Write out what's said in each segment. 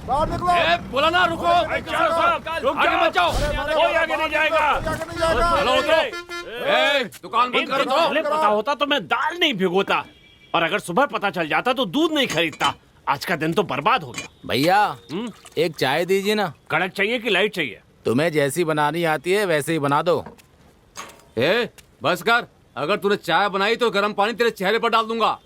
बाहर निकलो। बोला ना रुको, आगे मत जाओ, कोई आगे नहीं जाएगा। चलो उतरो, दुकान बंद करो। पहले पता होता तो मैं दाल नहीं भिगोता, और अगर सुबह पता चल जाता तो दूध नहीं खरीदता। आज का दिन तो बर्बाद हो गया। भैया एक चाय दीजिए ना। कड़क चाहिए कि लाइट चाहिए? तुम्हें जैसी बनानी आती है वैसे ही बना दो। बस कर, अगर तूने चाय बनाई तो गर्म पानी तेरे चेहरे पर डाल दूंगा।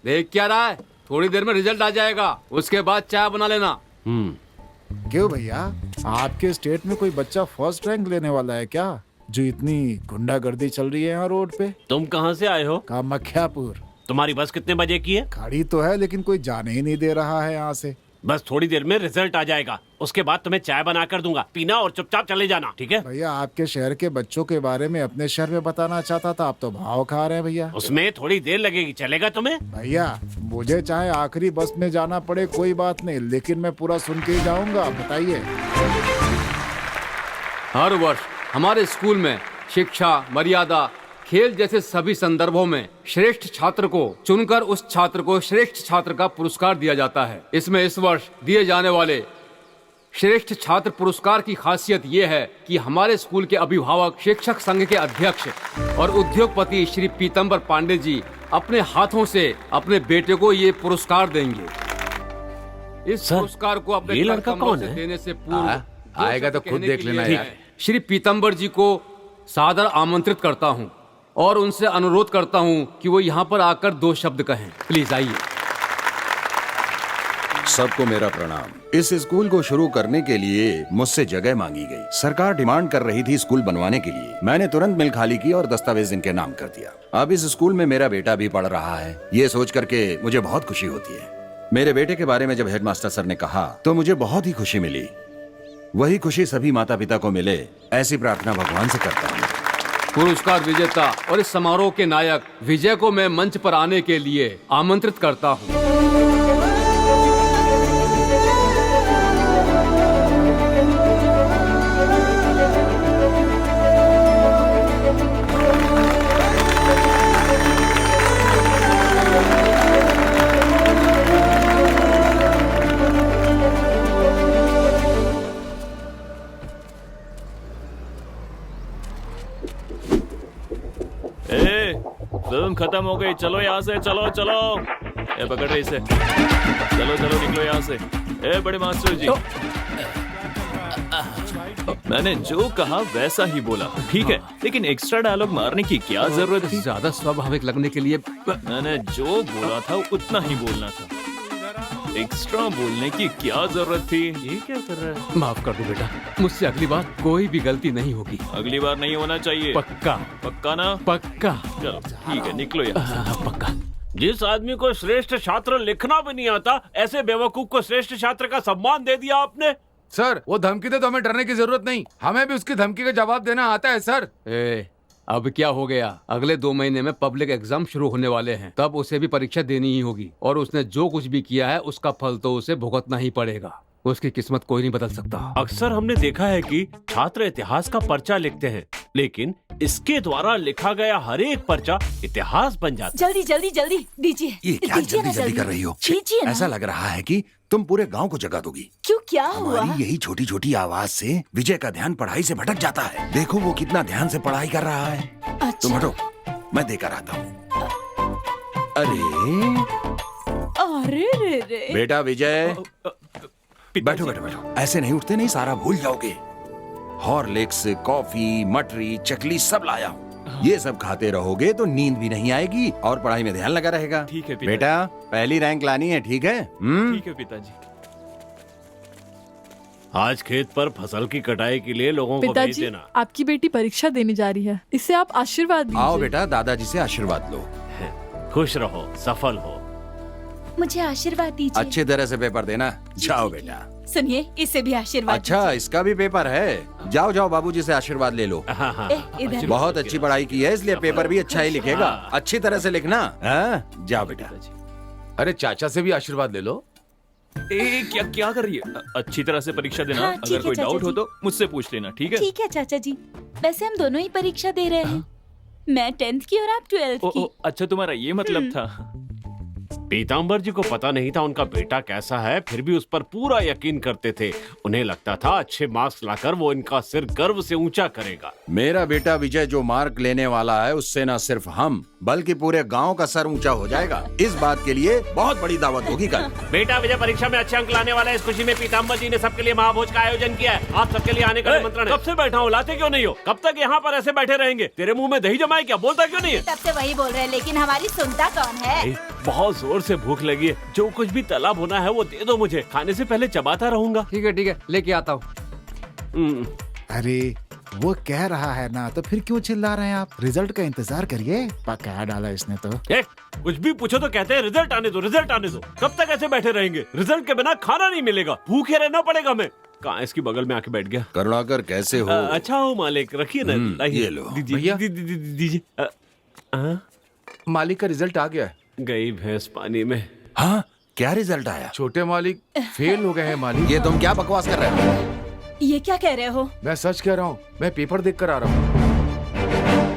देख क्या रहा है, थोड़ी देर में रिजल्ट आ जाएगा, उसके बाद चाय बना लेना। क्यों भैया, आपके स्टेट में कोई बच्चा फर्स्ट रैंक लेने वाला है क्या, जो इतनी गुंडागर्दी चल रही है यहाँ रोड पे? तुम कहाँ से आए हो? कामाख्यापुर। तुम्हारी बस कितने बजे की है? खड़ी तो है लेकिन कोई जाने ही नहीं दे रहा है यहाँ से। बस थोड़ी देर में रिजल्ट आ जाएगा, उसके बाद तुम्हें चाय बना कर दूंगा, पीना और चुपचाप चले जाना, ठीक है? भैया आपके शहर के बच्चों के बारे में अपने शहर में बताना चाहता था, आप तो भाव खा रहे हैं भैया। उसमें थोड़ी देर लगेगी, चलेगा तुम्हें? भैया मुझे चाहे आखिरी बस में जाना पड़े कोई बात नहीं, लेकिन मैं पूरा सुन के ही जाऊंगा। बताइए। हर वर्ष हमारे स्कूल में शिक्षा, मर्यादा, खेल जैसे सभी संदर्भों में श्रेष्ठ छात्र को चुनकर उस छात्र को श्रेष्ठ छात्र का पुरस्कार दिया जाता है। इसमें इस वर्ष दिए जाने वाले श्रेष्ठ छात्र पुरस्कार की खासियत ये है कि हमारे स्कूल के अभिभावक, शिक्षक संघ के अध्यक्ष और उद्योगपति श्री पीतम्बर पांडे जी अपने हाथों से अपने बेटे को ये पुरस्कार देंगे। इस पुरस्कार को अपने ये लड़का कौन है? देने से पूर्व आएगा तो खुद देख लेना यार। श्री पीतम्बर जी को सादर आमंत्रित करता हूँ और उनसे अनुरोध करता हूँ कि वो यहाँ पर आकर 2 शब्द कहें। प्लीज आइए। सबको मेरा प्रणाम। इस स्कूल को शुरू करने के लिए मुझसे जगह मांगी गई। सरकार डिमांड कर रही थी स्कूल बनवाने के लिए। मैंने तुरंत मिल खाली की और दस्तावेज इनके नाम कर दिया। अब इस स्कूल में मेरा बेटा भी पढ़ रहा है। ये सोच करके मुझे बहुत खुशी होती है। मेरे बेटे के बारे में जब हेडमास्टर सर ने कहा तो मुझे बहुत ही खुशी मिली। वही खुशी सभी माता पिता को मिले, ऐसी प्रार्थना भगवान से करता हूँ। पुरस्कार विजेता और इस समारोह के नायक विजय को मैं मंच पर आने के लिए आमंत्रित करता हूँ। फिल्म खत्म हो गई, चलो यहाँ से, चलो चलो। ए पकड़ रही इसे, चलो चलो निकलो यहाँ से। ए बड़े मास्टर जी, मैंने जो कहा वैसा ही बोला, ठीक है? लेकिन एक्स्ट्रा डायलॉग मारने की क्या जरूरत थी? ज्यादा स्वाभाविक लगने के लिए मैंने जो बोला था उतना ही बोलना था, एक्स्ट्रा बोलने की क्या जरूरत थी? ये क्या कर रहा है? माफ कर दो बेटा, मुझसे अगली बार कोई भी गलती नहीं होगी। अगली बार नहीं होना चाहिए। पक्का? पक्का ना? पक्का। चलो ठीक है, निकलो यहाँ। पक्का। जिस आदमी को श्रेष्ठ छात्र लिखना भी नहीं आता, ऐसे बेवकूफ को श्रेष्ठ छात्र का सम्मान दे दिया आपने। सर वो धमकी दे तो हमें डरने की जरूरत नहीं, हमें भी उसकी धमकी का जवाब देना आता है सर। अब क्या हो गया, अगले 2 महीने में पब्लिक एग्जाम शुरू होने वाले हैं, तब उसे भी परीक्षा देनी ही होगी, और उसने जो कुछ भी किया है उसका फल तो उसे भुगतना ही पड़ेगा। उसकी किस्मत कोई नहीं बदल सकता। अक्सर हमने देखा है कि छात्र इतिहास का पर्चा लिखते हैं, लेकिन इसके द्वारा लिखा गया हर एक पर्चा इतिहास बन जाता है। जल्दी जल्दी जल्दी दीजिए। ये क्या जल्दी जल्दी कर रही हो? दीजिए ना। ऐसा लग रहा है कि तुम पूरे गांव को जगा दोगी। क्यों, क्या हुआ? हमारी यही छोटी छोटी आवाज से विजय का ध्यान पढ़ाई से भटक जाता है। देखो वो कितना ध्यान से पढ़ाई कर रहा है। अच्छा। तुम हटो, मैं देकर आता हूँ। अरे रे रे। बेटा विजय, बैठो बैठो बैठो। ऐसे नहीं उठते, नहीं सारा भूल जाओगे। हॉर्लिक्स, कॉफी, मटरी, चकली सब लाया हूँ। ये सब खाते रहोगे तो नींद भी नहीं आएगी और पढ़ाई में ध्यान लगा रहेगा। ठीक है बेटा, पहली रैंक लानी है, ठीक है? ठीक है पिताजी। आज खेत पर फसल की कटाई के लिए लोगों को भेज पिताजी, देना। आपकी बेटी परीक्षा देने जा रही है, इससे आप आशीर्वाद दीजिए। आओ बेटा, दादाजी से आशीर्वाद लो। खुश रहो, सफल हो। मुझे आशीर्वाद दीजिए। अच्छी तरह से पेपर देना। जाओ बेटा। सुनिए, इसे भी आशीर्वाद अच्छा, इसका भी पेपर है? जाओ जाओ, बाबूजी से आशीर्वाद ले लो। इधर। बहुत अच्छी पढ़ाई की है, इसलिए पेपर भी अच्छा ही लिखेगा। अच्छी तरह से लिखना। जाओ बेटा। अरे चाचा से भी आशीर्वाद ले लो। क्या क्या कर रही है? अच्छी तरह से परीक्षा देना। हाँ, ठीक अगर है, कोई चाचा डाउट हो जी। तो मुझसे पूछ लेना, ठीक है? ठीक है चाचा जी। वैसे हम दोनों ही परीक्षा दे रहे हैं। मैं 10th की और आप 12th की। अच्छा, तुम्हारा ये मतलब था। पीताम्बर जी को पता नहीं था उनका बेटा कैसा है, फिर भी उस पर पूरा यकीन करते थे। उन्हें लगता था अच्छे मार्क्स लाकर वो इनका सिर गर्व से ऊंचा करेगा। मेरा बेटा विजय जो मार्क लेने वाला है उससे न सिर्फ हम बल्कि पूरे गांव का सर ऊंचा हो जाएगा। इस बात के लिए बहुत बड़ी दावत होगी कल। बेटा विजय परीक्षा में अच्छे अंक लाने वाला है, इस खुशी में पीताम्बर जी ने सबके लिए महाभोज का आयोजन किया है। आप सबके लिए आने का निमंत्रण है। कब से बैठा हूँ, लाते क्यों नहीं हो? कब तक यहाँ पर ऐसे बैठे रहेंगे? तेरे मुंह में दही जमा है क्या? बोलता क्यों नहीं है? तब से वही बोल रहे हैं, लेकिन हमारी सुनता कौन है? बहुत जोर से भूख लगी है, जो कुछ भी तला भुना है वो दे दो मुझे, खाने से पहले चबाता रहूंगा। ठीक है लेके आता हूँ। अरे वो कह रहा है ना, तो फिर क्यों चिल्ला रहे हैं आप? रिजल्ट का इंतजार करिए, पका डाला इसने तो। कुछ भी पूछो तो कहते हैं रिजल्ट आने दो, रिजल्ट आने दो। कब तक ऐसे बैठे रहेंगे? रिजल्ट के बिना खाना नहीं मिलेगा, भूखे रहना पड़ेगा हमें। कहाँ इसकी बगल में आके बैठ गया। करुणाकर कैसे हो? अच्छा हो मालिक, रखिए ना। ये लो। दीजिए दीजिए। मालिक का रिजल्ट आ गया है। गई भैंस पानी में। हाँ, क्या रिजल्ट आया? छोटे मालिक फेल हो गए हैं मालिक। ये तुम क्या बकवास कर रहे हो? ये क्या कह रहे हो? मैं सच कह रहा हूँ, मैं पेपर देख कर आ रहा हूँ।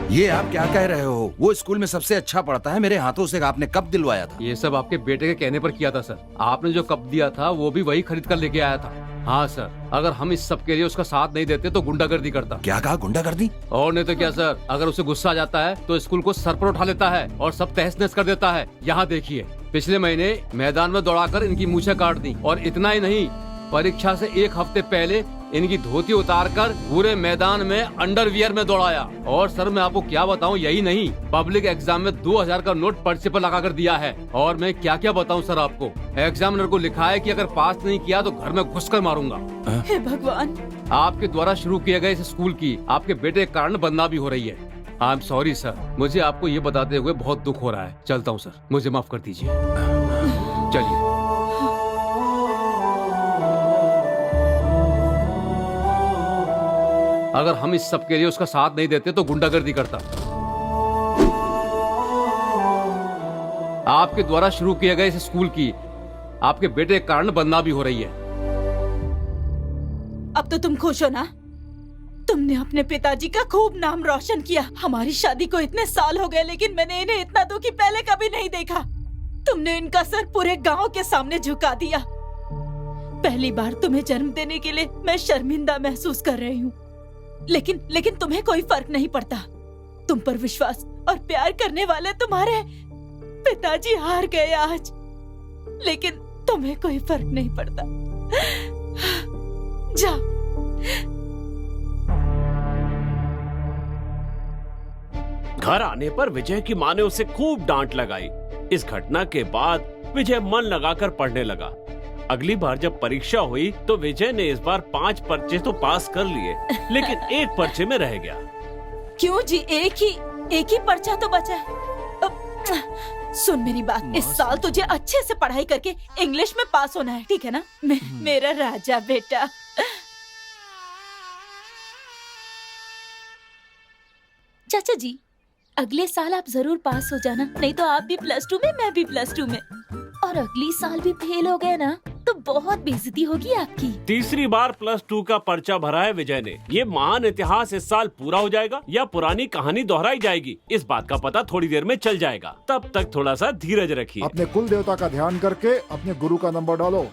ये आप क्या कह रहे हो? वो स्कूल में सबसे अच्छा पढ़ता है, मेरे हाथों से आपने कब दिलवाया था? ये सब आपके बेटे के कहने पर किया था सर। आपने जो कप दिया था वो भी वही खरीद कर लेके आया था। हाँ सर, अगर हम इस सब के लिए उसका साथ नहीं देते तो गुंडागर्दी करता। क्या कहा? गुंडागर्दी? और नहीं तो क्या सर, अगर उसे गुस्सा आ जाता है तो स्कूल को सर पर उठा लेता है और सब तहस नहस कर देता है। यहाँ देखिए, पिछले महीने मैदान में दौड़ाकर इनकी मूछें काट दी। और इतना ही नहीं, परीक्षा से एक हफ्ते पहले इनकी धोती उतारकर पूरे मैदान में अंडरवियर में दौड़ाया। और सर मैं आपको क्या बताऊं, यही नहीं, पब्लिक एग्जाम में 2000 का नोट पर्चे पर लगाकर दिया है। और मैं क्या क्या बताऊं सर आपको, एग्जामिनर को लिखा है कि अगर पास नहीं किया तो घर में घुसकर मारूंगा। हे भगवान! आपके द्वारा शुरू किए गए इस स्कूल की आपके बेटे के कारण बदनामी हो रही है। आई एम सॉरी सर, मुझे आपको ये बताते हुए बहुत दुख हो रहा है। चलता हूँ सर, मुझे माफ कर दीजिए। चलिए। अगर हम इस सब के लिए उसका साथ नहीं देते तो गुंडागर्दी करता। आपके द्वारा शुरू किए गए इस स्कूल की आपके बेटे के कारण बदनामी हो रही है। अब तो तुम खुश हो ना? तुमने अपने पिताजी का खूब नाम रोशन किया। हमारी शादी को इतने साल हो गए, लेकिन मैंने इन्हें इतना दुखी पहले कभी नहीं देखा। तुमने इनका सर पूरे गांव के सामने झुका दिया। पहली बार तुम्हें जन्म देने के लिए मैं शर्मिंदा महसूस कर रही हूँ, लेकिन तुम्हें कोई फर्क नहीं पड़ता। तुम पर विश्वास और प्यार करने वाले तुम्हारे पिताजी हार गए आज, लेकिन तुम्हें कोई फर्क नहीं पड़ता। जाओ। घर आने पर विजय की माँ ने उसे खूब डांट लगाई। इस घटना के बाद विजय मन लगाकर पढ़ने लगा। अगली बार जब परीक्षा हुई तो विजय ने इस बार 5 पर्चे तो पास कर लिए, लेकिन एक पर्चे में रह गया। क्यों जी? एक ही पर्चा तो बचा है। सुन मेरी बात, इस साल तुझे अच्छे से पढ़ाई करके इंग्लिश में पास होना है, ठीक है ना? मेरा राजा बेटा। चाचा जी, अगले साल आप जरूर पास हो जाना, नहीं तो आप भी +2 में, मैं भी +2 में। और अगली साल भी फेल हो गए ना तो बहुत बेइज्जती होगी आपकी। तीसरी बार +2 का पर्चा भरा है विजय ने। ये महान इतिहास इस साल पूरा हो जाएगा या पुरानी कहानी दोहराई जाएगी, इस बात का पता थोड़ी देर में चल जाएगा। तब तक थोड़ा सा धीरज रखिए। अपने कुल देवता का ध्यान करके अपने गुरु का नंबर डालो।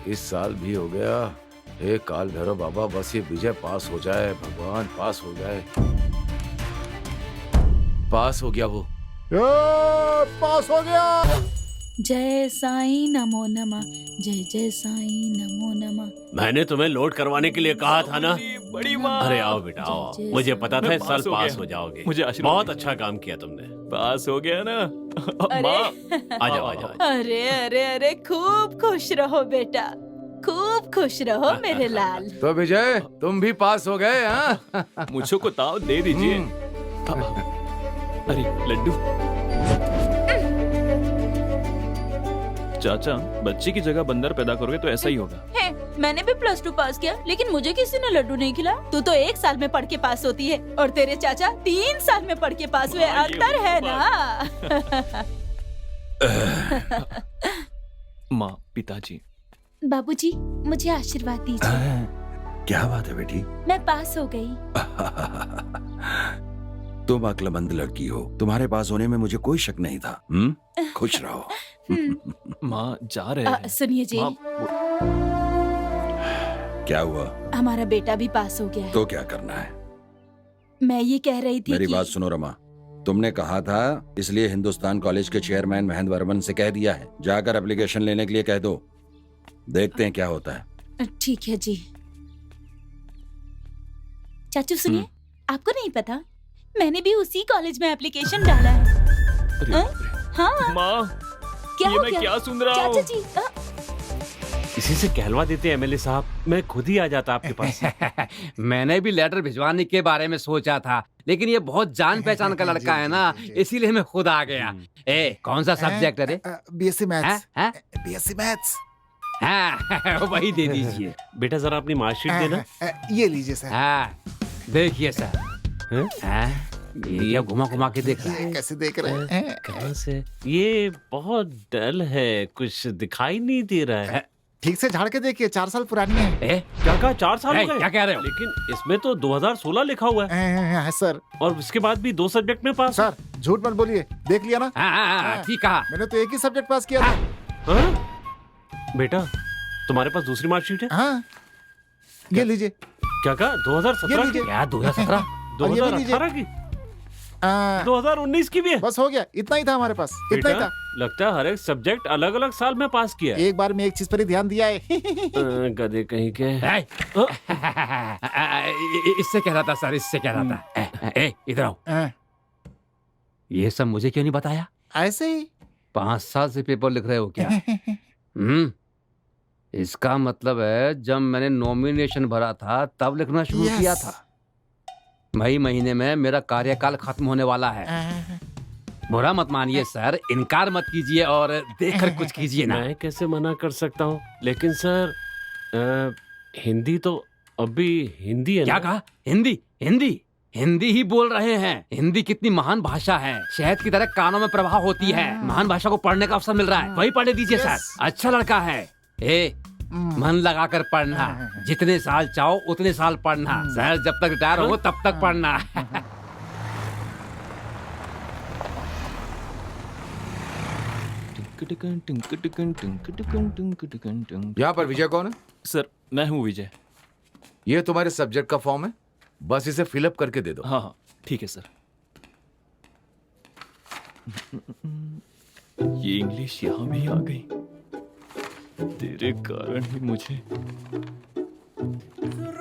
इस साल भी हो गया। हे काल भैरव बाबा, बस ये विजय पास हो जाए, भगवान पास हो जाए। पास हो गया वो। पास हो गया। जय साईं नमो नमः, जय जय साईं नमो नमः। मैंने तुम्हें लोड करवाने के लिए कहा था ना। बड़ी माँ। अरे आओ बेटा आओ, मुझे पता था इस साल पास हो जाओगे। मुझे आशीर्वाद बहुत दीजिए। अच्छा काम किया तुमने। पास हो गया ना। अरे माँ। आ जाओ आ जाओ। अरे अरे अरे, खूब खुश रहो बेटा, खूब खुश रहो मेरे लाल। तो विजय, तुम भी पास हो गए? हाँ, मुझको को ताव दे दीजिए। अरे लड्डू। चाचा, बच्चे की जगह बंदर पैदा करोगे तो ऐसा ही होगा। है, मैंने भी +2 पास किया, लेकिन मुझे किसी ने लड्डू नहीं खिलाया। तू तो 1 साल में पढ़ के पास होती है और तेरे चाचा 3 साल में पढ़ के पास हुए। अंतर है ना? माँ, पिताजी। बाबूजी, मुझे आशीर्वाद दीजिए। क्या बात है बेटी? मैं पास हो गई। तुम अक्लमंद लड़की हो, तुम्हारे पास होने में मुझे कोई शक नहीं था। खुश रहो। माँ जा रहे हैं। सुनिए जी, माँ, क्या हुआ? हमारा बेटा भी पास हो गया है। तो क्या करना है? मैं ये कह रही थी मेरी कि... बात सुनो रमा, तुमने कहा था इसलिए हिंदुस्तान कॉलेज के चेयरमैन महेंद्र वर्मन से कह दिया है, जाकर एप्लीकेशन लेने के लिए कह दो। देखते हैं क्या होता है। ठीक है जी। चाचू सुनिए, आपको नहीं पता मैंने भी उसी कॉलेज में एप्लीकेशन डाला है। अरे बाप रे। हाँ, माँ, क्या ये हो मैं गया? क्या सुन रहा चाचा हूँ? जी, इसी से कहलवा देते एमएलए साहब, मैं खुद ही आ जाता आपके पास। मैंने भी लेटर भिजवाने के बारे में सोचा था, लेकिन ये बहुत जान पहचान का लड़का है ना, इसीलिए मैं खुद आ गया। ए, कौन सा सब्जेक्ट है रे? BSc maths. हैं? BSc maths. हाँ, वही दे दीजिए। बेटा जरा अपनी मार्कशीट देना। ये लीजिए सर। हाँ, देखिए सर। हैं? हाँ, ये घुमा घुमा के देख रहा है। ये कैसे देख रहे हैं? कहाँ से? ये बहुत डल है, कुछ दिखाई नहीं दे रहा है। ठीक से झाड़ के देखिए, 4 साल पुरानी है। ए, क्या कहा, 4 साल हो ए, गए? क्या कह रहे हो? लेकिन इसमें तो 2016 लिखा हुआ है, सर। और उसके बाद भी 2 सब्जेक्ट में पास। सर झूठ मत बोलिए, देख लिया ना? हाँ, ठीक कहा। मैंने तो एक ही सब्जेक्ट पास किया था। हाँ? बेटा तुम्हारे पास दूसरी मार्कशीट है? हाँ, ये लीजिए। क्या कहा, 2017 की? क्या 2017? 2018 की? 2019 की भी है? बस हो गया, इतना ही था हमारे पास, इतना ही बेटा था। लगता है हर एक सब्जेक्ट अलग अलग साल में पास किया है। एक बार में एक चीज पर ही ध्यान दिया है। गधे कहीं के। ए, इससे कह रहा था सर, इससे कह रहा था। ए, इधर आओ। ये सब मुझे क्यों नहीं बताया? ऐसे ही 5 साल से पेपर लिख रहे हो क्या? इसका मतलब है जब मैंने नॉमिनेशन भरा था तब लिखना शुरू किया था। मई महीने में मेरा कार्यकाल खत्म होने वाला है। बुरा मत मानिए सर, इनकार मत कीजिए और देखकर कुछ कीजिए ना। मैं कैसे मना कर सकता हूँ, लेकिन सर हिंदी तो अभी हिंदी है क्या ना? कहा? हिंदी? हिंदी हिंदी ही बोल रहे हैं। हिंदी कितनी महान भाषा है, शहद की तरह कानों में प्रवाह होती है। महान भाषा को पढ़ने का अवसर मिल रहा है, वही पढ़ने दीजिए सर। अच्छा लड़का है। ए, मन लगाकर पढ़ना, जितने साल चाहो उतने साल पढ़ना सर, जब तक रिटायर हो तब तक पढ़ना। यहाँ पर विजय कौन है? सर मैं हूँ विजय। ये तुम्हारे सब्जेक्ट का फॉर्म है, बस इसे फिलअप करके दे दो। हाँ हाँ ठीक है सर। ये इंग्लिश यहाँ भी आ गई, तेरे कारण ही मुझे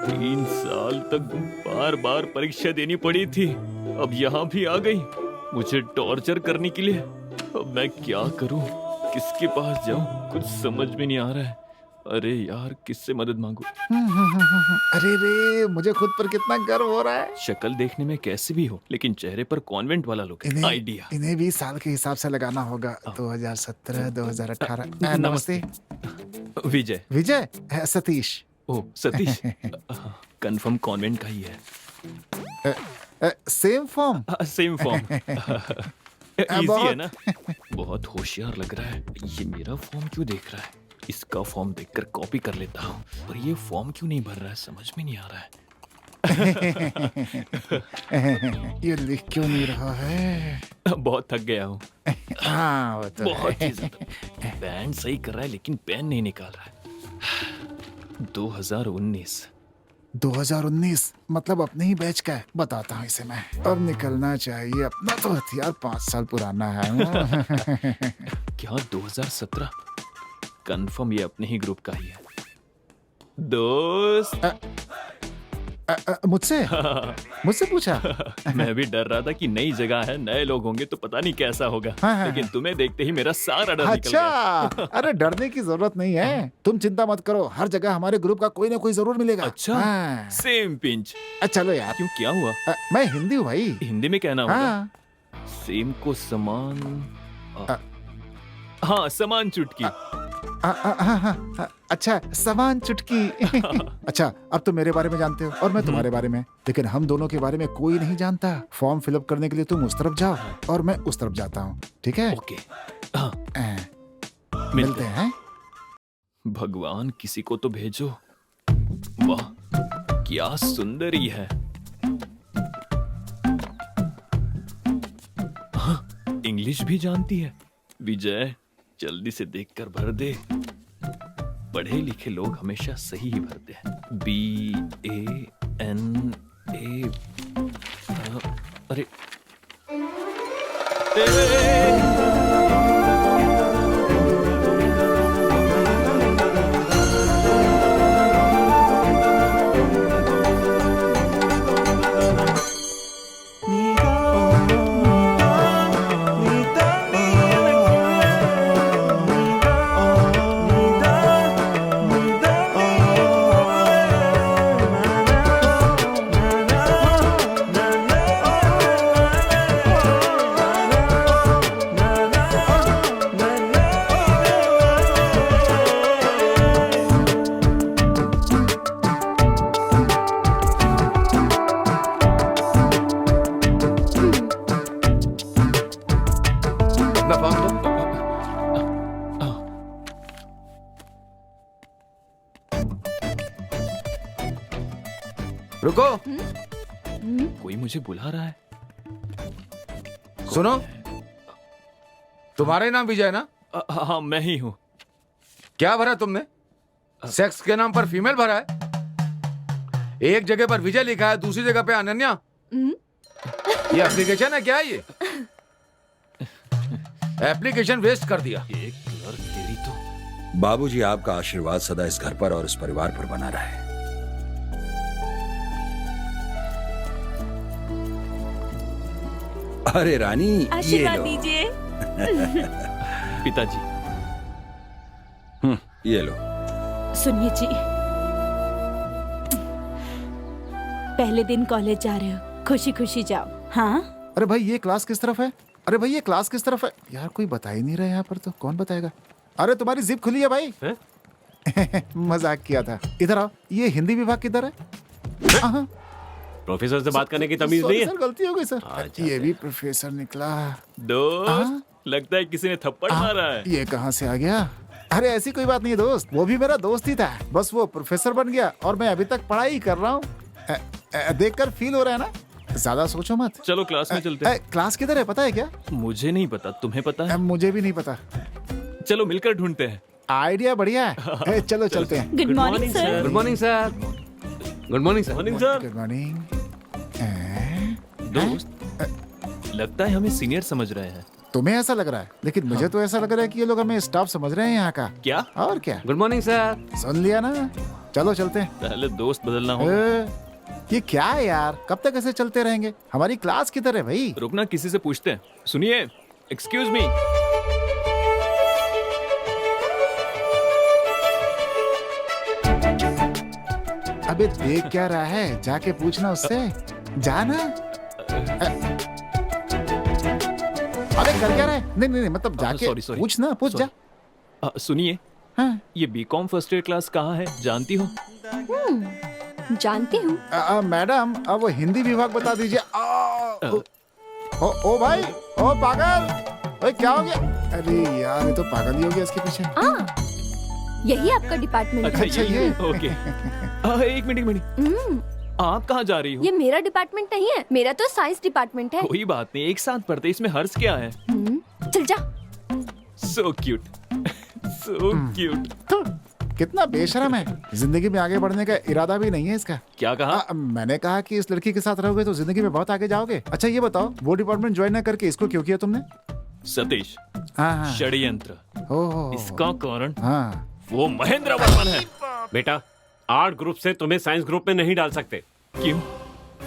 3 साल तक बार बार परीक्षा देनी पड़ी थी। अब यहाँ भी आ गई मुझे टॉर्चर करने के लिए। अब मैं क्या करूं, किसके पास जाऊं, कुछ समझ में नहीं आ रहा है। अरे यार किससे मदद मांगू? अरे रे, मुझे खुद पर कितना गर्व हो रहा है। शक्ल देखने में कैसे भी हो, लेकिन चेहरे पर कॉन्वेंट वाला लुक है। आइडिया। इन्हें भी साल के हिसाब से लगाना होगा। 2017, 2018। नमस्ते विजय। विजय, सतीश। ओ सतीश। कंफर्म कॉन्वेंट का ही है। Same form. Same form. Easy है ना? बहुत होशियार लग रहा है। ये मेरा फॉर्म क्यों देख रहा है? इसका फॉर्म देखकर कॉपी कर लेता हूँ। पर ये फॉर्म क्यों नहीं भर रहा है, समझ में नहीं आ रहा है। ये लिख क्यों नहीं रहा है? बहुत थक गया हूँ। हाँ, वो तो बहुत ही ज्यादा। पेन सही कर रहा है लेकिन पेन नहीं निकाल रहा है। 2019 मतलब अपने ही बैच का है। बताता हूँ इसे मैं। अब निकलना चाहिए, अपना तो हथियार 5 साल पुराना है। क्या 2017? कंफर्म ये अपने ही ग्रुप का ही है। दोस्त। मुझसे पूछा? मैं भी डर रहा था कि नई जगह है, नए लोग होंगे तो पता नहीं कैसा होगा। लेकिन तुम्हें देखते ही मेरा सारा डर निकल गया। अच्छा, अरे डरने की जरूरत नहीं है, तुम चिंता मत करो, हर जगह हमारे ग्रुप का कोई ना कोई जरूर मिलेगा। अच्छा, सेम पिंच। चलो यार। क्यों, क्या हुआ? मैं हिंदी हूँ भाई। हिंदी में कहना होगा। सेम को समान। हाँ, समान चुटकी। अच्छा, समान चुटकी। अच्छा, अब तुम मेरे बारे में जानते हो और मैं तुम्हारे बारे में, लेकिन हम दोनों के बारे में कोई नहीं जानता। फॉर्म फिलअप करने के लिए तुम उस तरफ जाओ और मैं उस तरफ जाता हूँ, ठीक है? ओके। मिलते हैं। भगवान किसी को तो भेजो। वाह, क्या सुंदरी है। हाँ, इंग्लिश भी जानती है। विजय जल्दी से देखकर भर दे। पढ़े लिखे लोग हमेशा सही ही भरते हैं। BANA। अरे अपना फॉर्म दो। रुको, कोई मुझे बुला रहा है। सुनो, तुम्हारा ही नाम विजय है ना? हाँ मैं ही हूँ। क्या भरा तुमने? सेक्स के नाम पर फीमेल भरा है। एक जगह पर विजय लिखा है, दूसरी जगह पे अनन्या। ये एप्लीकेशन है क्या ये? एप्लीकेशन वेस्ट कर दिया। एक क्लर्क तेरी तो। बाबूजी, आपका आशीर्वाद सदा इस घर पर और इस परिवार पर बना रहे। अरे रानी, ये आशीर्वाद लो। दीजिए। पिताजी। ये लो। सुनिए जी, पहले दिन कॉलेज जा रहे हो, खुशी खुशी जाओ। हाँ, अरे भाई ये क्लास किस तरफ है? अरे भाई ये क्लास किस तरफ है? यार कोई बता ही नहीं रहा यहाँ पर, तो कौन बताएगा? अरे तुम्हारी जिप खुली है भाई। मजाक किया था। इधर आओ। ये हिंदी विभाग किधर है? हाँ। प्रोफेसर से बात करने की तमीज नहीं है। सर गलती हो गई सर। ये भी प्रोफेसर निकला। दोस्त, लगता है किसी ने थप्पड़ मारा है। ये कहाँ से आ गया? अरे ऐसी कोई बात नहीं है दोस्त, वो भी मेरा दोस्त ही था, बस वो प्रोफेसर बन गया और मैं अभी तक पढ़ाई कर रहा हूँ। देखकर फील हो रहा है ना? ज्यादा सोचो मत। चलो क्लास में चलते हैं। क्लास किधर है पता है क्या? मुझे नहीं पता, तुम्हें पता है? मुझे भी नहीं पता। चलो मिलकर ढूंढते हैं। आइडिया बढ़िया है। चलो चलते हैं। Good morning sir. Good morning sir. Good morning sir. Morning sir. Good morning. दोस्त, लगता है हमें सीनियर समझ रहे हैं। तुम्हें ऐसा लग रहा है, लेकिन मुझे तो ऐसा लग रहा है कि ये लोग हमें स्टाफ समझ रहे हैं यहाँ का। क्या? और क्या? Good morning sir. सुन लिया ना? चलो चलते हैं। पहले दोस्त बदलना होगा। ये क्या है यार, कब तक ऐसे चलते रहेंगे? हमारी क्लास किधर है भाई? रुकना, किसी से पूछते हैं। सुनिए, एक्सक्यूज मी। अबे देख क्या रहा है, जाके पूछना उससे। जाना। अबे कर क्या रहा है? नहीं नहीं नहीं, मतलब जाके sorry. पूछना, पूछ जा। सुनिए, हाँ। ये बीकॉम फर्स्ट ईयर क्लास कहाँ है, जानती हो? जानती हूँ। मैडम, अब वो हिंदी विभाग बता दीजिए। ओ भाई, ओ पागल, ओए क्या हो गया? अरे यार ये तो पागल ही हो गया इसके पीछे। यही आपका डिपार्टमेंट है। अच्छा ये। ओके। एक मिनट। आप कहाँ जा रही हो? ये मेरा डिपार्टमेंट नहीं है, मेरा तो साइंस डिपार्टमेंट है। कोई बात नहीं, एक साथ पढ़ते, इसमें हर्ष क्या है? चल जा। So cute, so cute. कितना बेशरम है। जिंदगी में आगे बढ़ने का इरादा भी नहीं है इसका। क्या कहा? मैंने कहा कि इस लड़की के साथ रहोगे तो जिंदगी में बहुत आगे जाओगे। अच्छा ये बताओ, वो डिपार्टमेंट ज्वाइन न करके इसको क्यों किया तुमने? सतीश, हाँ। षड्यंत्र। इसका कारण हाँ। वो महेंद्र वर्मन है। बेटा, आर्ट ग्रुप से तुम्हें साइंस ग्रुप में नहीं डाल सकते। क्यों?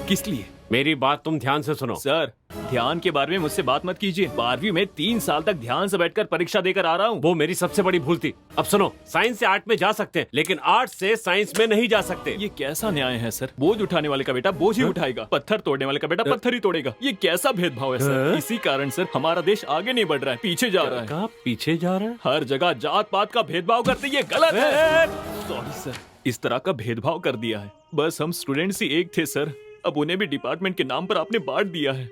किस लिए? मेरी बात तुम ध्यान से सुनो। सर, ध्यान के बारे में मुझसे बात मत कीजिए। 12वीं में 3 साल तक ध्यान से बैठकर परीक्षा देकर आ रहा हूँ। वो मेरी सबसे बड़ी भूल थी। अब सुनो, साइंस से आर्ट में जा सकते हैं, लेकिन आर्ट से साइंस में नहीं जा सकते। ये कैसा न्याय है सर? बोझ उठाने वाले का बेटा बोझ ही उठाएगा, पत्थर तोड़ने वाले का बेटा पत्थर ही तोड़ेगा। ये कैसा भेदभाव है सर? इसी कारण सर हमारा देश आगे नहीं बढ़ रहा है, पीछे जा रहा है। कहाँ पीछे जा रहा है? हर जगह जात पात का भेदभाव करते, ये गलत है। सॉरी सर, इस तरह का भेदभाव कर दिया है। बस हम स्टूडेंट्स ही एक थे सर, अब उन्हें भी डिपार्टमेंट के नाम पर आपने बांट दिया है।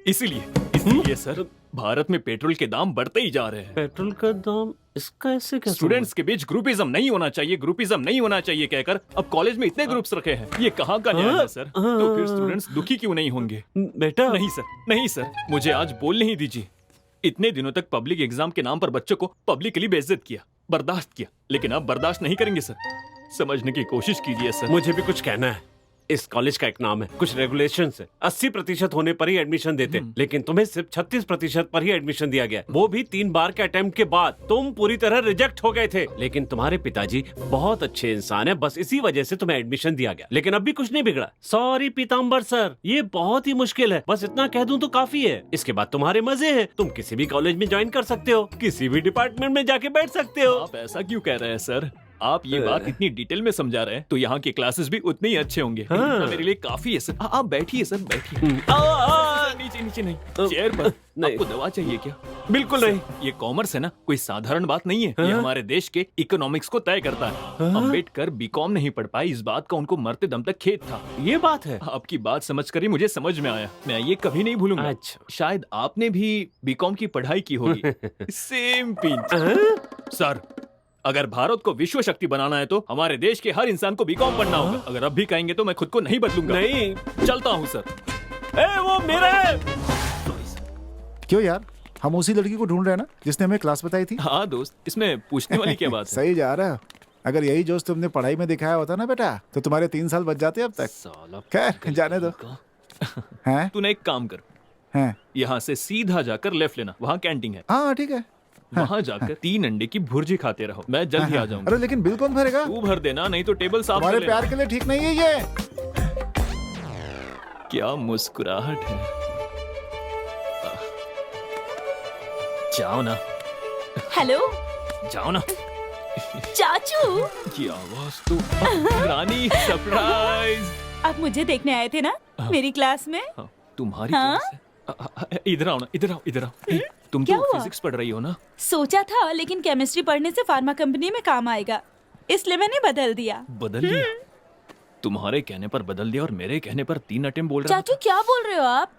इसीलिए सर, भारत में पेट्रोल के दाम बढ़ते ही जा रहे हैं। पेट्रोल का दाम इसका ऐसे क्या? स्टूडेंट्स के बीच ग्रुपिज्म नहीं होना चाहिए, ग्रुपिज्म नहीं होना चाहिए कहकर अब कॉलेज में इतने ग्रुप्स रखे हैं। ये कहाँ का न्याय है सर? तो फिर स्टूडेंट्स दुखी क्यों नहीं होंगे? बेटा नहीं सर, नहीं सर, मुझे आज बोलने ही दीजिए। इतने दिनों तक पब्लिक एग्जाम के नाम पर बच्चों को पब्लिकली बेइज्जत किया, बर्दाश्त किया, लेकिन अब बर्दाश्त नहीं करेंगे सर। समझने की कोशिश कीजिए सर। मुझे भी कुछ कहना है। इस कॉलेज का एक नाम है, कुछ रेगुलेशन है। 80% होने पर ही एडमिशन देते, लेकिन तुम्हें सिर्फ 36% पर ही एडमिशन दिया गया, वो भी 3 बार के अटेम्प्ट के बाद। तुम पूरी तरह रिजेक्ट हो गए थे, लेकिन तुम्हारे पिताजी बहुत अच्छे इंसान है, बस इसी वजह से तुम्हें एडमिशन दिया गया। लेकिन अब भी कुछ नहीं बिगड़ा। सॉरी पीताम्बर सर, ये बहुत ही मुश्किल है, बस इतना कह दूं तो काफी है। इसके बाद तुम्हारे मजे हैं, तुम किसी भी कॉलेज में ज्वाइन कर सकते हो, किसी भी डिपार्टमेंट में जाके बैठ सकते हो। आप ऐसा क्यों कह रहे हैं सर? आप ये बात इतनी डिटेल में समझा रहे हैं तो यहाँ के क्लासेस भी उतने ही अच्छे होंगे। हाँ। मेरे लिए काफी है सर। आप बैठिए सर, बैठिए। नीचे नीचे नहीं, चेयर पर। नहीं। आपको दवा चाहिए क्या? बिल्कुल नहीं। ये कॉमर्स है ना, कोई साधारण बात नहीं है। ये हमारे देश के इकोनॉमिक्स को तय करता है। अम्बेडकर बीकॉम नहीं पढ़ पाए, इस बात का उनको मरते दम तक खेद था। ये बात है। आपकी बात समझकर ही मुझे समझ में आया, मैं ये कभी नहीं भूलूंगा। अच्छा। शायद आपने भी बीकॉम की पढ़ाई की होगी। Same pinch. सर, अगर भारत को विश्व शक्ति बनाना है तो हमारे देश के हर इंसान को बीकॉम पढ़ना होगा। अगर अब भी कहेंगे तो मैं खुद को नहीं बदलूंगा। नहीं, चलता हूँ सर। वो मेरा है। क्यों यार, हम उसी लड़की को ढूंढ रहे हैं ना जिसने हमें क्लास बताई थी। हाँ दोस्त, इसमें पूछने वाली क्या बात है? सही जा रहा है। अगर यही जोश तुमने पढ़ाई में दिखाया होता ना बेटा, तो तुम्हारे 3 साल बच जाते अब तक। साला खैर जाने दो। हैं? तूने एक काम कर, हैं? यहाँ से सीधा जाकर लेफ्ट लेना, वहाँ कैंटीन है। हाँ ठीक है। वहाँ जाकर 3 अंडे की भुर्जी खाते रहो, मैं जल्द ही आ जाऊंगा। अरे लेकिन बिल कौन भरेगा? तू भर देना, नहीं तो टेबल साफ कर तुम्हारे लेना। प्यार के लिए ठीक नहीं है ये। क्या मुस्कुराहट है। जाओ ना, हेलो जाओ ना। चाचू, ये आवाज तो रानी सरप्राइज। आप मुझे देखने आए थे ना मेरी क्लास में? हाँ, तुम्हारी हाँ? क्लास है? इधर आओ ना, इधर आओ, इधर आओ। तुम क्या तो हुआ? फिजिक्स पढ़ रही हो ना? सोचा था, लेकिन केमिस्ट्री पढ़ने से फार्मा कंपनी में काम आएगा, इसलिए मैंने बदल दिया। बदल लिया? तुम्हारे कहने पर बदल दिया और मेरे कहने पर 3 अटेम्प्ट बोल रहा चाचू क्या बोल रहे हो आप?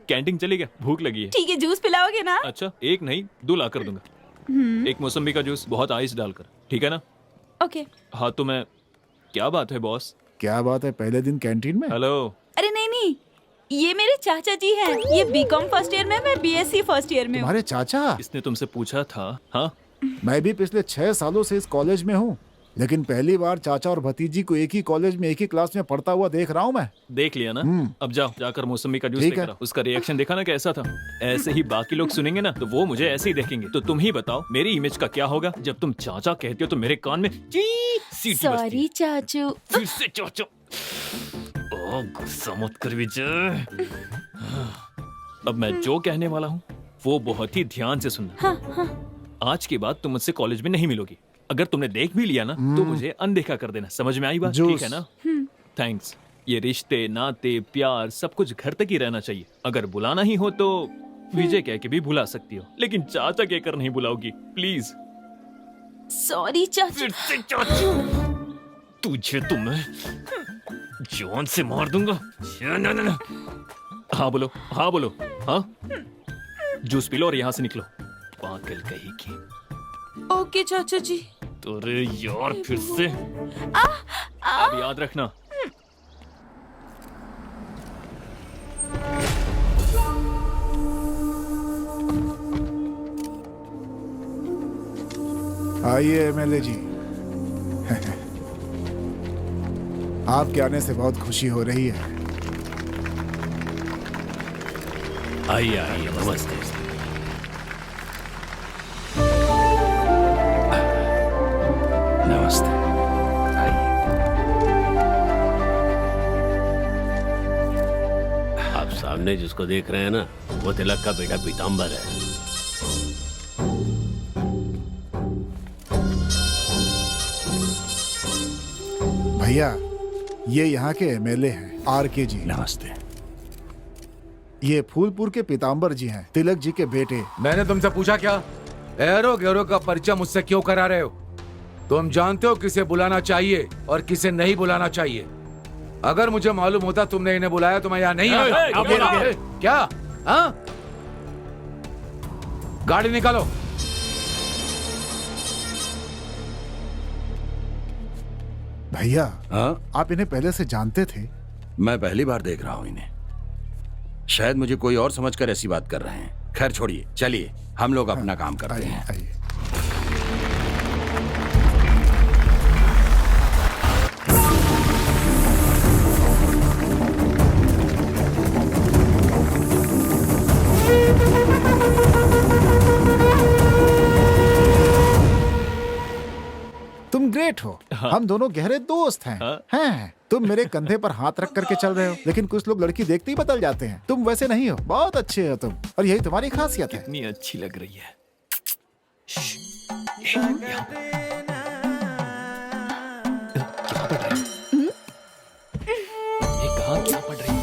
कैंटीन चली गया, भूख लगी है। ठीक है, जूस पिलाओगे ना? अच्छा, 1 नहीं 2 ला कर दूंगा। एक मौसम्बी का जूस, बहुत आइस डालकर, ठीक है ना? ओके। हाँ तो मैं, क्या बात है बॉस? क्या बात है, पहले दिन कैंटीन में? हेलो। अरे नहीं नहीं, ये मेरे चाचा जी हैं। ये बीकॉम फर्स्ट ईयर में, मैं बीएससी फर्स्ट ईयर में हूँ। तुम्हारे चाचा? इसने तुमसे पूछा था? हाँ, मैं भी पिछले 6 सालों से इस कॉलेज में हूँ, लेकिन पहली बार चाचा और भतीजी को एक ही कॉलेज में एक ही क्लास में पढ़ता हुआ देख रहा हूँ मैं। देख लिया ना? अब जाओ, जाकर मौसमी का जूस ठीक लेकर है। आओ। उसका रिएक्शन देखा ना कैसा था? ऐसे ही बाकी लोग सुनेंगे ना तो वो मुझे ऐसे ही देखेंगे। तो तुम ही बताओ मेरी इमेज का क्या होगा जब तुम चाचा कहते हो तो मेरे कान में ची सीटी बजती है। सॉरी चाचू। फिर से चाचा। ओह, गुस्सा मत कर विजय। अब मैं जो कहने वाला हूँ वो बहुत ही ध्यान से सुनना। आज के बाद तुम मुझसे कॉलेज में नहीं मिलोगी। अगर तुमने देख भी लिया ना तो मुझे अनदेखा कर देना। समझ में आई बात? जूस। ठीक है ना? थैंक्स। ये रिश्ते, नाते, प्यार सब कुछ घर तक ही रहना चाहिए। अगर बुलाना ही हो तो विजय कह के भी बुला सकती हो, लेकिन चाचा कहकर नहीं बुलाओगी प्लीज। सॉरी चाचू। फिर से चाचू। तुझे तो मैं जान से मार दूंगा। ना। हाँ बोलो, हाँ बोलो। हाँ, जूस पी लो और यहाँ से निकलो, पागल कहीं की। ओके चाचू जी। अरे यार, फिर से। अब याद रखना। आइए एमएलए जी। आपके आने से बहुत खुशी हो रही है। आइए आइए, नमस्ते। नमस्ते। आप सामने जिसको देख रहे हैं ना, वो तिलक का बेटा पीताम्बर है। भैया, ये यहाँ के एमएलए हैं, आरके जी। नमस्ते। ये फूलपुर के पीताम्बर जी हैं, तिलक जी के बेटे। मैंने तुमसे पूछा क्या? एरो गैरो का परिचय मुझसे क्यों करा रहे हो? तुम जानते हो किसे बुलाना चाहिए और किसे नहीं बुलाना चाहिए। अगर मुझे मालूम होता तुमने इन्हें बुलाया तो मैं यहाँ नहीं आता। क्या? हाँ? गाड़ी निकालो। भैया, हाँ, आप इन्हें पहले से जानते थे? मैं पहली बार देख रहा हूँ इन्हें। शायद मुझे कोई और समझकर ऐसी बात कर रहे हैं। खैर छोड़िए, चलिए हम लोग अपना काम करते हैं। आइए। तुम ग्रेट हो। हम दोनों गहरे दोस्त हैं। हैं। तुम मेरे कंधे पर हाथ रख करके चल रहे हो, लेकिन कुछ लोग लड़की देखते ही बदल जाते हैं। तुम वैसे नहीं हो, बहुत अच्छे हो तुम, और यही तुम्हारी खासियत है। कितनी अच्छी लग रही है। क्या पढ़ रही है? ये कहाँ क्या पढ़ रही है?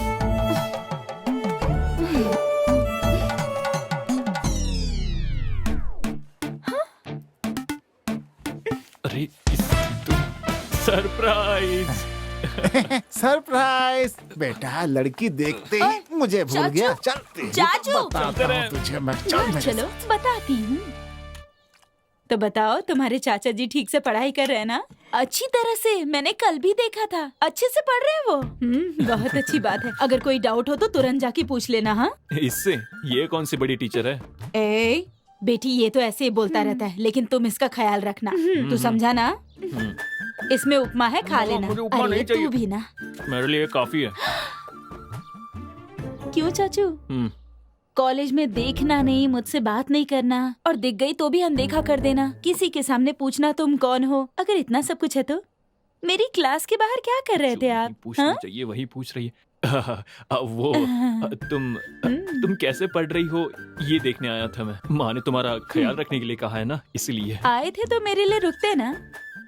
अरे सरप्राइज। सरप्राइज बेटा, लड़की देखते ही मुझे भूल चाचू, गया। चल चाचू, बताता हूँ तुझे मैं। चल मेरे चलो बताती हूँ। तो बताओ, तुम्हारे चाचा जी ठीक से पढ़ाई कर रहे हैं ना? अच्छी तरह से, मैंने कल भी देखा था। अच्छे से पढ़ रहे हैं वो। बहुत अच्छी बात है। अगर कोई डाउट हो तो तुरंत जाके पूछ लेना। हाँ, इससे ये कौन सी बड़ी टीचर है? ए बेटी, ये तो ऐसे ही बोलता रहता है, लेकिन तुम इसका ख्याल रखना। तू समझा ना? इसमें उपमा है, खा लेना। मुझे उपमा अरे नहीं चाहिए। तू भी ना। मेरे लिए काफी है। क्यों चाचू? कॉलेज में देखना नहीं, मुझसे बात नहीं करना, और दिख गई तो भी अनदेखा कर देना, किसी के सामने पूछना तुम कौन हो। अगर इतना सब कुछ है तो मेरी क्लास के बाहर क्या कर रहे थे आप? पूछना हाँ? चाहिए, वही पूछ रही है। वो तुम कैसे पढ़ रही हो ये देखने आया था मैं। माँ ने तुम्हारा ख्याल रखने के लिए कहा है ना, इसलिए। आए थे तो मेरे लिए रुकते ना।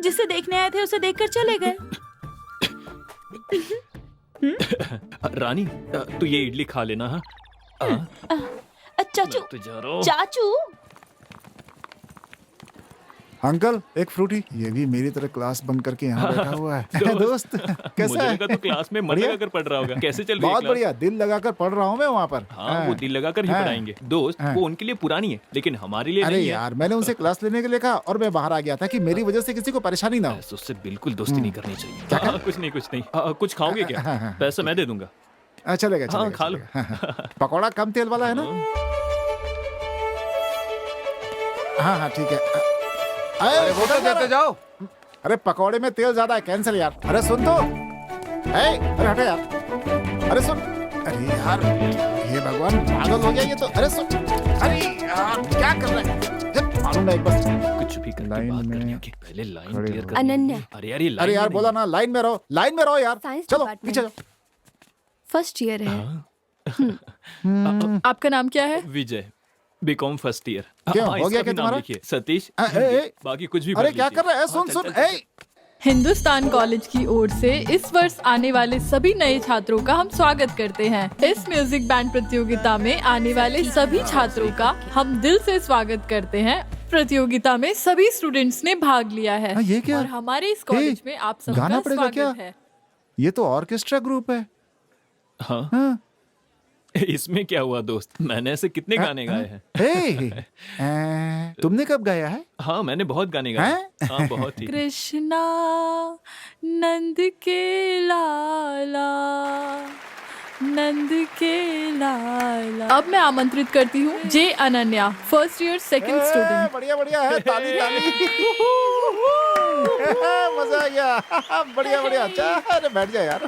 जिसे देखने आए थे उसे देखकर चले गए। रानी, तू ये इडली खा लेना। हाँ, चाचू, मैं तो जा रहा हूँ। चाचू। अंकल, एक फ्रूटी। ये भी मेरी तरह क्लास बंद करके यहाँ बैठा हुआ है। दोस्त कैसा मुझे है? लगा तो क्लास में मन बढ़िया? लगाकर पढ़ रहा होगा। कैसे चल रही है बहुत क्लास? बढ़िया, दिल लगाकर पढ़ रहा हूँ मैं वहाँ पर। हाँ, वो दिल लगाकर ही हाँ। पढ़ाएंगे। दोस्त, हाँ। वो उनके लिए पुरानी है, लेकिन हमारे लिए अरे नहीं है। यार, मैंने उनसे क्लास लेने के लिए कहा और मैं बाहर आ गया था कि मेरी वजह से किसी को परेशानी ना हो। बस उससे बिल्कुल दोस्ती नहीं करनी चाहिए। कुछ नहीं, कुछ नहीं। कुछ खाओगे क्या? हाँ, हाँ। पैसा मैं दे दूंगा। चलेगा हाँ, चलेगा, खा लो। चलेगा। पकौड़ा कम तेल वाला है ना? हाँ हाँ ठीक है। अरे वो तो देते जाओ। अरे पकौड़े में तेल ज्यादा है, कैंसिल यार। अरे सुन तो। अरे हटो यार। अरे सुन। अरे यार, ये भगवान पागल हो गया ये तो। अरे सुन। अरे यार, क्या कर रहा है? जब मालूम ना एक बार। कुछ भी करके लाइन बात में करनी होगी। पहले लाइन खड़े क्लियर हो। कर। अनन्या। अरे यार, ये लाइन अरे यार में बोला ना, लाइन में रहो, लाइन में रहो यार। साइंस चलो डिपार्टमेंट। पीछे जाओ। फर्स्ट ईयर है। आपका नाम क्या है? नहीं। विजय, बीकॉम फर्स्ट ईयर। क्यों, हो गया क्या तुम्हारा? सतीश। ए, बाकी कुछ भी अरे भर क्या लीजिए। कर रहा है? सुन चल, सुन। चल, चल। हिंदुस्तान कॉलेज की ओर से इस वर्ष आने वाले सभी नए छात्रों का हम स्वागत करते हैं। इस म्यूजिक बैंड प्रतियोगिता में आने वाले सभी छात्रों का हम दिल से स्वागत करते हैं। प्रतियोगिता में सभी स्टूडेंट्स ने भाग लिया है। हाँ, ये क्या? और हमारे इस कॉलेज में आप सबका गाना पड़ेगा स्वागत क्या? है। ये तो ऑर्केस्ट्रा ग्रुप है। हाँ, हाँ। इसमें क्या हुआ दोस्त? मैंने ऐसे कितने गाने गाए हैं। तुमने कब गाया है? हाँ, मैंने बहुत गाने गाए हैं। हाँ, बहुत ही। कृष्णा नंद के लाला, नंद के लाला। अब मैं आमंत्रित करती हूँ J Ananya, first year second student. बढ़िया बढ़िया है, ताली ताली। मजा आ गया। बढ़िया बढ़िया। अच्छा, अरे बैठ जा यार।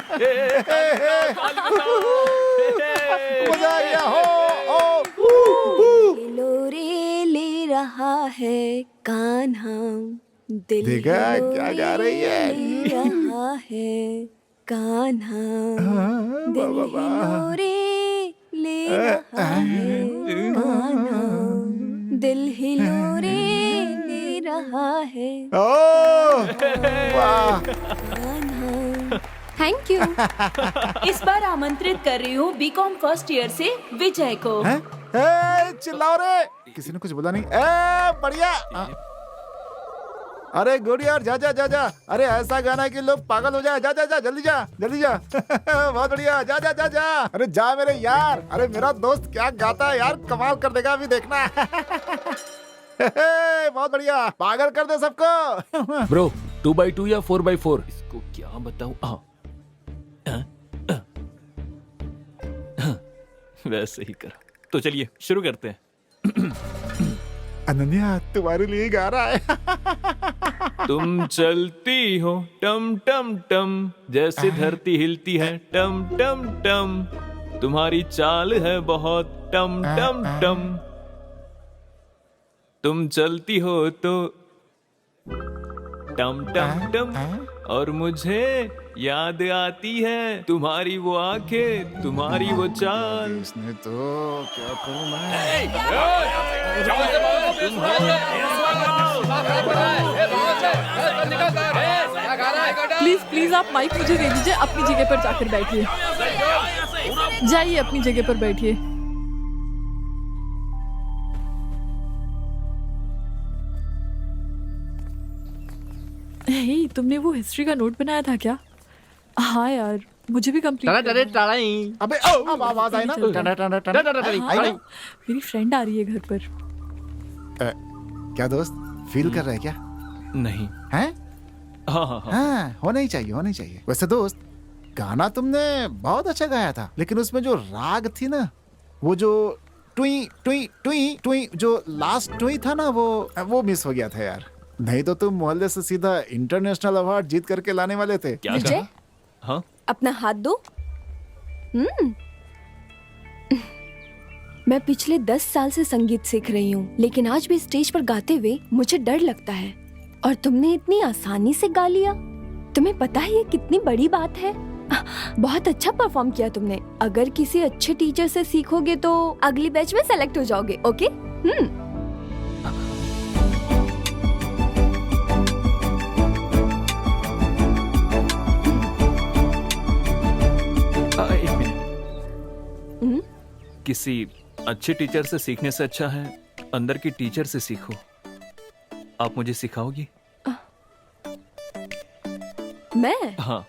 मजा आ गया। हो लोरे ले रहा है कान्हा, दिल देखा क्या गा रही है? ले रहा है कान्हा, दिल हिलोरे ले रहा है कान्हा, दिल हिलोरे ले रहा है वाह। कान्हा। Thank you. इस बार आमंत्रित कर रही हूँ बीकॉम फर्स्ट ईयर से विजय को। चिल्लाओ रे, किसी ने कुछ बोला नहीं। बढ़िया। अरे गुड यार, जा जा जा जा। अरे ऐसा गाना कि लोग पागल हो जाए। जा जा जा, जल्दी जा, जल्दी जा। बहुत बढ़िया। जा जा जा जा। अरे जा मेरे यार। अरे मेरा दोस्त क्या गाता है यार, कमाल कर देगा, अभी देखना। बहुत बढ़िया, पागल कर दे सबको। ब्रो 2x2 या 4x4? इसको क्या बताऊं? वैसे ही करो। तो चलिए शुरू करते हैं। अनन्या तुम्हारे लिए गा रहा है। तुम चलती हो टम टम टम, जैसे धरती हिलती है टम टम टम, तुम्हारी चाल है बहुत टम टम टम। तुम चलती हो तो टम टम टम, और मुझे याद आती है तुम्हारी वो आंखें, तुम्हारी वो चाल। इसने तो क्या करूं मैं? प्लीज प्लीज आप माइक मुझे दे दीजिए, अपनी जगह पर जाकर बैठिए। जाइए अपनी जगह पर बैठिए। हे, तुमने वो हिस्ट्री का नोट बनाया था क्या? हाँ यार, मुझे भी कंप्लीट। अबे अब आवाज आई ना। मेरी फ्रेंड आ रही है घर पर। क्या दोस्त फील कर रहा है क्या? नहीं। हैं? हाँ हाँ हाँ। हाँ, होना ही चाहिए, होना ही चाहिए। वैसे दोस्त, गाना तुमने बहुत अच्छा गाया था, लेकिन उसमें जो राग थी ना, वो जो टुई टुई टुई टुई जो लास्ट टुई था ना, वो मिस हो गया था यार। नहीं तो तुम मोहल्ले से सीधा इंटरनेशनल अवार्ड जीत करके लाने वाले थे। क्या विजय, कहा? हाँ अपना हाथ दो। मैं पिछले 10 साल से संगीत सीख रही हूँ, लेकिन आज भी स्टेज पर गाते हुए मुझे डर लगता है, और तुमने इतनी आसानी से गा लिया। तुम्हें पता है ये कितनी बड़ी बात है? बहुत अच्छा परफॉर्म किया तुमने। अगर किसी अच्छे टीचर से सीखोगे तो अगली बैच में सेलेक्ट हो जाओगे। ओके? एक मिनट। किसी अच्छे टीचर से सीखने से अच्छा है अंदर की टीचर से सीखो। आप मुझे सिखाओगी? मैं? हाँ।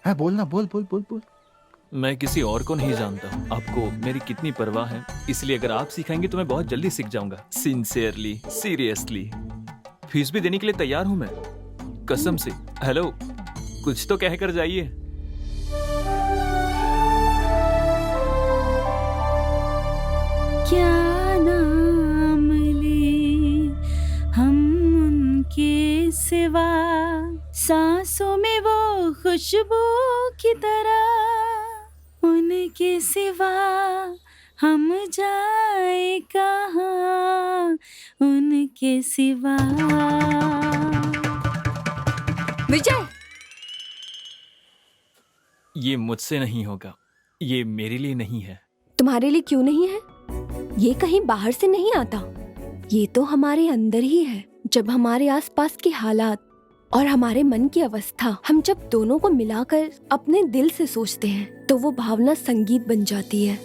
हाँ, बोलना, बोल बोल बोल बोल। मैं किसी और को नहीं जानता हूँ, आपको मेरी कितनी परवाह है, इसलिए अगर आप सिखाएंगे तो मैं बहुत जल्दी सीख जाऊंगा। Sincerely, seriously. फीस भी देने के लिए तैयार हूँ मैं, कसम से। हेलो, कुछ तो कहकर जाइए। क्या नाम ले हम उनके सिवा, सांसों में वो खुशबू की तरह, उनके सिवा हम जाए कहाँ, उनके सिवा। विजय, ये मुझसे नहीं होगा, ये मेरे लिए नहीं है। तुम्हारे लिए क्यों नहीं है? ये कहीं बाहर से नहीं आता, ये तो हमारे अंदर ही है। जब हमारे आसपास के हालात और हमारे मन की अवस्था, हम जब दोनों को मिलाकर अपने दिल से सोचते हैं, तो वो भावना संगीत बन जाती है।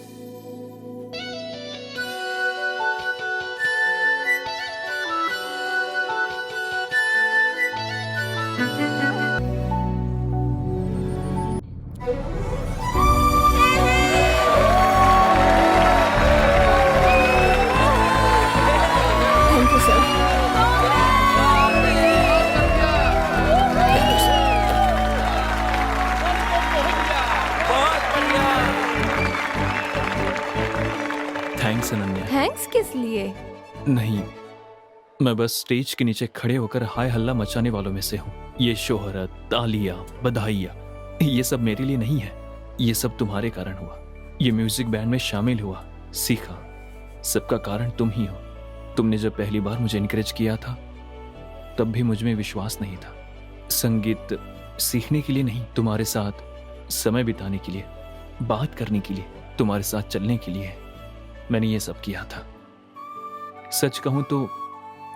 Thank you sir. Thanks Ananya. Thanks किस लिए? नहीं, मैं बस स्टेज के नीचे खड़े होकर हाय हल्ला मचाने वालों में से हूँ। ये शोहरत, तालियां, बधाइयाँ, ये सब मेरे लिए नहीं है। ये सब तुम्हारे कारण हुआ। ये म्यूजिक बैंड में शामिल हुआ, सीखा, सबका कारण तुम ही हो। तुमने जब पहली बार मुझे इनकरेज किया था, तब भी मुझ में विश्वास नहीं था। संगीत सीखने के लिए नहीं, तुम्हारे साथ समय बिताने के लिए, बात करने के लिए, तुम्हारे साथ चलने के लिए मैंने ये सब किया था। सच कहूं तो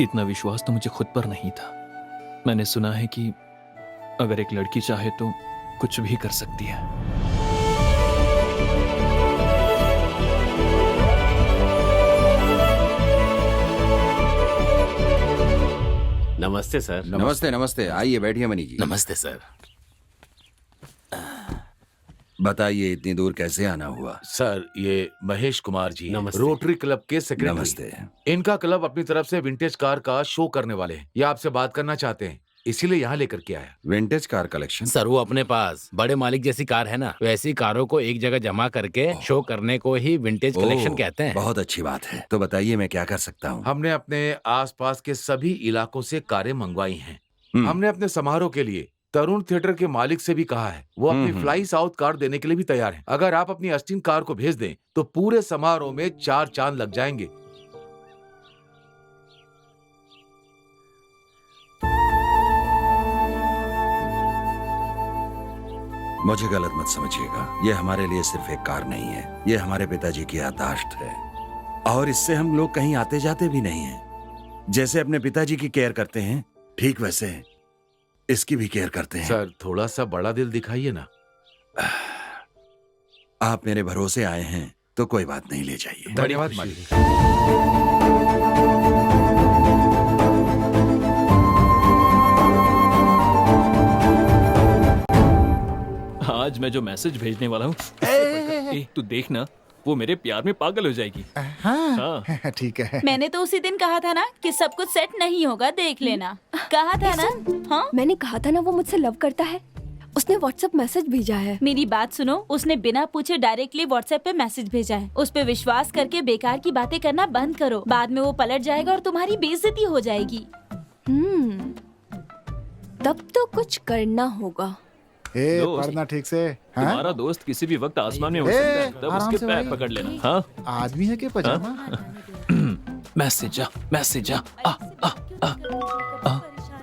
इतना विश्वास तो मुझे खुद पर नहीं था। मैंने सुना है कि अगर एक लड़की चाहे तो कुछ भी कर सकती है। नमस्ते सर। नमस्ते नमस्ते, आइए बैठिए मनी जी। नमस्ते सर। बताइए इतनी दूर कैसे आना हुआ? सर, ये महेश कुमार जी हैं, नमस्ते। रोटरी क्लब के सेक्रेटरी। नमस्ते। इनका क्लब अपनी तरफ से विंटेज कार का शो करने वाले हैं। ये आपसे बात करना चाहते हैं। इसीलिए यहाँ लेकर के आया। Vintage car collection. सर वो अपने पास बड़े मालिक जैसी कार है ना, वैसी कारों को एक जगह जमा करके शो करने को ही विंटेज कलेक्शन कहते हैं। बहुत अच्छी बात है। तो बताइए मैं क्या कर सकता हूँ? हमने अपने आसपास के सभी इलाकों से कारें मंगवाई हैं। हमने अपने समारोह के लिए तरुण थिएटर के मालिक से भी कहा है, वो अपनी फ्लाई साउथ कार देने के लिए भी तैयार हैं। अगर आप अपनी अस्टीन कार को भेज दें तो पूरे समारोह में 4 चांद लग जाएंगे। मुझे गलत मत समझिएगा, ये हमारे लिए सिर्फ एक कार नहीं है, ये हमारे पिताजी की याददाश्त है और इससे हम लोग कहीं आते जाते भी नहीं हैं। जैसे अपने पिताजी की केयर करते हैं, ठीक वैसे इसकी भी केयर करते हैं। सर थोड़ा सा बड़ा दिल दिखाइए ना। आप मेरे भरोसे आए हैं तो कोई बात नहीं, ले जाइए। धन्यवाद मालिक। आज मैं जो मैसेज भेजने वाला हूँ तू देखना, वो मेरे प्यार में पागल हो जाएगी। हाँ ठीक है। मैंने तो उसी दिन कहा था ना कि सब कुछ सेट नहीं होगा, देख लेना। कहा था ना? हाँ मैंने कहा था ना वो मुझसे लव करता है। उसने व्हाट्सएप मैसेज भेजा है। मेरी बात सुनो, उसने बिना पूछे डायरेक्टली व्हाट्सएप पे मैसेज भेजा है। उस पे विश्वास करके बेकार की बातें करना बंद करो, बाद में वो पलट जाएगा और तुम्हारी बेइज्जती हो जाएगी। तब तो कुछ करना होगा। पढ़ना ठीक से। तुम्हारा दोस्त किसी भी वक्त आसमान में हो सकता है, तब आराम उसके से पैर भाई। पकड़ लेना। हाँ आदमी है कि पजामा? मैसेज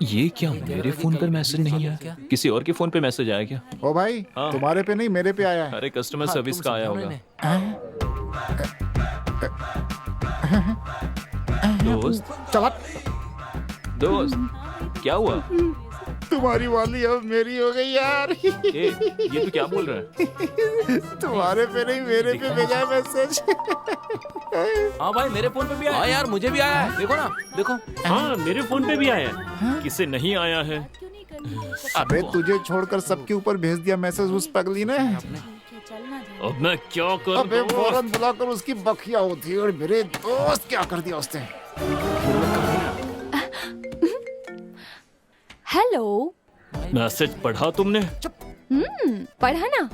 ये क्या मेरे फोन पर मैसेज नहीं आया? किसी और के फोन पे मैसेज आया क्या? ओ भाई तुम्हारे पे नहीं मेरे पे आया है। अरे कस्टमर सर्विस का आया होगा। दोस्त चला दोस्त क्या हुआ? तुम्हारी वाली अब मेरी हो गई यार। ये तो क्या बोल रहा है? तुम्हारे पे नहीं मेरे पे भेजा है मैसेज। हाँ भाई मेरे फोन पे भी आया। हाँ यार मुझे भी आया है, देखो ना देखो। हाँ मेरे फोन पे भी आया है। किसे नहीं आया है? अबे तुझे छोड़कर सबके ऊपर भेज दिया मैसेज उस पगली ने। अब मैं क्या करूं? अबे फौरन बुलाकर उसकी बखिया होती है। और मेरे दोस्त क्या कर दिया उसने? हेलो। मैसेज पढ़ा तुमने? पढ़ा ना,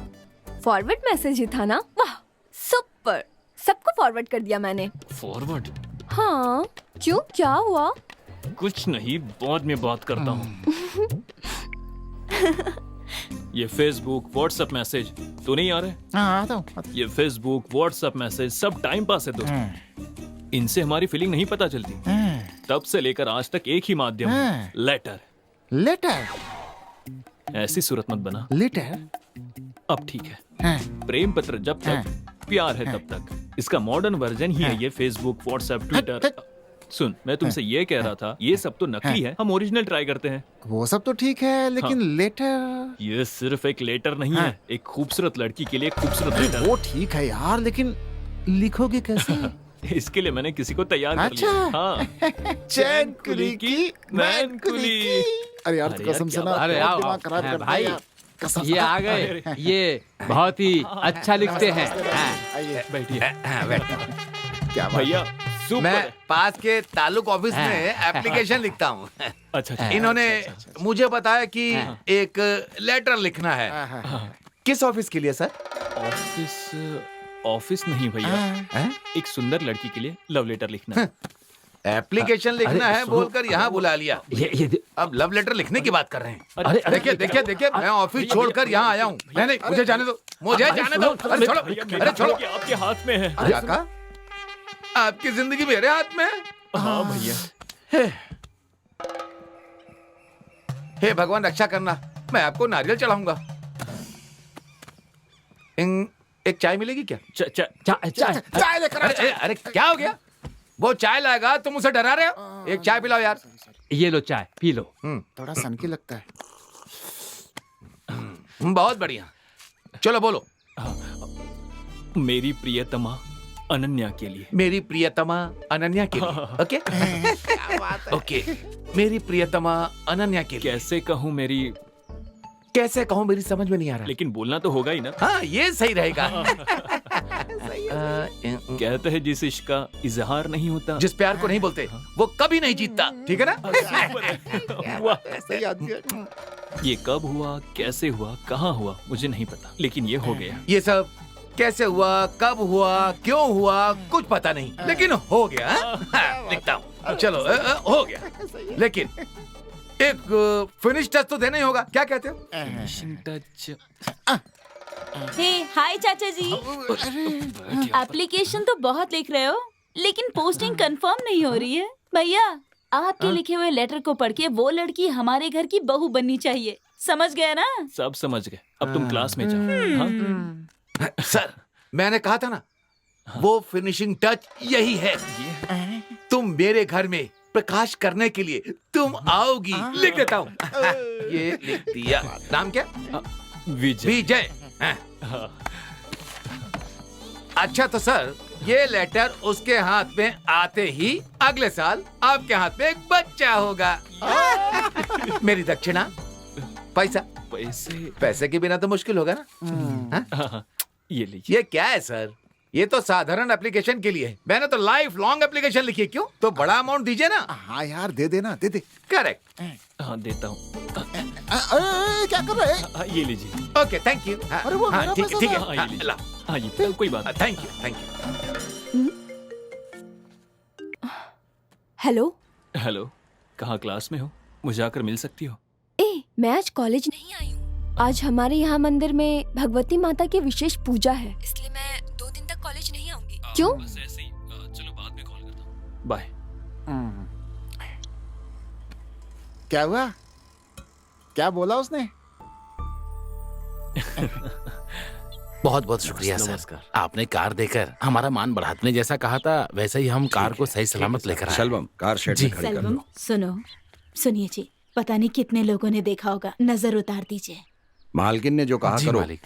फॉरवर्ड मैसेज ही था ना। वाह सुपर, सबको फॉरवर्ड कर दिया मैंने। फॉरवर्ड? हाँ क्यों, क्या हुआ? कुछ नहीं, बाद में बात करता हूँ। ये फेसबुक व्हाट्सएप मैसेज तो नहीं आ रहे? हाँ आता हूँ। ये फेसबुक व्हाट्सएप मैसेज सब टाइम पास है दोस्तों। इनसे हमारी फीलिंग नहीं पता चलती। तब से लेकर आज तक एक ही माध्यम है, लेटर। लेटर? ऐसी सूरत मत बना। लेटर? अब ठीक है। प्रेम पत्र जब तक, प्यार है तब तक। इसका मॉडर्न वर्जन ही है ये फेसबुक व्हाट्सएप ट्विटर। सुन, मैं तुमसे ये कह रहा था, ये सब तो नकली है, हम ओरिजिनल ट्राई करते हैं। वो सब तो ठीक है, लेकिन लेटर? ये सिर्फ एक लेटर नहीं है, एक खूबसूरत लड़की के लिए खूबसूरत लेटर। वो ठीक है यार, लेकिन लिखोगे कैसे? इसके लिए मैंने किसी को तैयार कर अच्छा। लिया। हाँ। चैन कुली की मैन कुली। अरे यार कसम से ना, अरे बहुत आओ दिमाग खराब कर दिया भाई, यार। कसम ये आ गए। ये बहुत ही अच्छा लिखते हैं। आइए बैठिए। क्या बात भैया मैं पास के तालुक ऑफिस में एप्लीकेशन लिखता हूँ। अच्छा। इन्होंने मुझे बताया कि एक लेटर लिखना है। किस ऑफिस के लिए सर? ऑफिस नहीं भैया, एक सुंदर लड़की के लिए लव लेटर लिखना है। एप्लीकेशन लिखना है बोलकर यहाँ बुला लिया। अब लव लेटर लिखने की बात कर रहे हैं। अरे देखिए देखिए देखिए, मैं ऑफिस छोड़कर यहाँ आया हूँ। नहीं मुझे जाने दो, मुझे जाने दो। अरे छोड़ो, अरे छोड़ो। आपके हाथ में है। काका, आपकी जिंदगी मेरे हाथ में है। हाँ भैया। हे भगवान रक्षा करना, मैं आपको नारियल चढ़ाऊंगा। एक चाय मिलेगी क्या? चाय लेकर आ। अरे क्या हो गया? वो चाय लाएगा, तुम उसे डरा रहे हो? एक चाय पिलाओ यार। ये लो चाय पी लो। थोड़ा सनकी लगता है। बहुत बढ़िया, चलो बोलो। मेरी प्रियतमा अनन्या के लिए। मेरी प्रियतमा अनन्या के लिए। ओके ओके, मेरी प्रियतमा अनन्या के लिए। कैसे कहूँ मेरी समझ में नहीं आ रहा। लेकिन बोलना तो होगा ही ना। हाँ ये सही रहेगा। सही कहते हैं जिस इश्क का इजहार नहीं होता, जिस प्यार को नहीं बोलते वो कभी नहीं जीतता, ठीक है ना? वाह। ये कब हुआ, कैसे हुआ, कहाँ हुआ, मुझे नहीं पता, लेकिन ये हो गया। ये सब कैसे हुआ, कब हुआ, क्यों हुआ, कुछ पता नहीं, लेकिन हो गया। लिखता हूँ, चलो हो गया। लेकिन एक फिनिश टच तो देना ही होगा, क्या कहते हो? Finishing touch. हे हाय चाचा जी, एप्लीकेशन तो बहुत लिख रहे हो, लेकिन पोस्टिंग कंफर्म नहीं हो रही है। भैया, आपके लिखे हुए लेटर को पढ़ के वो लड़की हमारे घर की बहू बननी चाहिए, समझ गए ना? सब समझ गए, अब तुम क्लास में जाओ। हाँ? सर, मैंने कहा था ना, वो फिनिशिंग टच यही है। तुम मेरे घर में प्रकाश करने के लिए तुम आओगी। लिख देता हूँ। ये लिख दिया। नाम क्या? विजय। विजय। अच्छा तो सर, ये लेटर उसके हाथ में आते ही अगले साल आपके हाथ में एक बच्चा होगा। मेरी दक्षिणा, पैसा। पैसे के बिना तो मुश्किल होगा ना? ये लीजिए। ये क्या है सर? ये तो साधारण एप्लीकेशन के लिए है। मैंने तो लाइफ लॉन्ग एप्लीकेशन लिखी है। क्यों? तो बड़ा अमाउंट दीजिए ना। हाँ यार, दे देना, दे दे। करेक्ट। हाँ देता हूँ। क्या कर रहे हैं? ये लीजिए। Okay, thank you. अरे वो मेरा ठीक है, पैसा ठीक था। है। हाँ, ये लीजिए। हाँ ये कोई बात नहीं। Thank you, thank you. Hello. Hello, कहाँ क्लास में हो? मुझे आकर मिल सकती हो? मैं आज कॉलेज नहीं आई हूँ। आज हमारे यहाँ मंदिर में भगवती माता की विशेष पूजा है, इसलिए मैं 2 दिन तक कॉलेज नहीं आऊंगी। क्यों? बस ऐसे ही। चलो बाद में कॉल करता हूँ। बाय। क्या हुआ? क्या बोला उसने? बहुत बहुत शुक्रिया सर। नमस्कार। आपने कार देकर हमारा मान बढ़ा। आपने जैसा कहा था वैसे ही हम कार को सही सलामत लेकर आए। शलवम, कार शेड में खड़ी कर सेल्वम, लो। सुनिए जी, पता नहीं कितने लोगों ने देखा होगा, नजर उतार दीजिए। मालकिन ने जो कहा जी करो। मालिक।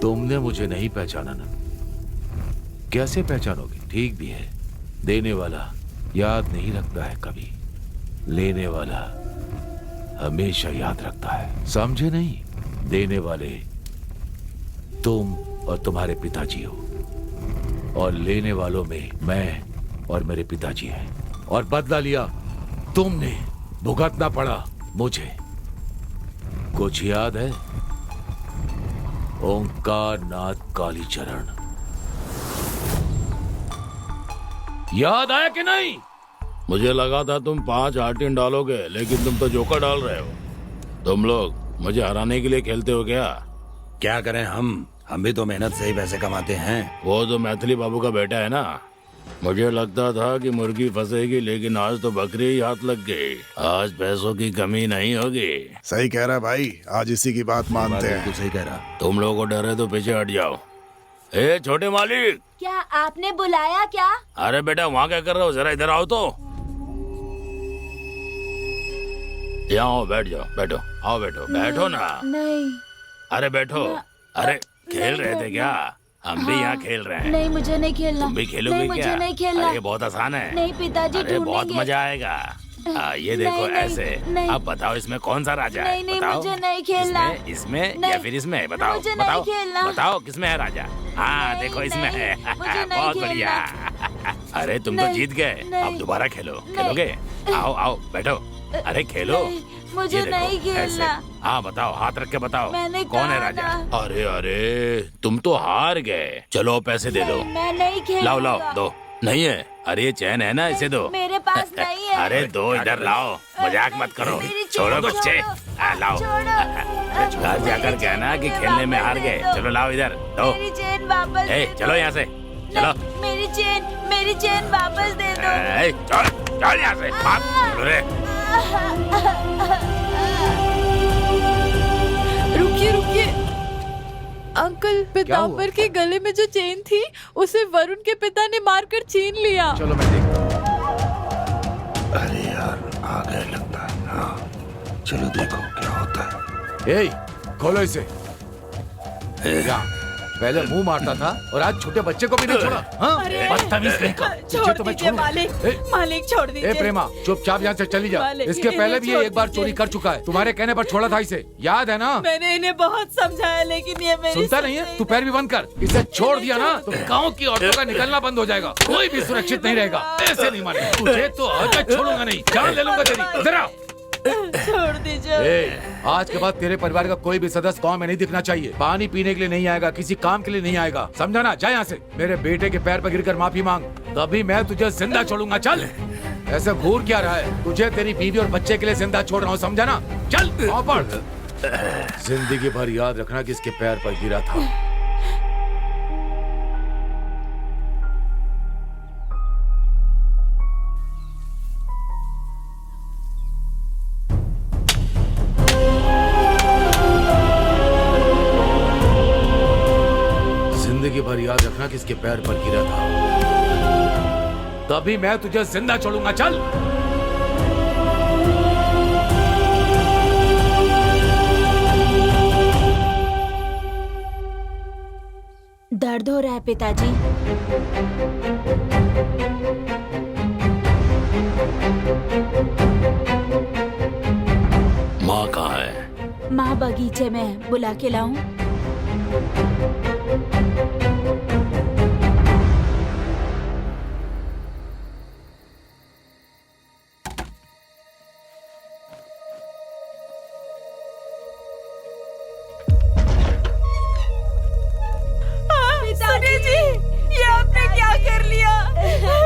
तुमने मुझे नहीं पहचाना ना? कैसे पहचानोगे? ठीक भी है। देने वाला याद नहीं रखता है कभी, लेने वाला हमेशा याद रखता है। समझे नहीं? देने वाले तुम और तुम्हारे पिताजी हो, और लेने वालों में मैं और मेरे पिताजी हैं। और बदला लिया तुमने, भुगतना पड़ा मुझे। कुछ याद है? ओंकार नाथ कालीचरण, याद आया कि नहीं? मुझे लगा था तुम 5 आर्टिन डालोगे, लेकिन तुम तो जोकर डाल रहे हो। तुम लोग मुझे हराने के लिए खेलते हो क्या? क्या करें हम भी तो मेहनत से ही पैसे कमाते हैं। वो तो मैथिली बाबू का बेटा है ना। मुझे लगता था कि मुर्गी फंसेगी, लेकिन आज तो बकरी ही हाथ लग गई। आज पैसों की कमी नहीं होगी। सही कह रहा भाई, आज इसी की बात मानते हैं। बिल्कुल सही कह रहा। तुम लोगों को डर है तो पीछे हट जाओ। ए छोटे मालिक, क्या आपने बुलाया क्या? अरे बेटा वहाँ क्या कर रहे हो? जरा इधर आओ तो। यहाँ आओ, बैठ जाओ, बैठो, आओ बैठो, बैठो ना। नहीं अरे बैठो। अरे खेल रहे थे क्या? हम भी यहाँ खेल रहे हैं। नहीं, मुझे नहीं खेलना। तुम भी खेलोगे नहीं, क्या? मुझे नहीं खेलना। अरे ये बहुत आसान है। नहीं पिताजी, अरे बहुत ढूंढेंगे। मजा आएगा। ये देखो नहीं, नहीं, ऐसे। नहीं। अब बताओ इसमें कौन सा राजा है? नहीं, नहीं, बताओ। मुझे नहीं खेलना। इसमें नहीं, या फिर इसमें? बताओ मुझे नहीं बताओ खेलना। बताओ किसमें है राजा? हाँ नहीं, देखो इसमें नहीं, है। मुझे नहीं बहुत खेलना। बढ़िया। अरे तुम तो जीत गए, अब दोबारा खेलो। खेलोगे? आओ आओ बैठो। अरे खेलो। मुझे ये देखो, नहीं खेलना। ऐसे। हाँ बताओ, हाथ रख के बताओ मैंने कौन है कहा राजा? ना। अरे अरे तुम तो हार गए। चलो पैसे दे दो। मैं नहीं खेलूंगा। लाओ लाओ दो। नहीं है? अरे ये चैन है ना, इसे दो। मेरे पास नहीं है। अरे दो, इधर लाओ। मजाक मत करो। मेरी छोड़ो चैन बच्चे। छोड़ो। लाओ। छोड़ो। घर जाकर कहना कि खेलने में हार गए। चलो लाओ इधर दो। मेरी चेन वापस ए, दे दो। चलो यहाँ से। चलो। मेरी चेन वापस दे दो। ए, चल यहाँ से। भाग। चलो रे। रुकिए रुकिए अंकल, पीताम्बर के गले में जो चेन थी उसे वरुण के पिता ने मारकर छीन लिया। चलो मैं देखता हूँ। अरे यार आ गए लगता है। हाँ चलो देखो क्या होता है। ए, खोलो इसे। क्या? पहले मुंह मारता था और आज छोटे बच्चे को भी नहीं छोड़ा। हाँ? अरे, बदतमीज कहीं का। छोड़ तुझे तो मैं दीजिए छोड़ूंगा। मालिक। ए, मालिक छोड़ दीजिए। ए प्रेमा, चुपचाप यहाँ से चली जा। मालिक, इसके पहले भी ये छोड़ एक बार दीजिए। चोरी कर चुका है। तुम्हारे कहने पर छोड़ा था इसे, याद है ना? मैंने इन्हें बहुत समझाया लेकिन ये मेरी सुनता नहीं है? तू पैर भी बंद कर। इसे छोड़ दिया ना तो गांव की औरतों का निकलना बंद हो जाएगा। कोई भी सुरक्षित नहीं रहेगा। ऐसे नहीं माने तुझे तो आज तक छोड़ूंगा नहीं। जान ले लूंगा तेरी। जरा छोड़ दीजिए। आज के बाद तेरे परिवार का कोई भी सदस्य गांव में नहीं दिखना चाहिए। पानी पीने के लिए नहीं आएगा, किसी काम के लिए नहीं आएगा, समझा ना? जा यहाँ से। मेरे बेटे के पैर पर गिरकर माफी मांग, तभी मैं तुझे जिंदा छोड़ूंगा। चल। ऐसे घूर क्या रहा है? तुझे तेरी बीवी और बच्चे के लिए जिंदा छोड़ रहा हूँ, समझा ना? चल पाँव पड़। जिंदगी भर याद रखना कि इसके पैर पर गिरा था। जिंदगी भर याद रखना कि इसके पैर पर गिरा था, तभी मैं तुझे जिंदा छोड़ूंगा। चल। दर्द हो रहा है पिताजी? माँ कहाँ है? माँ बगीचे में है, बुला के लाऊं? पिताजी जी, ये आपने क्या कर लिया?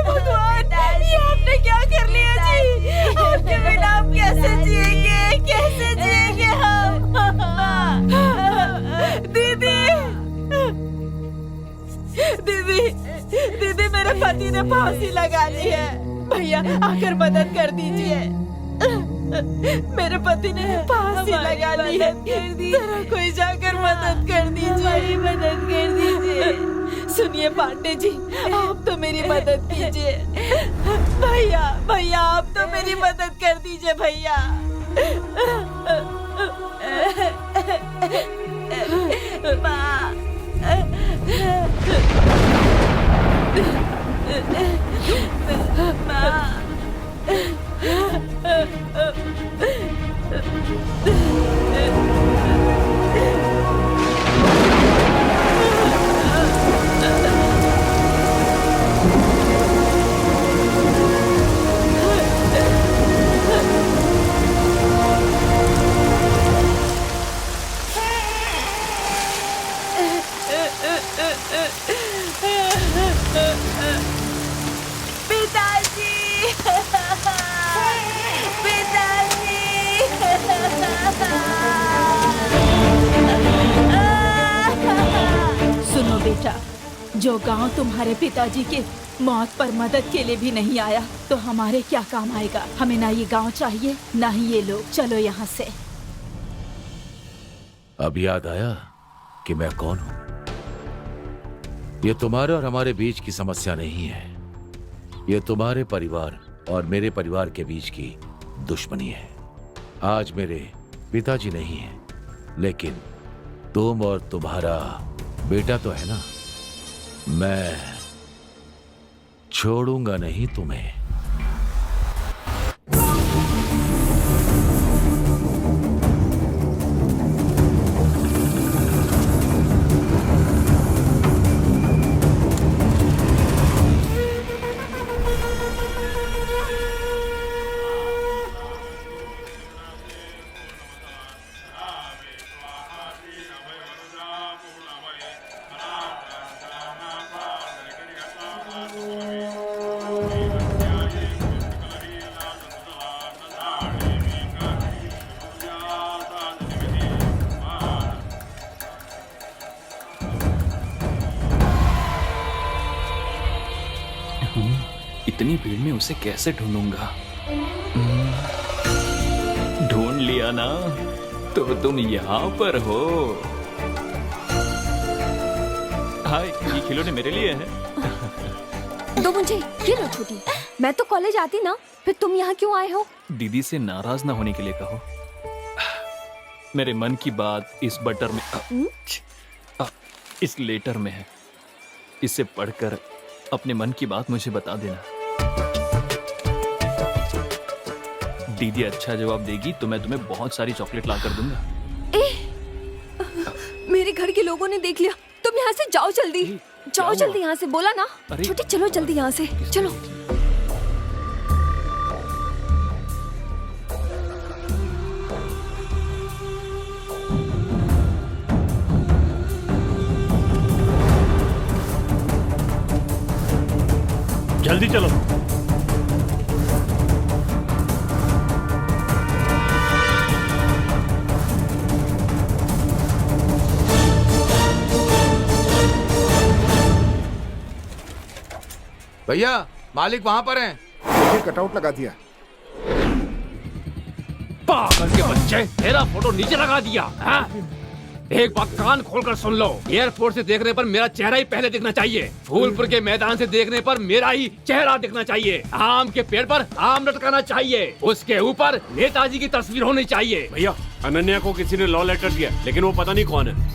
भगवान, ये आपने क्या कर लिया जी? आपके बिना हम कैसे जिएंगे? कैसे जिएंगे हम? दीदी, दीदी, दीदी, मेरे पति ने फांसी लगा ली है। भैया आकर मदद कर दीजिए। मेरे पति ने फांसी लगा ली है। जरा कोई जाकर मदद कर दीजिए। मदद कर दीजिए। सुनिए पांडे जी, आप तो मेरी मदद कीजिए। भैया, भैया, आप तो मेरी मदद कर दीजिए भैया। माँ, पिताजी, पिताजी। सुनो बेटा, जो गांव तुम्हारे पिताजी के मौत पर मदद के लिए भी नहीं आया तो हमारे क्या काम आएगा? हमें ना ये गांव चाहिए ना ही ये लोग। चलो यहाँ से। अब याद आया कि मैं कौन हूं। ये तुम्हारे और हमारे बीच की समस्या नहीं है, ये तुम्हारे परिवार और मेरे परिवार के बीच की दुश्मनी है। आज मेरे पिताजी नहीं है, लेकिन तुम और तुम्हारा बेटा तो है ना। मैं छोड़ूंगा नहीं तुम्हें। इतनी भीड़ में उसे कैसे ढूंढूंगा? ढूंढ लिया ना, तो तुम यहाँ पर हो। हाय, ये खिलौने मेरे लिए हैं। दो मुझे, ये लो छोटी। मैं तो कॉलेज आती ना, फिर तुम यहाँ क्यों आए हो? दीदी से नाराज ना होने के लिए कहो। मेरे मन की बात इस बटर में इस लेटर में है। इसे पढ़कर अपने मन की बात मुझे बता देना। दीदी अच्छा जवाब देगी तो मैं तुम्हें बहुत सारी चॉकलेट ला कर दूंगा। मेरे घर के लोगों ने देख लिया। तुम यहाँ से जाओ जल्दी, जाओ जल्दी यहाँ से, बोला ना। छोटी चलो जल्दी यहाँ से, चलो। जल्दी चलो। भैया मालिक वहां पर हैं। ये कटआउट लगा दिया। पागल के बच्चे, तेरा फोटो नीचे लगा दिया। हाँ? एक बात कान खोलकर सुन लो, एयरपोर्ट से देखने पर मेरा चेहरा ही पहले दिखना चाहिए। फूलपुर के मैदान से देखने पर मेरा ही चेहरा दिखना चाहिए। आम के पेड़ पर आम लटकाना चाहिए, उसके ऊपर नेताजी की तस्वीर होनी चाहिए। भैया, अनन्या को किसी ने लव लेटर दिया, लेकिन वो पता नहीं कौन है।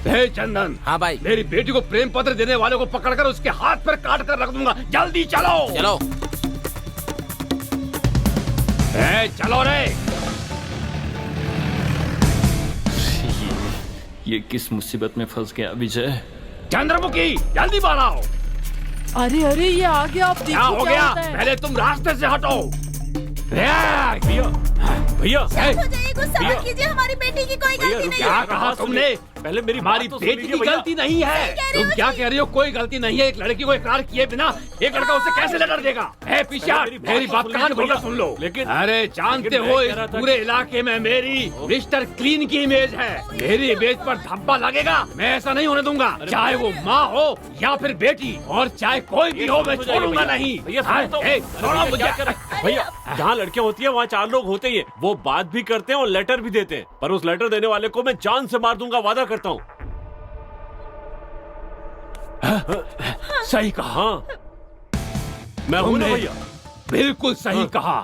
हे चंदन। हाँ भाई। मेरी बेटी को प्रेम पत्र देने वाले को पकड़कर उसके हाथ पर काट कर रख दूंगा। जल्दी चलो चलो। चलो रे। ये किस मुसीबत में फंस गया विजय? चंद्रमुखी, जल्दी बाहर आओ। अरे अरे, ये आ गया। आप क्या हो गया? होता है? पहले तुम रास्ते से हटो। भैया भैया समझ कीजिए, हमारी बेटी की कोई गलती नहीं है। क्या कहा तुमने? पहले मेरी हमारी बेटी की गलती नहीं है। तुम क्या कह रही हो? कोई गलती नहीं है। एक लड़की को इकरार किए बिना एक लड़का उसे कैसे लेटर देगा? पिशाच, मेरी बात कान खोलकर सुन लो। लेकिन अरे जानते हो, इस पूरे इलाके में मेरी मिस्टर क्लीन की इमेज है। मेरी इमेज पर धब्बा लगेगा, मैं ऐसा नहीं होने दूंगा। चाहे वो माँ हो या फिर बेटी, और चाहे कोई भी हो, मैं छोड़ूंगा नहीं। भैया, जहाँ लड़कियाँ होती है वहाँ 4 लोग होते ही है। वो बात भी करते हैं और लेटर भी देते हैं, पर उस लेटर देने वाले को मैं जान से मार दूंगा, वादा करता हूँ। सही कहा। हाँ, मैं हूँ ना भैया। बिल्कुल सही कहा।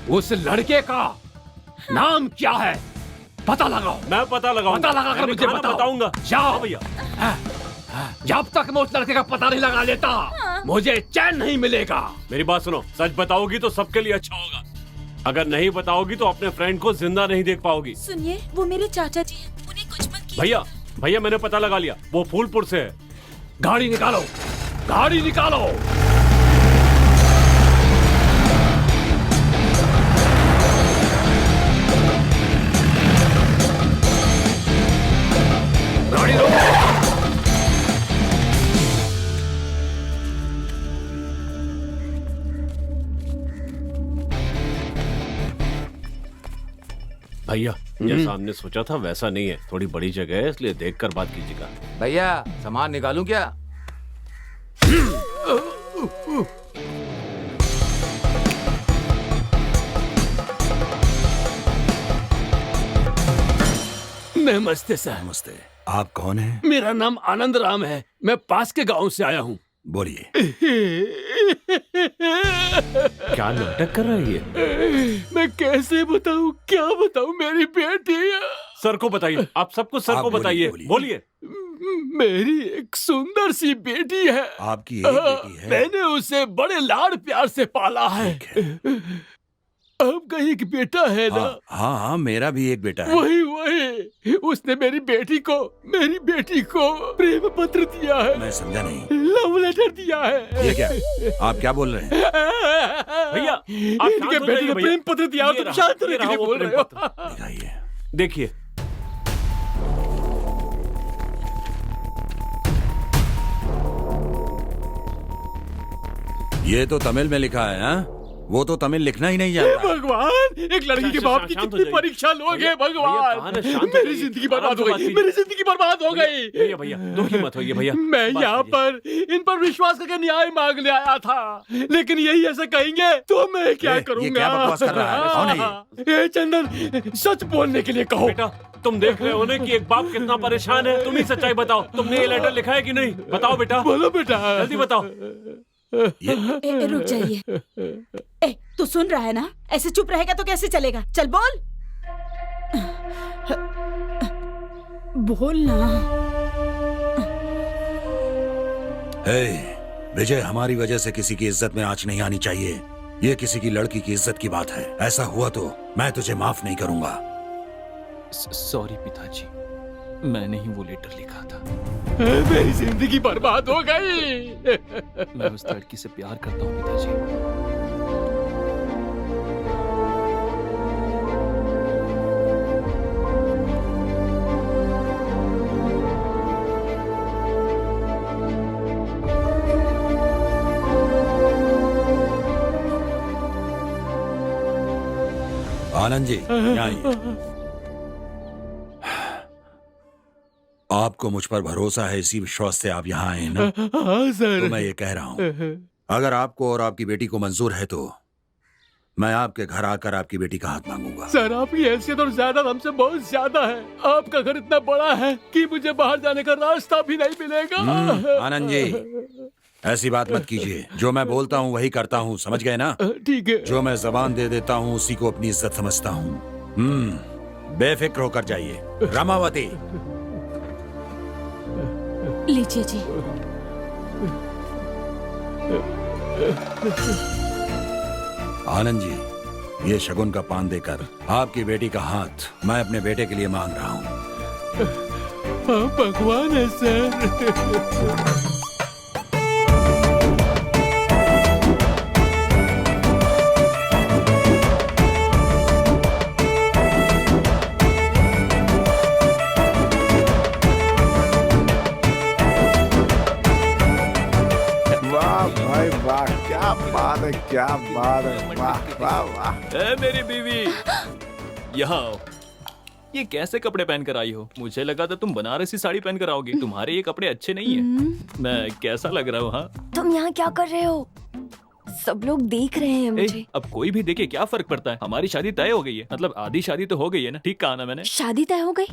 उस लड़के का नाम क्या है? पता लगाओ। मैं पता लगाऊंगा। पता लगाकर मुझे बताऊंगा। जाओ भैया। जब तक मैं उस लड़के का पता नहीं लगा लेता, मुझे चैन नहीं मिलेगा। मेरी बात सुनो, सच बताओगी तो सबके लिए अच्छा होगा। अगर नहीं बताओगी तो अपने फ्रेंड को जिंदा नहीं देख पाओगी। सुनिए, वो मेरे चाचा जी हैं, उन्हें कुछ मत कीजिए। भैया भैया, मैंने पता लगा लिया, वो फूलपुर से है। गाड़ी निकालो, गाड़ी निकालो। गाड़ी रोको। भैया, जैसा हमने सोचा था वैसा नहीं है। थोड़ी बड़ी जगह है, इसलिए देखकर बात कीजिएगा। भैया सामान निकालूं क्या? नमस्ते सर। नमस्ते। आप कौन हैं? मेरा नाम आनंद राम है, मैं पास के गांव से आया हूँ। बोलिए। क्या नाटक कर रहा है ये? मैं कैसे बताऊँ, क्या बताऊँ? मेरी बेटी है। सर को बताइए, आप सब कुछ सर को बताइए। बोलिए। मेरी एक सुंदर सी बेटी है। आपकी एक बेटी है? मैंने उसे बड़े लाड़ प्यार से पाला है। आपका एक बेटा है ना? हाँ हाँ, मेरा भी एक बेटा है। वही उसने मेरी बेटी को प्रेम पत्र दिया है। मैं समझा नहीं। लव लेटर दिया है। ये क्या? आप क्या बोल रहे हैं? भैया, इनके बेटी को प्रेम पत्र दिया और तुम शांत रहने के लिए बोल रहे हो। दिखाइए। देखिए। ये तो तमिल में लिखा है। हाँ? वो तो तमिल लिखना ही नहीं जानता। भगवान, एक लड़की के बाप की कितनी परीक्षा लोगे भगवान। मेरी जिंदगी बर्बाद हो गई, मेरी जिंदगी बर्बाद हो गई। भैया भैया दुखी मत होइए भैया। मैं यहाँ पर इन पर विश्वास करके न्याय मांगने आया था, लेकिन यही ऐसा कहेंगे तो मैं क्या करूँगा? ये क्या बकवास कर रहा है? कौन है ये? चंदन, सच बोलने के लिए कहो। बेटा तुम देख रहे हो ना कि एक बाप कितना परेशान है। तुम ही सच्चाई बताओ, तुमने ये लेटर लिखा है कि नहीं? बताओ बेटा। बोलो बेटा, जल्दी बताओ। रुक जाइए। तू सुन रहा है ना? ऐसे चुप रहेगा तो कैसे चलेगा? चल बोल, बोल ना। विजय, हमारी वजह से किसी की इज्जत में आंच नहीं आनी चाहिए। ये किसी की लड़की की इज्जत की बात है। ऐसा हुआ तो मैं तुझे माफ नहीं करूंगा। सॉरी पिताजी, मैंने ही वो लेटर लिखा था। मेरी जिंदगी बर्बाद हो गई। मैं उस लड़की से प्यार करता हूँ पिताजी। आनंद जी, यहाँ आइए। आपको मुझ पर भरोसा है, इसी विश्वास से आप यहाँ आए ना? हाँ सर। तो मैं ये कह रहा हूँ, अगर आपको और आपकी बेटी को मंजूर है तो मैं आपके घर आकर आपकी बेटी का हाथ मांगूंगा। सर, आपकी हैसियत और जायदाद हमसे बहुत ज्यादा है। आपका घर इतना बड़ा है कि मुझे बाहर जाने का रास्ता भी नहीं मिलेगा। आनंद जी, ऐसी बात मत कीजिए। जो मैं बोलता हूँ वही करता हूँ, समझ गए ना? ठीक है। जो मैं जबान दे देता हूँ उसी को अपनी इज्जत समझता हूँ। बेफिक्र होकर जाइए। रमावती, लीजिए जी। आनंद जी, ये शगुन का पान देकर आपकी बेटी का हाथ मैं अपने बेटे के लिए मांग रहा हूँ। भगवान है सर। क्या बात है, वाह वाह वाह। मेरी बीवी, यहाँ आओ। ये कैसे कपड़े पहन कर आई हो? मुझे लगा था तुम बनारसी साड़ी पहन कर आओगी। तुम्हारे ये कपड़े अच्छे नहीं है। मैं कैसा लग रहा हूँ? हाँ, तुम यहाँ क्या कर रहे हो? सब लोग देख रहे हैं मुझे। अब कोई भी देखे क्या फर्क पड़ता है? हमारी शादी तय हो गई है, मतलब आधी शादी तो हो गई है ना। ठीक कहा ना मैंने? शादी तय हो गई?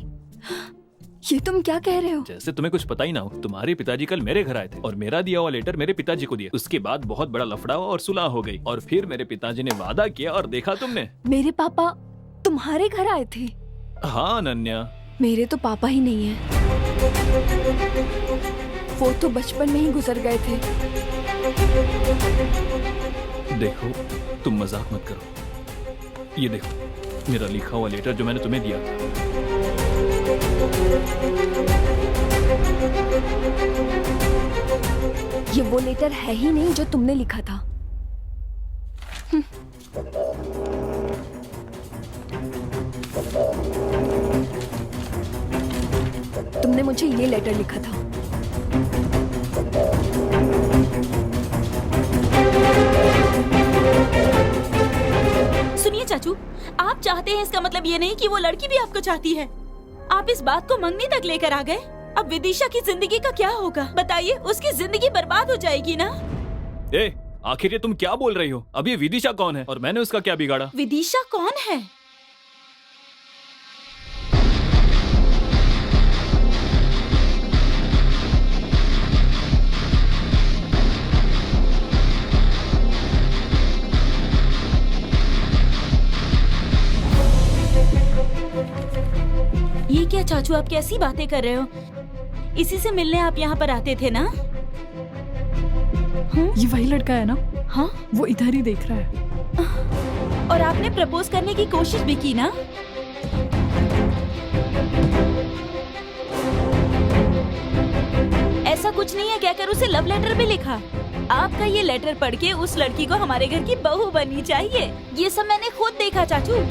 ये तुम क्या कह रहे हो? जैसे तुम्हें कुछ पता ही ना हो। तुम्हारे पिताजी कल मेरे घर आए थे और मेरा दिया हुआ लेटर मेरे पिताजी को दिया। उसके बाद बहुत बड़ा लफड़ा हुआ और सुलह हो गई। और फिर मेरे पिताजी ने वादा किया और देखा तुमने। मेरे पापा तुम्हारे घर आए थे? हाँ अनन्या। मेरे तो पापा ही नहीं है। वो तो बचपन में ही गुजर गए थे। देखो, तुम मजाक मत करो। ये देखो मेरा लिखा हुआ लेटर जो मैंने तुम्हें दिया था। ये वो लेटर है ही नहीं जो तुमने लिखा था। तुमने मुझे ये लेटर लिखा था। सुनिए चाचू, आप चाहते हैं इसका मतलब ये नहीं कि वो लड़की भी आपको चाहती है। आप इस बात को मंगनी तक लेकर आ गए। अब विदिशा की जिंदगी का क्या होगा? बताइए, उसकी जिंदगी बर्बाद हो जाएगी ना? आखिर ये तुम क्या बोल रही हो? अब ये विदिशा कौन है और मैंने उसका क्या बिगाड़ा? विदिशा कौन है? ये क्या चाचू, आप कैसी बातें कर रहे हो? इसी से मिलने आप यहाँ पर आते थे ना? ये वही लड़का है ना? हाँ, वो इधर ही देख रहा है। और आपने प्रपोज करने की कोशिश भी की ना? ऐसा कुछ नहीं है कहकर उसे लव लेटर भी लिखा। आपका ये लेटर पढ़ के उस लड़की को हमारे घर की बहू बननी चाहिए। ये सब मैंने खुद देखा चाचू।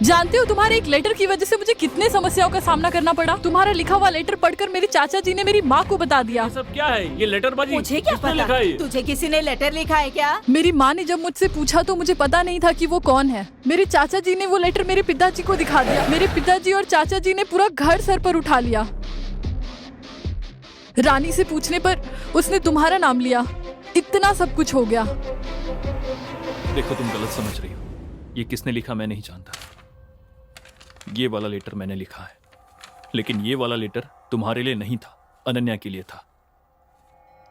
जानते हो तुम्हारे एक लेटर की वजह से मुझे कितने समस्याओं का सामना करना पड़ा। तुम्हारा लिखा हुआ लेटर पढ़कर मेरे चाचा जी ने मेरी माँ को बता दिया। सब क्या है ये लेटर बाजी? मुझे क्या किसने पता? लिखा है? तुझे किसी ने लेटर लिखा है क्या? मेरी माँ ने जब मुझसे पूछा तो मुझे पता नहीं था कि वो कौन है। मेरे चाचा जी ने वो लेटर मेरे पिताजी को दिखा दिया। मेरे पिताजी और चाचा जी ने पूरा घर सर पर उठा लिया। रानी से पूछने पर उसने तुम्हारा नाम लिया। इतना सब कुछ हो गया। देखो तुम गलत समझ रही हो। ये किसने लिखा मैं नहीं जानता। ये वाला लेटर मैंने लिखा है, लेकिन ये वाला लेटर तुम्हारे लिए नहीं था, अनन्या के लिए था।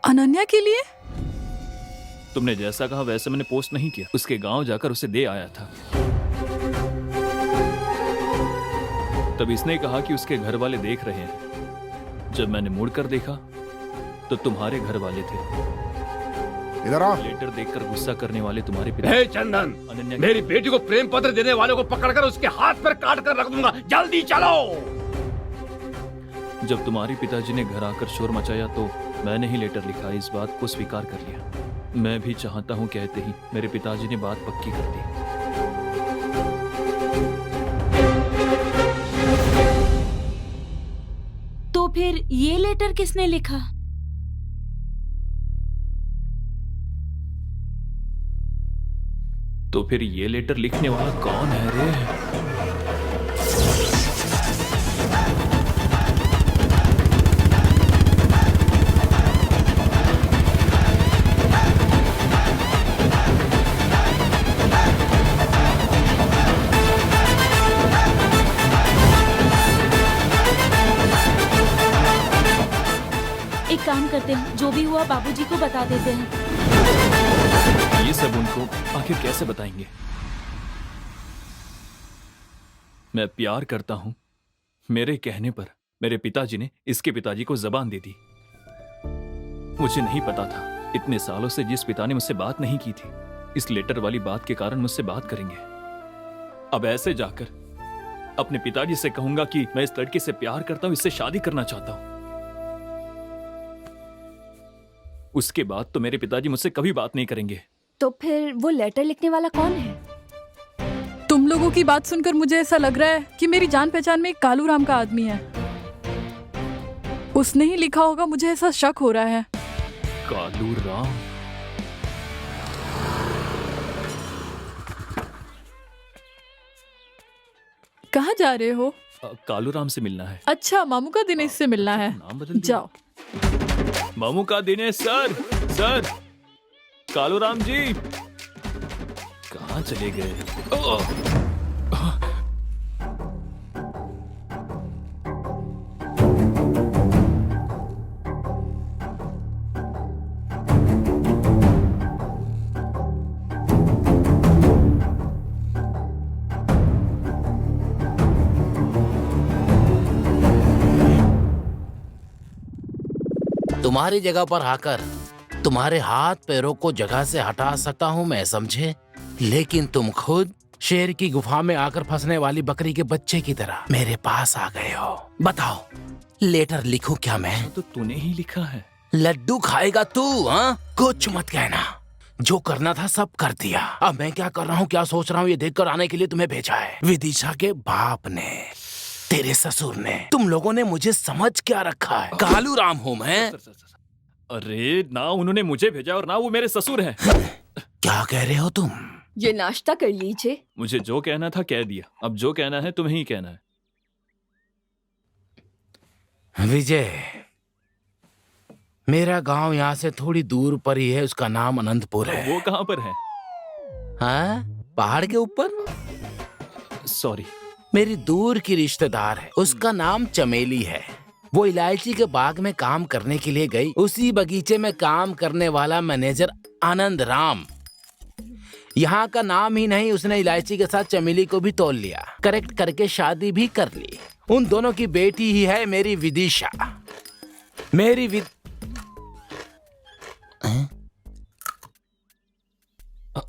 अनन्या के लिए? तुमने जैसा कहा वैसे मैंने पोस्ट नहीं किया, उसके गांव जाकर उसे दे आया था। तब इसने कहा कि उसके घर वाले देख रहे हैं। जब मैंने मुड़कर देखा तो तुम्हारे घर वाले थे। इधर आओ। लेटर देखकर गुस्सा करने वाले तुम्हारे पिता। हे चंदन, अनन्या मेरी बेटी को प्रेम पत्र देने वाले को पकड़कर उसके हाथ पर काट कर रख दूंगा। जल्दी चलो। जब तुम्हारे पिताजी ने घर आकर शोर मचाया तो मैंने ही लेटर लिखा, इस बात को स्वीकार कर लिया। मैं भी चाहता हूं कहते ही मेरे पिताजी ने बात पक्की कर दी। तो फिर ये लेटर किसने लिखा? तो फिर ये लेटर लिखने वाला कौन है रे? एक काम करते हैं, जो भी हुआ बाबूजी को बता देते हैं। ये सब उनको आखिर कैसे बताएंगे? मैं प्यार करता हूं, मेरे कहने पर मेरे पिताजी ने इसके पिताजी को जबान दे दी। मुझे नहीं पता था इतने सालों से जिस पिता ने मुझसे बात नहीं की थी, इस लेटर वाली बात के कारण मुझसे बात करेंगे। अब ऐसे जाकर अपने पिताजी से कहूंगा कि मैं इस लड़के से प्यार करता हूं, इससे शादी करना चाहता हूं। उसके बाद तो मेरे पिताजी मुझसे कभी बात नहीं करेंगे। तो फिर वो लेटर लिखने वाला कौन है? तुम लोगों की बात सुनकर मुझे ऐसा लग रहा है कि मेरी जान पहचान में एक कालू राम का आदमी है। उसने ही लिखा होगा, मुझे ऐसा शक हो रहा है। कालू राम? कहाँ जा रहे हो? कालू राम से मिलना है। अच्छा, मामू का दिनेश से मिलना है। नाम बदल दिया। जाओ। मामू का दिनेश सर। सर, कालू राम जी कहाँ चले गए? तुम्हारी जगह पर आकर तुम्हारे हाथ पैरों को जगह से हटा सकता हूँ मैं, समझे? लेकिन तुम खुद शेर की गुफा में आकर फंसने वाली बकरी के बच्चे की तरह मेरे पास आ गए हो। बताओ, लेटर लिखूं क्या मैं? तो तूने ही लिखा है। लड्डू खाएगा तू? हाँ, कुछ मत कहना। जो करना था सब कर दिया। अब मैं क्या कर रहा हूँ, क्या सोच रहा हूँ, ये देखकर आने के लिए तुम्हें भेजा है। विदिशा के बाप ने, तेरे ससुर ने, तुम लोगों ने मुझे समझ क्या रखा है? कालू राम हूँ मैं। अरे ना उन्होंने मुझे भेजा और ना वो मेरे ससुर हैं। क्या कह रहे हो तुम? ये नाश्ता कर लीजिए। मुझे जो कहना था कह दिया, अब जो कहना है तुम्हें ही कहना है। विजय, मेरा गांव यहाँ से थोड़ी दूर पर ही है, उसका नाम अनंतपुर है। वो कहाँ पर है? हाँ, पहाड़ के ऊपर। सॉरी, मेरी दूर की रिश्तेदार है, उसका नाम चमेली है। वो इलायची के बाग में काम करने के लिए गई। उसी बगीचे में काम करने वाला मैनेजर आनंद राम, यहाँ का नाम ही नहीं, उसने इलायची के साथ चमेली को भी तोल लिया, करेक्ट करके शादी भी कर ली। उन दोनों की बेटी ही है मेरी विदिशा। मेरी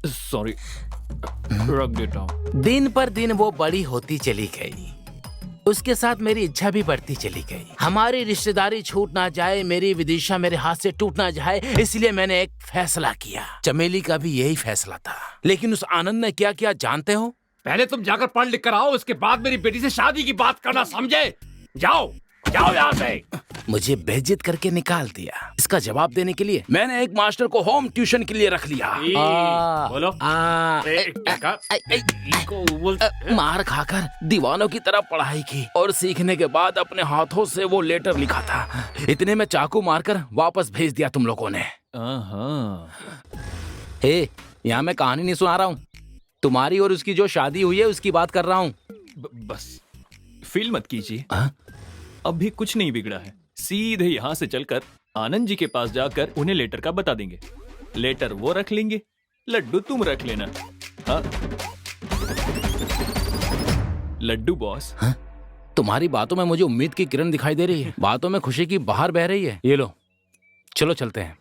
सॉरी, रख देता हूँ। दिन पर दिन वो बड़ी होती चली गई, उसके साथ मेरी इच्छा भी बढ़ती चली गई। हमारी रिश्तेदारी छूट ना जाए, मेरी विदिशा मेरे हाथ से टूट ना जाए, इसलिए मैंने एक फैसला किया। चमेली का भी यही फैसला था, लेकिन उस आनंद ने क्या किया जानते हो? पहले तुम जाकर पढ़ लिख कर आओ, उसके बाद मेरी बेटी से शादी की बात करना, समझे? जाओ जाओ यहाँ से। मुझे बेइज्जत करके निकाल दिया। इसका जवाब देने के लिए मैंने एक मास्टर को होम ट्यूशन के लिए रख लिया। बोलो। मार खाकर दीवानों की तरह पढ़ाई की और सीखने के बाद अपने हाथों से वो लेटर लिखा था। इतने में चाकू मारकर वापस भेज दिया तुम लोगों ने। हे, यहाँ मैं कहानी नहीं सुना रहा हूँ, तुम्हारी और उसकी जो शादी हुई है उसकी बात कर रहा हूँ। बस फील मत कीजिए, अभी कुछ नहीं बिगड़ा है। सीधे यहाँ से चलकर आनंद जी के पास जाकर उन्हें लेटर का बता देंगे। लेटर वो रख लेंगे, लड्डू तुम रख लेना। हाँ लड्डू बॉस। तुम्हारी बातों में मुझे उम्मीद की किरण दिखाई दे रही है, बातों में खुशी की बहार बह रही है। ये लो, चलो चलते हैं।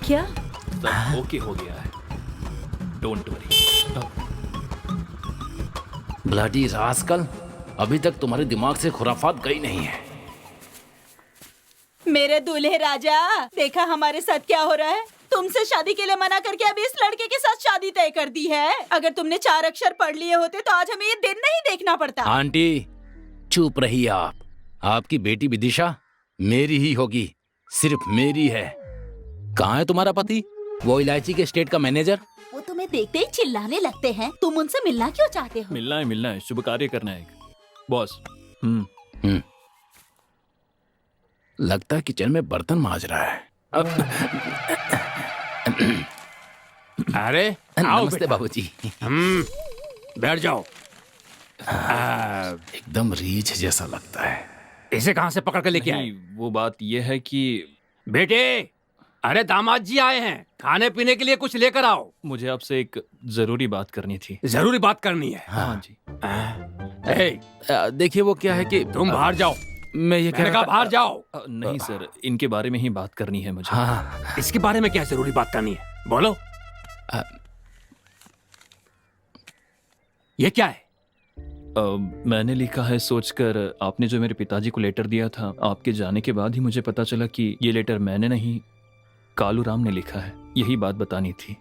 क्या? सब ओके हो गया है, डोंट वरी। ब्लडी रास्कल, अभी तक तुम्हारे दिमाग से खुराफात गई नहीं है। मेरे दूल्हे राजा, देखा हमारे साथ क्या हो रहा है? तुमसे शादी के लिए मना करके अभी इस लड़के के साथ शादी तय कर दी है। अगर तुमने 4 अक्षर पढ़ लिए होते तो आज हमें ये दिन नहीं देखना पड़ता। आंटी चुप रहिए आप। आपकी बेटी विदिशा मेरी ही होगी, सिर्फ मेरी है। कहाँ है तुम्हारा पति, वो इलायची के स्टेट का मैनेजर? वो तुम्हें देखते ही चिल्लाने लगते हैं। तुम उनसे मिलना क्यों चाहते हो? मिलना है, शुभ कार्य करना है बॉस। लगता है किचन में बर्तन मांज रहा है। अरे नमस्ते बाबूजी। बैठ जाओ। एकदम रीछ जैसा लगता है। इसे कहाँ से पकड़ कर लेके आए? वो बात ये है कि बेटे, अरे दामाद जी आए हैं, खाने पीने के लिए कुछ लेकर आओ। मुझे आपसे एक जरूरी बात करनी थी। जरूरी बात करनी है? हाँ जी। देखिए वो क्या है कि तुम बाहर जाओ। मैं ये मैंने कहा बाहर जाओ। नहीं सर, इनके बारे में ही बात करनी है मुझे। हाँ, इसके बारे में क्या जरूरी बात करनी है? बोलो। ये क्या है? मैंने लिखा है सोचकर, आपने जो मेरे पिताजी को लेटर दिया था, आपके जाने के बाद ही मुझे पता चला कि ये लेटर मैंने नहीं, कालू राम ने लिखा है। यही बात बतानी थी।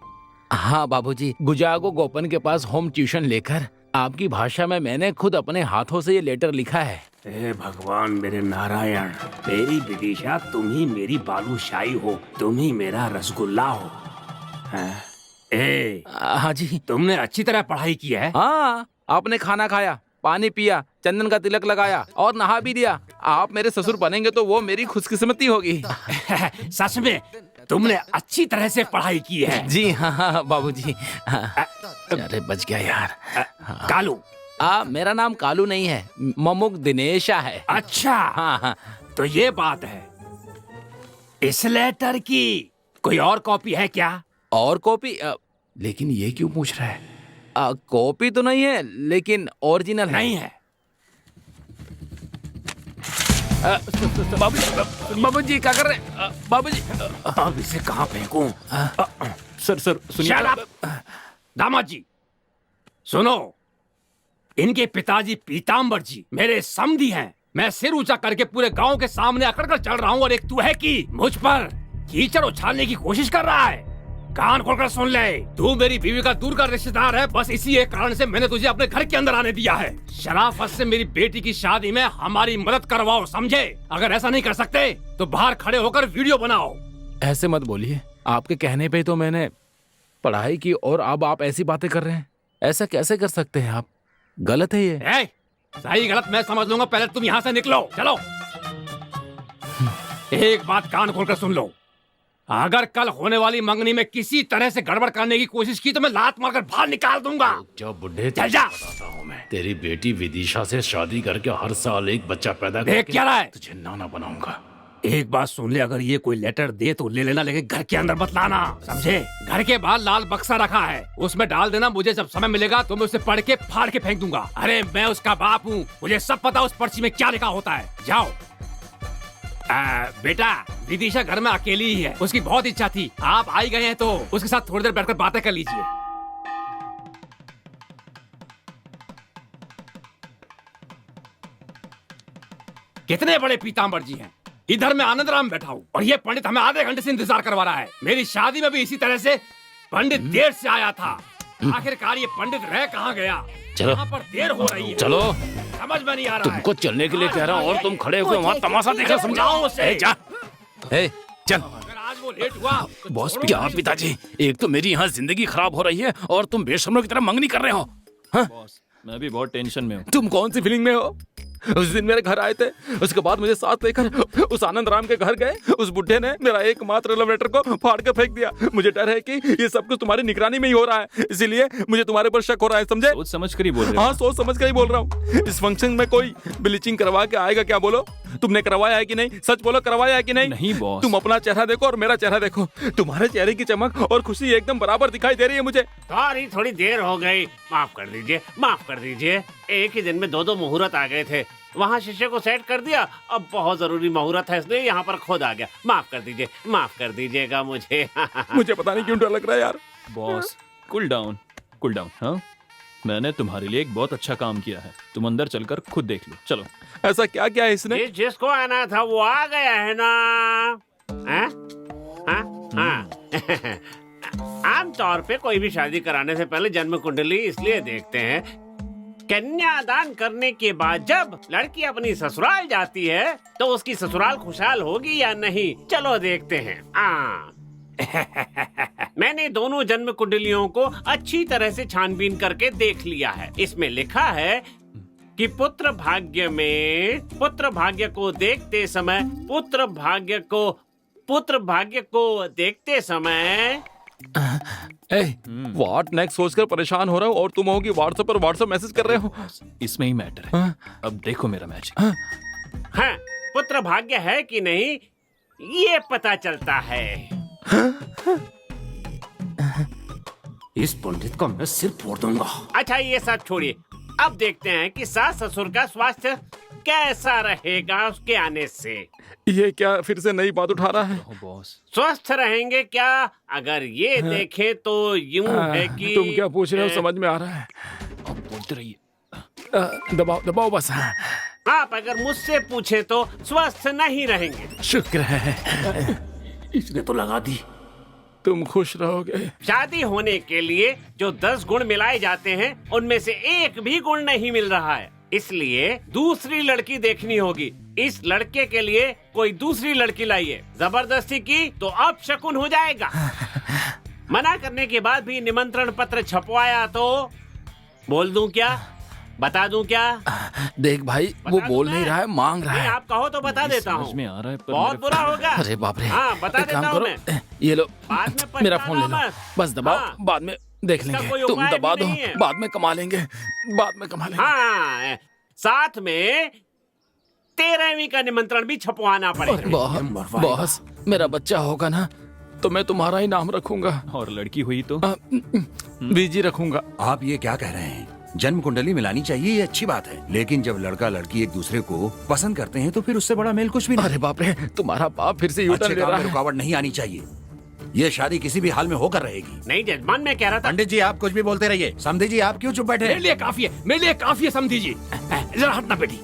हाँ बाबूजी, गुजागो गोपन के पास होम ट्यूशन लेकर आपकी भाषा में मैंने खुद अपने हाथों से ये लेटर लिखा है। हे भगवान मेरे नारायण, मेरी विदिशा, तुम ही मेरी बालूशाही हो, तुम ही मेरा रसगुल्ला हो। हाँ जी। तुमने अच्छी तरह पढ़ाई की है? हाँ, आपने खाना खाया, पानी पिया, चंदन का तिलक लगाया और नहा भी दिया। आप मेरे ससुर बनेंगे तो वो मेरी खुशकिस्मती होगी। सच में तुमने अच्छी तरह से पढ़ाई की है। जी हाँ बाबूजी। अरे बच गया यार। कालू? मेरा नाम कालू नहीं है, ममुक दिनेशा है। अच्छा। हाँ। तो ये बात है। इस लेटर की कोई और कॉपी है क्या? और कॉपी? लेकिन ये क्यों पूछ रहा है? कॉपी तो नहीं है, लेकिन ओरिजिनल नहीं है। बाबूजी क्या कर रहे हैं? बाबूजी अब इसे कहाँ फेंकूं? सर सुनिए। Shut up! दामाद जी सुनो, इनके पिताजी पीताम्बर जी मेरे समधी हैं। मैं सिर ऊंचा करके पूरे गांव के सामने अकड़ कर चल रहा हूँ और एक तू है कि मुझ पर कीचड़ उछालने की कोशिश कर रहा है। कान खोलकर सुन ले, तू मेरी बीवी का दूर का रिश्तेदार है। बस इसी एक कारण से मैंने तुझे अपने घर के अंदर आने दिया है। शराफत से मेरी बेटी की शादी में हमारी मदद करवाओ, समझे? अगर ऐसा नहीं कर सकते तो बाहर खड़े होकर वीडियो बनाओ। ऐसे मत बोलिए, आपके कहने पे तो मैंने पढ़ाई की और अब आप ऐसी बातें कर रहे हैं। ऐसा कैसे कर सकते हैं आप? गलत है ये। सही गलत मैं समझ लूंगा, पहले तुम यहाँ से निकलो। चलो। एक बात कान खोलकर सुन लो, अगर कल होने वाली मंगनी में किसी तरह से गड़बड़ करने की कोशिश की तो मैं लात मारकर बाहर निकाल दूंगा। जो बुढ़े चल जा। बताता हूँ मैं, तेरी बेटी विदिशा से शादी करके हर साल एक बच्चा पैदा देख क्या रहा है? तुझे नाना बनाऊंगा। एक बात सुन ले, अगर ये कोई लेटर दे तो ले लेना, लेकिन घर के अंदर मत लाना, समझे? घर के बाहर लाल बक्सा रखा है, उसमें डाल देना। मुझे जब समय मिलेगा तो मैं उसे पढ़ के फाड़ के फेंक दूंगा। अरे मैं उसका बाप हूँ, मुझे सब पता उस पर्ची में क्या लिखा होता है। जाओ। बेटा, विदिशा घर में अकेली ही है, उसकी बहुत इच्छा थी। आप आई गए हैं तो उसके साथ थोड़ी देर बैठकर बातें कर लीजिए। कितने बड़े पीताम्बर जी हैं, इधर मैं आनंद राम बैठा हूँ और ये पंडित हमें आधे घंटे से इंतजार करवा रहा है। मेरी शादी में भी इसी तरह से पंडित देर से आया था। आखिरकार ये पंडित रह कहाँ गया? चलो। यहाँ पर देर हो रही है। चलो, समझ में नहीं आ रहा तुमको चलने के लिए कह रहा हूँ और तुम खड़े हुए वहाँ तमाशा देखा, समझाओ उसे। ए, जा। ए, चल। अगर आज वो लेट हुआ तो बॉस छोड़ो क्या नहीं पिताजी, एक तो मेरी यहाँ जिंदगी खराब हो रही है और तुम बेशर्मों की तरह मंगनी कर रहे हो। हाँ? बॉस मैं भी बहुत टेंशन में हूँ। तुम कौन सी फीलिंग में हो? उस दिन मेरे घर आए थे, उसके बाद मुझे साथ लेकर उस आनंद राम के घर गए। उस बुढ़े ने मेरा एकमात्र लव लेटर को फाड़ के फेंक दिया। मुझे डर है कि ये सब कुछ तुम्हारी निगरानी में ही हो रहा है, इसीलिए मुझे तुम्हारे पर शक हो रहा है, समझे? सोच समझ कर ही बोल रहे हो। हाँ, सोच समझ कर ही बोल रहा हूँ। इस फंक्शन में कोई ब्लीचिंग करवा के आएगा क्या? बोलो, तुमने करवाया है कि नहीं? सच बोलो, करवाया है कि नहीं? नहीं बॉस। तुम अपना चेहरा देखो और मेरा चेहरा देखो, तुम्हारे चेहरे की चमक और खुशी एकदम बराबर दिखाई दे रही है मुझे। सॉरी, थोड़ी देर हो गई, माफ कर दीजिए, माफ कर दीजिए। एक ही दिन में दो मुहूर्त आ गए थे, वहाँ शीशे को सेट कर दिया, अब बहुत जरूरी मुहूर्त है इसलिए यहाँ पर खुद आ गया। माफ कर दीजिए, माफ कर दीजिएगा मुझे। मुझे पता नहीं क्यों डर लग रहा है यार। Boss cool down, cool down. हाँ, मैंने तुम्हारे लिए एक बहुत अच्छा काम किया है, तुम अंदर चलकर खुद देख लो। चलो। ऐसा क्या क्या है इसने? जिसको आना था वो आ गया है ना? हाँ? हाँ? आमतौर पे कोई भी शादी कराने से पहले जन्म कुंडली इसलिए देखते हैं, कन्यादान करने के बाद जब लड़की अपनी ससुराल जाती है तो उसकी ससुराल खुशहाल होगी या नहीं, चलो देखते हैं। मैंने दोनों जन्म कुंडलियों को अच्छी तरह से छानबीन करके देख लिया है। इसमें लिखा है कि पुत्र भाग्य को देखते समय देखते समय व्हाट नेक्स्ट सोचकर परेशान हो रहा हूँ और तुम होगी व्हाट्सएप मैसेज कर रहे हो। इसमें ही मैटर है। अब देखो मेरा मैच। हाँ, पुत्र भाग्य है कि नहीं ये पता चलता है। इस पंडित का मैं सिर फोड़ दूंगा। अच्छा, ये सब छोड़िए, अब देखते हैं कि सास ससुर का स्वास्थ्य कैसा रहेगा उसके आने से। ये क्या फिर से नई बात उठा रहा है? बॉस स्वस्थ रहेंगे क्या? अगर ये देखें तो यूं है कि तुम क्या पूछ रहे हो समझ में आ रहा है। अब बोलते रहिए। दबाओ बस। आप अगर मुझसे पूछे तो स्वस्थ नहीं रहेंगे। शुक्र है, इसने तो लगा दी। तुम खुश रहोगे। शादी होने के लिए जो 10 गुण मिलाए जाते हैं उनमें से एक भी गुण नहीं मिल रहा है, इसलिए दूसरी लड़की देखनी होगी। इस लड़के के लिए कोई दूसरी लड़की लाइए। जबरदस्ती की तो अपशकुन हो जाएगा। मना करने के बाद भी निमंत्रण पत्र छपवाया तो बोल दूं क्या? बता दूं क्या? देख भाई, वो बोल नहीं रहा है, मांग रहा नहीं, है। आप कहो तो बता देता हूँ। समझ में आ रहा है पर बहुत मेरे- बुरा होगा। अरे बाप रे। हाँ, बता एक देता काम हूँ करो, मैं। ये लो, बाद में मेरा फोन ले लो, पछताना मत। बस दबाओ, हाँ। बाद में देख इसका लेंगे। कोई तुम उपाय दबा भी दो, नहीं है। बाद में कमा लेंगे, बाद में कमा लेंगे। हाँ, साथ में 13वीं का निमंत्रण भी छपवाना पड़ेगा। बॉस, मेरा बच्चा होगा ना तो मैं तुम्हारा ही नाम रखूंगा और लड़की हुई तो बीजी रखूंगा। आप ये क्या कह रहे हैं? जन्म कुंडली मिलानी चाहिए, ये अच्छी बात है, लेकिन जब लड़का लड़की एक दूसरे को पसंद करते हैं तो फिर उससे बड़ा मेल कुछ भी नहीं। अरे बाप रे, तुम्हारा बाप फिर से यूटर्न अच्छे ले काम रहा में है। रुकावट नहीं आनी चाहिए। ये शादी किसी भी हाल में होकर रहेगी। नहीं जजमान, मैं कह रहा था। पंडित जी आप कुछ भी बोलते रहिए। समधी जी आप क्यों चुप बैठे? मेरे लिए काफी है, मेरे लिए काफी है समझी जी। जरा हटना बेटी।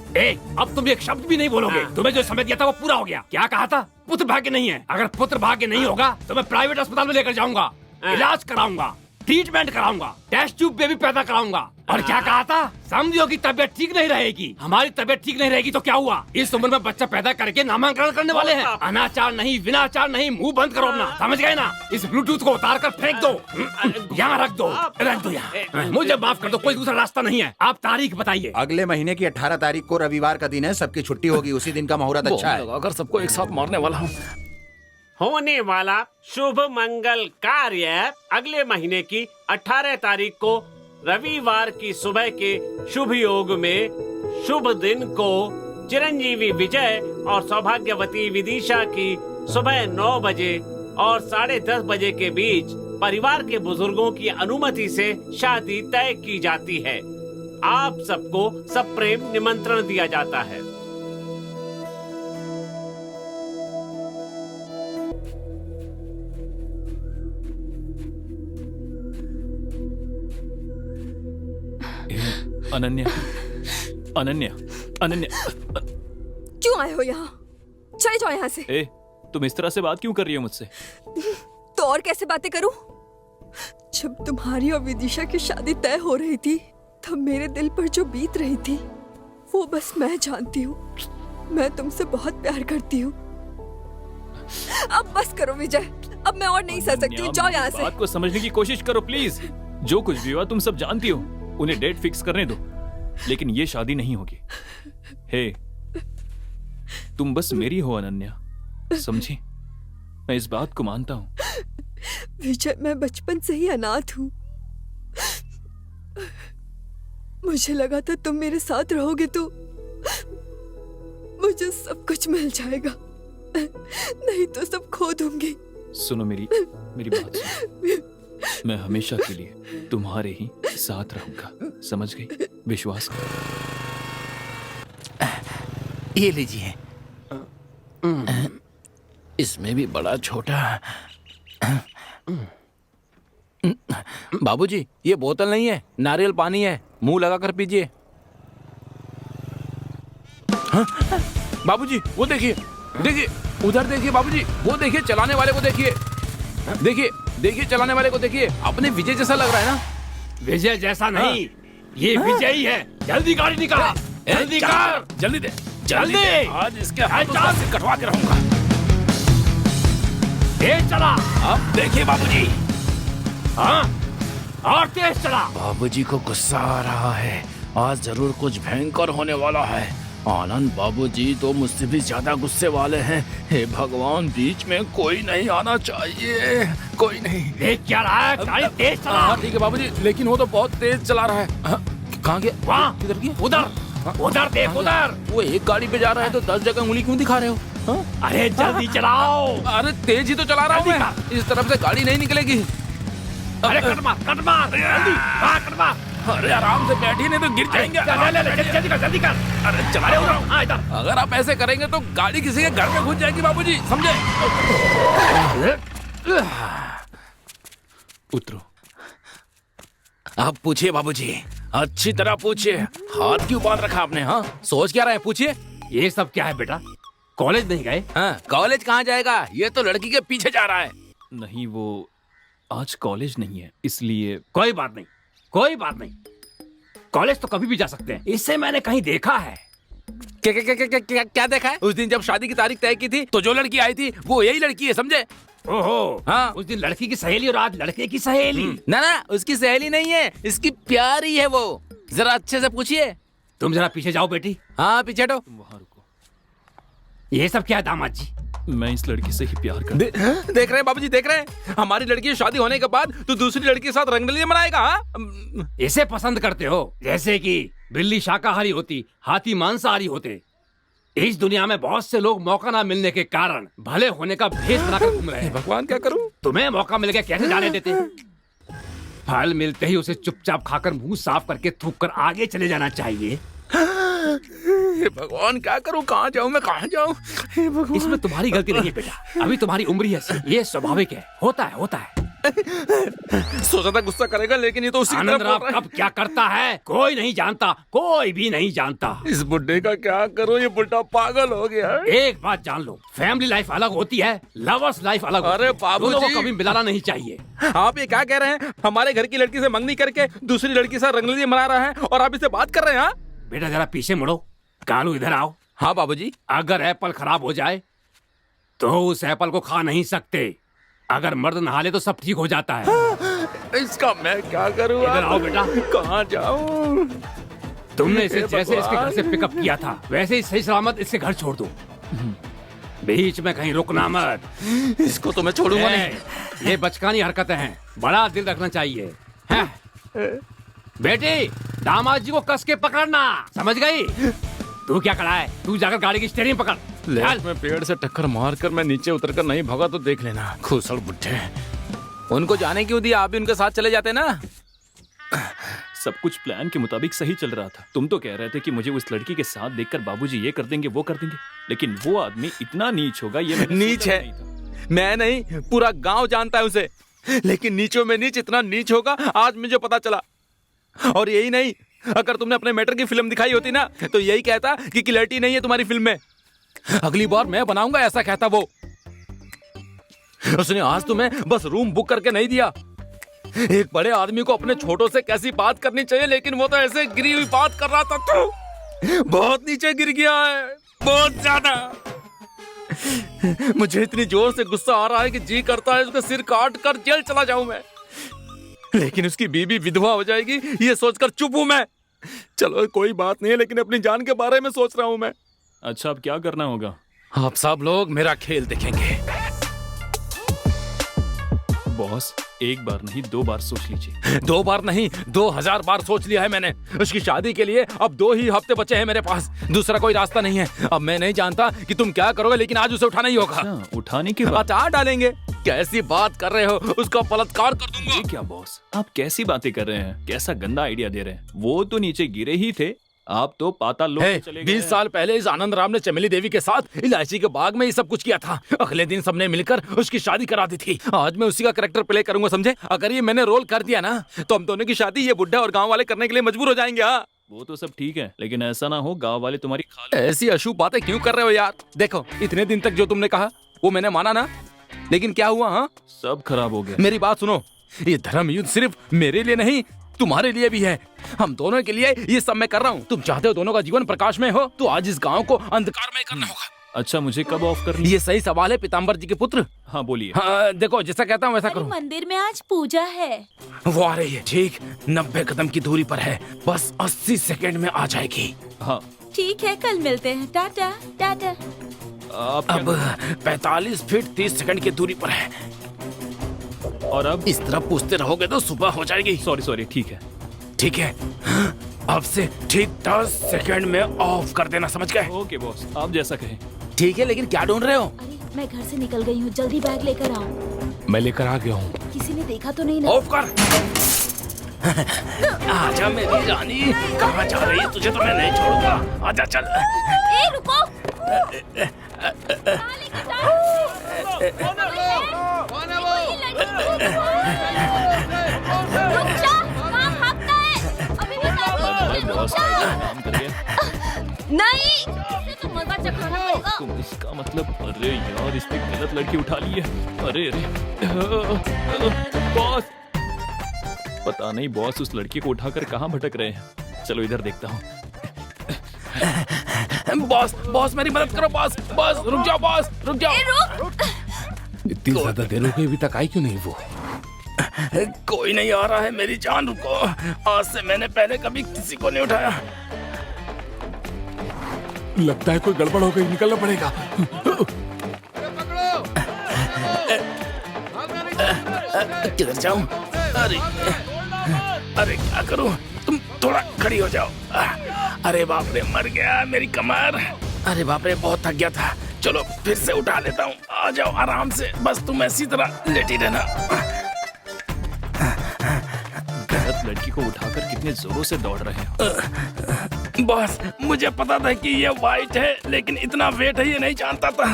अब तुम एक शब्द भी नहीं बोलोगे। तुम्हें जो समय दिया था वो पूरा हो गया। क्या कहा था? पुत्र भाग्य नहीं है। अगर पुत्र भाग्य नहीं होगा तो मैं प्राइवेट अस्पताल में लेकर जाऊंगा, इलाज कराऊंगा, ट्रीटमेंट कराऊंगा, टेस्ट ट्यूब बेबी पैदा कराऊंगा। और क्या कहा था? समझियो की तबीयत ठीक नहीं रहेगी। हमारी तबीयत ठीक नहीं रहेगी तो क्या हुआ? इस उम्र में बच्चा पैदा करके नामांकन करने वाले हैं। अनाचार नहीं, विनाचार नहीं, मुंह बंद करो अपना, समझ गए ना? इस ब्लूटूथ को उतार कर फेंक दो, यहाँ रख दो यहाँ। मुझे माफ कर दो, कोई दूसरा रास्ता नहीं है। आप तारीख बताइए। अगले महीने की 18 तारीख को रविवार का दिन है, सबकी छुट्टी होगी, उसी दिन का मुहूर्त अच्छा है। अगर सबको एक साथ मारने वाला हूँ। होने वाला शुभ मंगल कार्य अगले महीने की 18 तारीख को रविवार की सुबह के शुभ योग में शुभ दिन को चिरंजीवी विजय और सौभाग्यवती विदिशा की सुबह 9 बजे और 10:30 बजे के बीच परिवार के बुजुर्गों की अनुमति से शादी तय की जाती है। आप सबको सप्रेम निमंत्रण दिया जाता है। अनन्या, अनन्या, अनन्या, क्यों आए हो यहाँ? चल चले जाओ यहाँ से। ए, तुम इस तरह से बात क्यों कर रही हो मुझसे? तो और कैसे बातें करूं? जब तुम्हारी और विदिशा की शादी तय हो रही थी तब मेरे दिल पर जो बीत रही थी वो बस मैं जानती हूँ। मैं तुमसे बहुत प्यार करती हूँ। अब बस करो विजय, अब मैं और नहीं सह सकती हूँ। जाओ यहाँ से। बात को समझने की कोशिश करो प्लीज। जो कुछ भी हुआ तुम सब जानती हो। उन्हें डेट फिक्स करने दो, लेकिन ये शादी नहीं होगी। हे, तुम बस मेरी हो अनन्या, समझी? मैं इस बात को मानता हूँ। विजय, मैं बचपन से ही अनाथ हूँ। मुझे लगा था तुम मेरे साथ रहोगे तो मुझे सब कुछ मिल जाएगा, नहीं तो सब खो दूंगी। सुनो मेरी बात सुनो। मैं हमेशा के लिए तुम्हारे ही साथ रहूंगा, समझ गई? विश्वास करो। ये लीजिए। इसमें भी बड़ा छोटा। बाबूजी, ये बोतल नहीं है, नारियल पानी है, मुंह लगा कर पीजिए। हाँ? बाबूजी, वो देखिए, देखिए उधर देखिए बाबूजी, वो देखिए चलाने वाले को देखिए, देखिए देखिए चलाने वाले को देखिए। अपने विजय जैसा लग रहा है ना? विजय जैसा नहीं, ये विजय ही है। जल्दी गाड़ी निकाल, जल्दी कर, जल्दी दे, जल्दी। आज इसके हाथों से कटवा के रहूंगा। तेज चला। अब देखिए बाबूजी। हाँ, और तेज चला। बाबूजी को गुस्सा आ रहा है, आज जरूर कुछ भयंकर होने वाला है। आनंद बाबूजी तो मुझसे भी ज्यादा गुस्से वाले हैं। हे भगवान, बीच में कोई नहीं आना चाहिए, कोई नहीं। देख क्या रहा है, गाड़ी तेज चला। हाँ ठीक है बाबूजी, लेकिन वो तो बहुत तेज चला रहा है। कहाँ गया? वहाँ, किधर गया? उधर, उधर देख, उधर। वो एक गाड़ी पे जा रहा है तो 10 जगह उंगली क्यों दिखा रहे हो? अरे जल्दी चलाओ। अरे तेज ही तो चला रहा हूँ मैं, इस तरफ से गाड़ी नहीं निकलेगी। अरे कट मार, जल्दी, हाँ कट मार। अरे आराम से बैठिए, नहीं तो गिर जाएंगे। जल्दी कर। अरे चला उधर। अगर आप ऐसे करेंगे तो गाड़ी किसी के घर में घुस जाएगी बाबूजी, समझे? उतरो। आप पूछिए बाबूजी, अच्छी तरह पूछिए। हाथ क्यों बांध रखा आपने? हाँ, सोच क्या रहे हैं? पूछिए। ये सब क्या है बेटा? कॉलेज नहीं गए? हाँ, कॉलेज कहाँ जाएगा? ये तो लड़की के पीछे जा रहा है। नहीं, वो आज कॉलेज नहीं है, इसलिए। कोई बात नहीं, कोई बात नहीं। कॉलेज तो कभी भी जा सकते हैं, इससे मैंने कहीं देखा है। क्या देखा है? उस दिन जब शादी की तारीख तय की थी तो जो लड़की आई थी वो यही लड़की है, समझे? ओहो, हाँ। उस दिन लड़की की सहेली और आज लड़के की सहेली। ना ना, उसकी सहेली नहीं है, इसकी प्यारी है वो। जरा अच्छे से पूछिए। तुम जरा पीछे जाओ बेटी। हाँ पीछे हटो। वहाँ रुको। ये सब क्या है दामाद जी? मैं इस लड़की से ही प्यार कर। देख रहे हैं बाबूजी, देख रहे हैं? हमारी लड़की की शादी होने के बाद तो दूसरी लड़की के साथ रंगरलियां मनाएगा। हाँ? इसे पसंद करते हो? जैसे कि बिल्ली शाकाहारी होती, हाथी मांसाहारी होते। इस दुनिया में बहुत से लोग मौका ना मिलने के कारण भले होने का भेष बनाकर घूम रहे हैं। भगवान क्या करूं? तुम्हें मौका मिल गया, कैसे जाने देते? फल मिलते ही उसे चुपचाप खाकर मुंह साफ करके थूक कर आगे चले जाना चाहिए। भगवान क्या करूं? कहाँ जाऊं मैं, कहाँ जाऊं? इसमें तुम्हारी गलती नहीं है बेटा, अभी तुम्हारी उम्र ही ऐसी, ये स्वाभाविक है, होता है, होता है। सोचा था गुस्सा करेगा, लेकिन ये तो उसी आनंद राव कब क्या करता है कोई नहीं जानता, कोई भी नहीं जानता। इस बुड्ढे का क्या करूं? ये बुड्ढा पागल हो गया है। एक बात जान लो, फैमिली लाइफ अलग होती है, लवर्स लाइफ अलग होती है। अरे बाबूजी, दोनों को कभी मिलाना नहीं चाहिए। आप ये क्या कह रहे हैं? हमारे घर की लड़की से मंगनी करके दूसरी लड़की से रंगरलियां मना रहा है और आप इससे बात कर रहे हैं? हाँ बेटा जरा पीछे मुड़ो, कालू इधर आओ। हाँ बाबूजी। अगर एप्पल खराब हो जाए तो उस एप्पल को खा नहीं सकते। अगर मर्द नहा ले तो सब ठीक हो जाता है। इसका मैं क्या करूं? इधर आओ बेटा। कहाँ जाऊं? तुमने इसे जैसे इसके घर से पिकअप किया था वैसे ही सही सलामत इसके घर छोड़ दो। बीच में कहीं रुकना मत। इसको तो मैं छोड़ूंगा नहीं। ये बचकानी हरकतें हैं, बड़ा दिल रखना चाहिए। बेटी, दामाद जी को कस के पकड़ना, समझ गई? तू क्या खड़ा है? तू जाकर गाड़ी की स्टीयरिंग पकड़। लेफ्ट में पेड़ से टक्कर मारकर मैं नीचे उतरकर नहीं भागा तो देख लेना। खुसड़ बुड्ढे, उनको जाने क्यों दिया? आप भी उनके साथ चले जाते ना। सब कुछ प्लान के मुताबिक सही चल रहा था। तुम तो कह रहे थे कि मुझे उस लड़की के साथ देखकर बाबूजी ये कर देंगे, वो कर देंगे, लेकिन वो आदमी इतना नीच होगा ये मैंने नीच सोचा है नहीं था। मैं नहीं, पूरा गांव जानता है उसे, लेकिन नीचों में नीच इतना नीच होगा आज मुझे पता चला। और यही नहीं, अगर तुमने अपने मैटर की फिल्म दिखाई होती ना तो यही कहता कि क्लैरिटी नहीं है तुम्हारी फिल्म में। अगली बार मैं बनाऊंगा, ऐसा कहता वो। उसने आज तुम्हें बस रूम बुक करके नहीं दिया। एक बड़े आदमी को अपने छोटों से कैसी बात करनी चाहिए, लेकिन वो तो ऐसे गिरी हुई बात कर रहा था। तो बहुत नीचे गिर गया है, बहुत ज्यादा। मुझे इतनी जोर से गुस्सा आ रहा है कि जी करता है उसका सिर काट कर जेल चला जाऊं मैं, लेकिन उसकी बीवी विधवा हो जाएगी ये सोचकर चुप हूं मैं। चलो कोई बात नहीं है, लेकिन अपनी जान के बारे में सोच रहा हूं मैं। अच्छा, अब क्या करना होगा? आप सब लोग मेरा खेल देखेंगे। बॉस, एक बार नहीं 2 बार सोच लीजिए। 2 बार नहीं, 2000 बार सोच लिया है मैंने। उसकी शादी के लिए अब 2 ही हफ्ते बचे हैं मेरे पास, दूसरा कोई रास्ता नहीं है। अब मैं नहीं जानता कि तुम क्या करोगे, लेकिन आज उसे उठाना ही होगा। अच्छा, उठाने के बाद हटा डालेंगे। कैसी बात कर रहे हो, उसका बलात्कार कर दूंगा। ये क्या बॉस, आप कैसी बातें कर रहे हैं? कैसा गंदा आइडिया दे रहे हैं? वो तो नीचे गिरे ही थे, आप तो पाताल लोक में चले गए। 20 साल पहले इस आनंद राम ने चमेली देवी के साथ इलायची के बाग में ये सब कुछ किया था। अगले दिन सबने मिलकर उसकी शादी करा दी थी। आज मैं उसी का कैरेक्टर प्ले करूंगा, समझे? अगर ये मैंने रोल कर दिया ना, तो हम दोनों की शादी ये बुढ़ा और गांव वाले करने के लिए मजबूर हो जाएंगे। हाँ, वो तो सब ठीक है, लेकिन ऐसा ना हो गांव वाले तुम्हारी खाल। ऐसी अशुभ बातें क्यों कर रहे हो यार? देखो, इतने दिन तक जो तुमने कहा वो मैंने माना ना, लेकिन क्या हुआ? हाँ, सब खराब हो गया। मेरी बात सुनो, ये धर्म युद्ध सिर्फ मेरे लिए नहीं, तुम्हारे लिए भी है। हम दोनों के लिए ये सब मैं कर रहा हूँ। तुम चाहते हो दोनों का जीवन प्रकाश में हो, तो आज इस गांव को अंधकार में करना होगा। अच्छा, मुझे कब ऑफ करनी? ये सही सवाल है पीताम्बर जी के पुत्र। हाँ बोलिए। हाँ, देखो जैसा कहता हूँ वैसा करो। मंदिर में आज पूजा है। वो आ रही है, ठीक 90 कदम की दूरी पर है, बस 80 सेकंड में आ जाएगी। हाँ ठीक है, कल मिलते हैं। टाटा टाटा। अब 45 फीट 30 सेकंड की दूरी पर है, और अब इस तरह पूछते रहोगे तो सुबह हो जाएगी। सॉरी, ठीक है। ठीक है, अब से ठीक 10 सेकंड में ऑफ कर देना, समझ गए? ओके बॉस, आप जैसा कहें। ठीक है, लेकिन क्या ढूंढ रहे हो? अरे मैं घर से निकल गई हूँ, जल्दी बैग लेकर आओ। मैं लेकर आ गया हूँ। किसी ने देखा तो नहीं ना? ऑफ कर। आजा मेरी रानी, कहाँ जा रही है? तुझे तो मैं नहीं छोड़ूंगा, आजा चल। ए रुको। नहीं, तो मजा चखाना पड़ेगा। तुम इसका मतलब, अरे यार इसने गलत लड़की उठा ली है। अरे बॉस, पता नहीं बॉस उस लड़की को उठाकर कहाँ भटक रहे हैं। चलो इधर देखता हूँ। बॉस मेरी मदद करो। बॉस रुक जाओ, बॉस रुक जाओ। इतनी ज्यादा देर हो गई, अभी तक आई क्यों नहीं वो? कोई नहीं आ रहा है मेरी जान, रुको। आज से मैंने पहले कभी किसी को नहीं उठाया। लगता है कोई गड़बड़ हो गई, निकलना पड़ेगा। किधर जाऊं? अरे क्या करूं? तुम थोड़ा खड़ी हो जाओ। अरे बाप रे, मर गया मेरी कमर। अरे बाप रे, बहुत थक गया था। चलो फिर से उठा लेता हूँ। आ जाओ आराम से, बस तुम ऐसी तरह लेटी रहना। गलत लड़की को उठाकर कितने जोरों से दौड़ रहे हो। बॉस, मुझे पता था कि ये वाइट है, लेकिन इतना वेट है ये नहीं जानता था।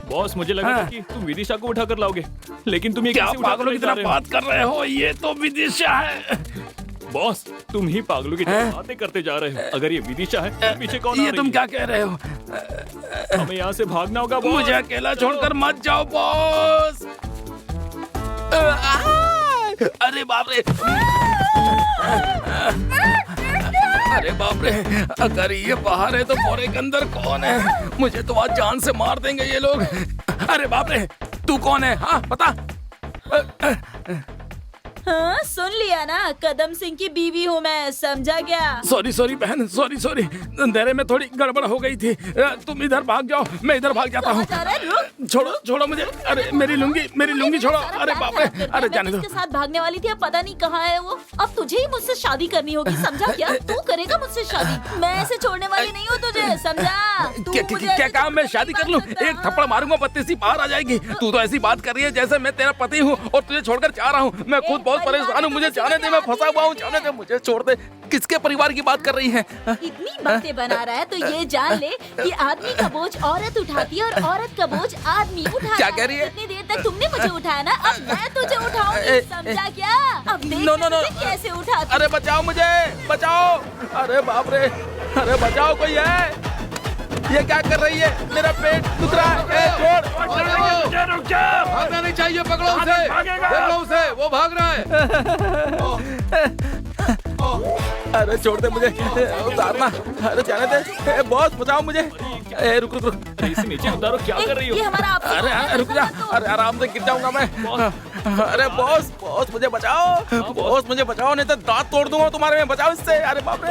बॉस, मुझे लगा था कि तुम विदिशा को उठाकर लाओगे, लेकिन तुम ये क्या कैसे उठाकर पागलों की ले जा तरह रहे हो? बात कर रहे हो? ये तो विदिशा है। बॉस, तुम ही पागलों की तरह बातें करते जा रहे हो। अगर ये विदिशा है तो पीछे कौन आ ये रही तुम है? क्या कह रहे हो? हमें यहाँ से भागना होगा बॉस। मुझे अकेला छोड़कर मत जाओ बॉस। अरे बाप रे, अरे बाप रे, अगर ये बाहर है तो बोरे के अंदर कौन है? मुझे तो आज जान से मार देंगे ये लोग। अरे बाप रे, तू कौन है? हाँ बता। हाँ, सुन लिया ना, कदम सिंह की बीवी हूँ मैं, समझा क्या? सॉरी बहन, सॉरी। अंधेरे में थोड़ी गड़बड़ हो गई थी। तुम इधर भाग जाओ, मैं इधर भाग जाता हूँ। छोड़ो मुझे। अरे मेरी लुंगी छोड़ो। अरे बाप रे, अरे जाने दो। उसके साथ भागने वाली थी, अब पता नहीं कहाँ है वो। अब तुझे ही मुझसे शादी करनी होगी, समझा क्या? तू करेगा मुझसे शादी, मैं ऐसे छोड़ने वाली नहीं हूँ तुझे, समझा? क्या काम मैं शादी कर लूँ? एक थप्पड़ मारूंगा, बत्तीसी बाहर आ जाएगी। तू तो ऐसी बात कर रही है जैसे मैं तेरा पति हूँ और तुझे छोड़कर जा रहा हूँ। मैं खुद बहुत परेशान हूँ, मुझे जाने दे, मैं फंसा हुआ हूँ, जाने दे, मुझे छोड़ दे। किसके परिवार की बात कर रही है? इतनी बातें बना रहा है तो ये जान ले कि आदमी का बोझ औरत उठाती है और औरत का बोझ आदमी उठाता है। क्या कह रही है? इतनी देर तक तुमने मुझे उठाया ना, अब मैं तुझे उठाऊंगी, समझा क्या? अब देख नो। कैसे उठाती। अरे बचाओ मुझे, बचाओ। अरे बाप रे, अरे बचाओ, कोई है? ये क्या कर रही है? मेरा पेट दुख रहा है। छोड़। रुक जा। भागना नहीं चाहिए, पकड़ो उसे, पकड़ो उसे, वो भाग रहा है। अरे छोड़ दे मुझे, उतारना। अरे जाने दे। बॉस बचाओ मुझे। रुक रुक रुक। इसे नीचे उतारो, क्या कर रही हो? ये हमारा आपसे अरे रुक जा। अरे आराम से गिर जाऊंगा मैं। अरे बॉस मुझे बचाओ। बॉस मुझे बचाओ, नहीं तो दांत तोड़ दूंगा तुम्हारे में। बचाओ इससे। अरे बाप रे।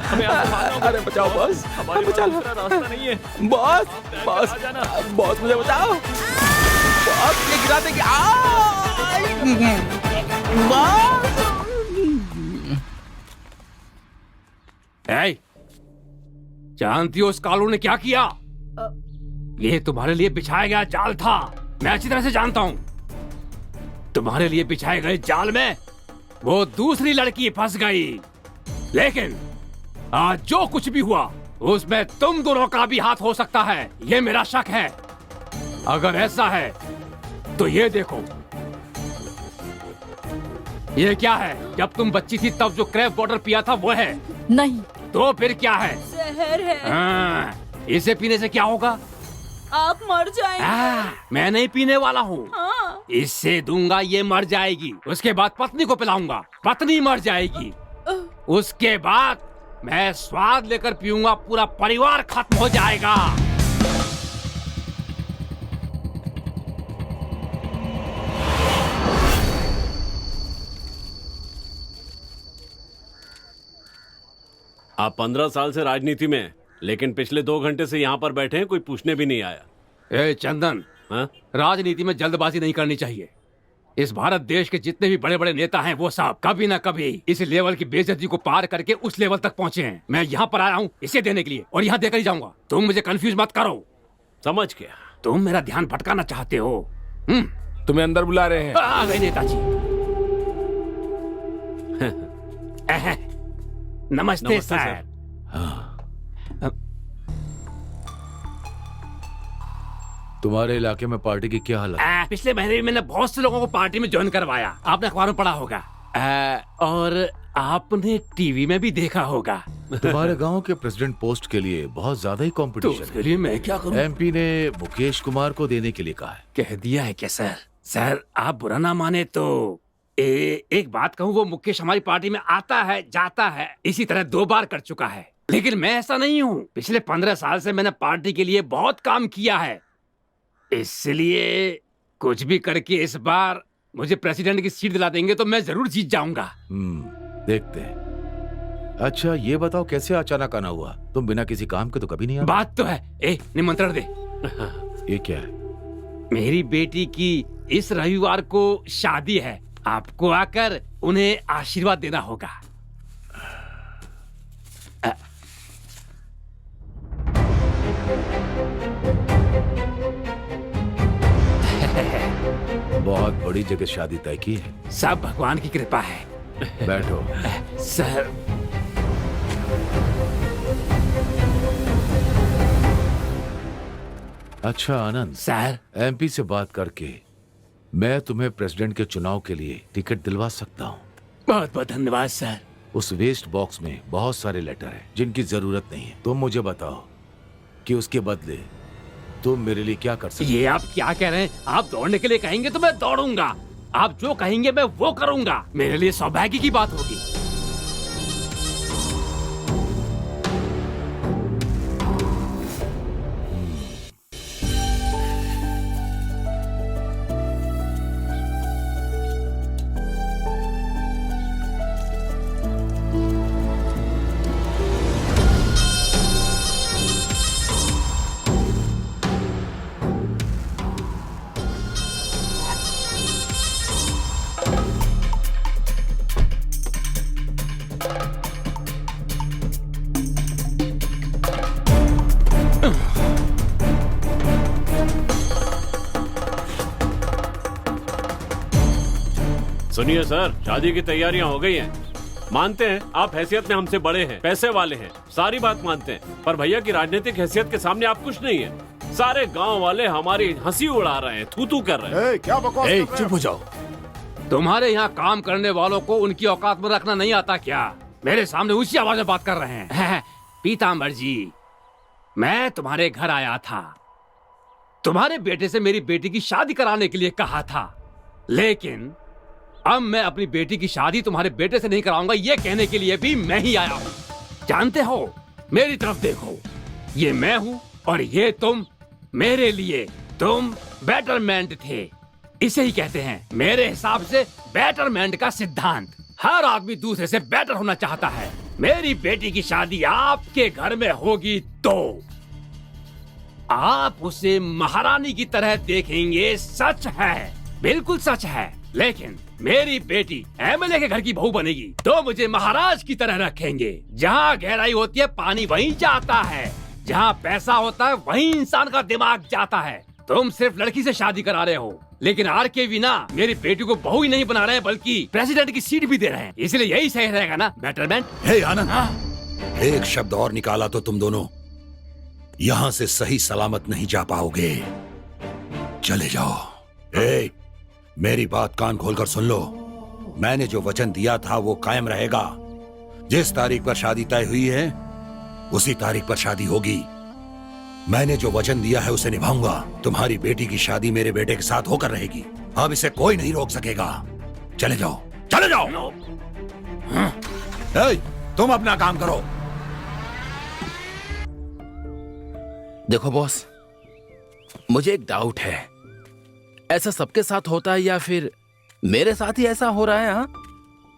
अरे बचाओ बॉस, बचा लो। रास्ता नहीं है। बॉस मुझे बचाओ। बॉस ये गिरा देगी। बॉस। जानती हो उस कालू ने क्या किया? ये तुम्हारे लिए बिछाया गया जाल था। मैं अच्छी तरह से जानता हूँ। तुम्हारे लिए बिछाए गए जाल में वो दूसरी लड़की फंस गई। लेकिन आज जो कुछ भी हुआ उसमें तुम दोनों का भी हाथ हो सकता है, ये मेरा शक है। अगर ऐसा है तो ये देखो, ये क्या है? जब तुम बच्ची थी तब जो क्रैप वाटर पिया था वो है? नहीं। तो फिर क्या है? जहर है। इसे पीने से क्या होगा? आप मर जाएंगे। मैं नहीं पीने वाला हूँ। हाँ। इससे दूंगा, ये मर जाएगी। उसके बाद पत्नी को पिलाऊंगा, पत्नी मर जाएगी। उसके बाद मैं स्वाद लेकर पीऊंगा, पूरा परिवार खत्म हो जाएगा। आप 15 साल से राजनीति में हैं, लेकिन पिछले 2 घंटे से यहाँ पर बैठे हैं, कोई पूछने भी नहीं आया। ए चंदन, राजनीति में जल्दबाजी नहीं करनी चाहिए। इस भारत देश के जितने भी बड़े बड़े नेता हैं वो सब कभी ना कभी इस लेवल की बेइज्जती को पार करके उस लेवल तक पहुंचे हैं। मैं यहाँ पर आया हूँ इसे देने के लिए, और यहाँ देकर ही जाऊंगा। तुम मुझे कंफ्यूज मत करो। समझ गया। तुम मेरा ध्यान भटकाना चाहते हो। तुम्हें अंदर बुला रहे हैं। आ गए नेताजी। नमस्ते सर। तुम्हारे इलाके में पार्टी की क्या हालत? पिछले महीने भी मैंने बहुत से लोगों को पार्टी में ज्वाइन करवाया। आपने अखबार में पढ़ा होगा। और आपने टीवी में भी देखा होगा। तुम्हारे गांव के प्रेसिडेंट पोस्ट के लिए बहुत ज्यादा ही कंपटीशन है। उसके लिए मैं क्या करूं? एमपी ने मुकेश कुमार को देने के लिए कहा है। कह दिया है क्या सर? सर आप बुरा ना माने तो एक बात कहूँ, वो मुकेश हमारी पार्टी में आता है जाता है, इसी तरह 2 बार कर चुका है। लेकिन मैं ऐसा नहीं हूँ। पिछले 15 साल से मैंने पार्टी के लिए बहुत काम किया है, इसलिए कुछ भी करके इस बार मुझे प्रेसिडेंट की सीट दिला देंगे तो मैं जरूर जीत जाऊंगा। देखते हैं। अच्छा ये बताओ कैसे अचानक आना हुआ? तुम बिना किसी काम के तो कभी नहीं आते। बात तो है। निमंत्रण दे। ये क्या है? मेरी बेटी की इस रविवार को शादी है, आपको आकर उन्हें आशीर्वाद देना होगा। बहुत बड़ी जगह शादी तय की है। सब भगवान की कृपा है। बैठो। सर अच्छा आनंद सर, एमपी से बात करके मैं तुम्हें प्रेसिडेंट के चुनाव के लिए टिकट दिलवा सकता हूँ। बहुत बहुत धन्यवाद सर। उस वेस्ट बॉक्स में बहुत सारे लेटर हैं जिनकी जरूरत नहीं है। तुम मुझे बताओ कि उसके बदले तुम मेरे लिए क्या कर सकते? ये आप क्या कह रहे हैं? आप दौड़ने के लिए कहेंगे तो मैं दौड़ूंगा। आप जो कहेंगे मैं वो करूंगा। मेरे लिए सौभाग्य की बात होगी। सुनिए सर, शादी की तैयारियां हो गई हैं। मानते हैं आप हैसियत में हमसे बड़े हैं, पैसे वाले हैं, सारी बात मानते हैं, पर भैया की राजनीतिक हैसियत के सामने आप कुछ नहीं है। सारे गांव वाले हमारी हंसी उड़ा रहे हैं, थू कर रहे हैं। क्या बकवास कर रहे हैं? चुप हो जाओ। तुम्हारे यहाँ काम करने वालों को उनकी औकात में रखना नहीं आता क्या? मेरे सामने ऊंची आवाज में बात कर रहे हैं। पीताम्बर जी, मैं तुम्हारे घर आया था, तुम्हारे बेटे से मेरी बेटी की शादी कराने के लिए कहा था, लेकिन अब मैं अपनी बेटी की शादी तुम्हारे बेटे से नहीं कराऊंगा ये कहने के लिए भी मैं ही आया हूं। जानते हो, मेरी तरफ देखो, ये मैं हूं और ये तुम। मेरे लिए तुम बेटरमेंट थे, इसे ही कहते हैं मेरे हिसाब से बेटरमेंट का सिद्धांत। हर आदमी दूसरे से बेटर होना चाहता है। मेरी बेटी की शादी आपके घर में होगी तो आप उसे महारानी की तरह देखेंगे। सच है, बिल्कुल सच है। लेकिन मेरी बेटी एमएलए के घर की बहू बनेगी तो मुझे महाराज की तरह रखेंगे। जहाँ गहराई होती है पानी वहीं जाता है, जहाँ पैसा होता है वहीं इंसान का दिमाग जाता है। तुम सिर्फ लड़की से शादी करा रहे हो, लेकिन आरके ना मेरी बेटी को बहू ही नहीं बना रहे बल्कि प्रेसिडेंट की सीट भी दे रहे हैं। इसलिए यही सही रहेगा ना बेटरमेंट। हे आनंद, एक शब्द और निकाला तो तुम दोनों यहाँ से सही सलामत नहीं जा पाओगे। चले जाओ। हे, मेरी बात कान खोलकर सुन लो। मैंने जो वचन दिया था वो कायम रहेगा। जिस तारीख पर शादी तय हुई है उसी तारीख पर शादी होगी। मैंने जो वचन दिया है उसे निभाऊंगा। तुम्हारी बेटी की शादी मेरे बेटे के साथ होकर रहेगी। अब इसे कोई नहीं रोक सकेगा। चले जाओ, चले जाओ। तुम अपना काम करो। देखो बॉस, मुझे एक डाउट है, ऐसा सबके साथ होता है या फिर मेरे साथ ही ऐसा हो रहा है? हाँ,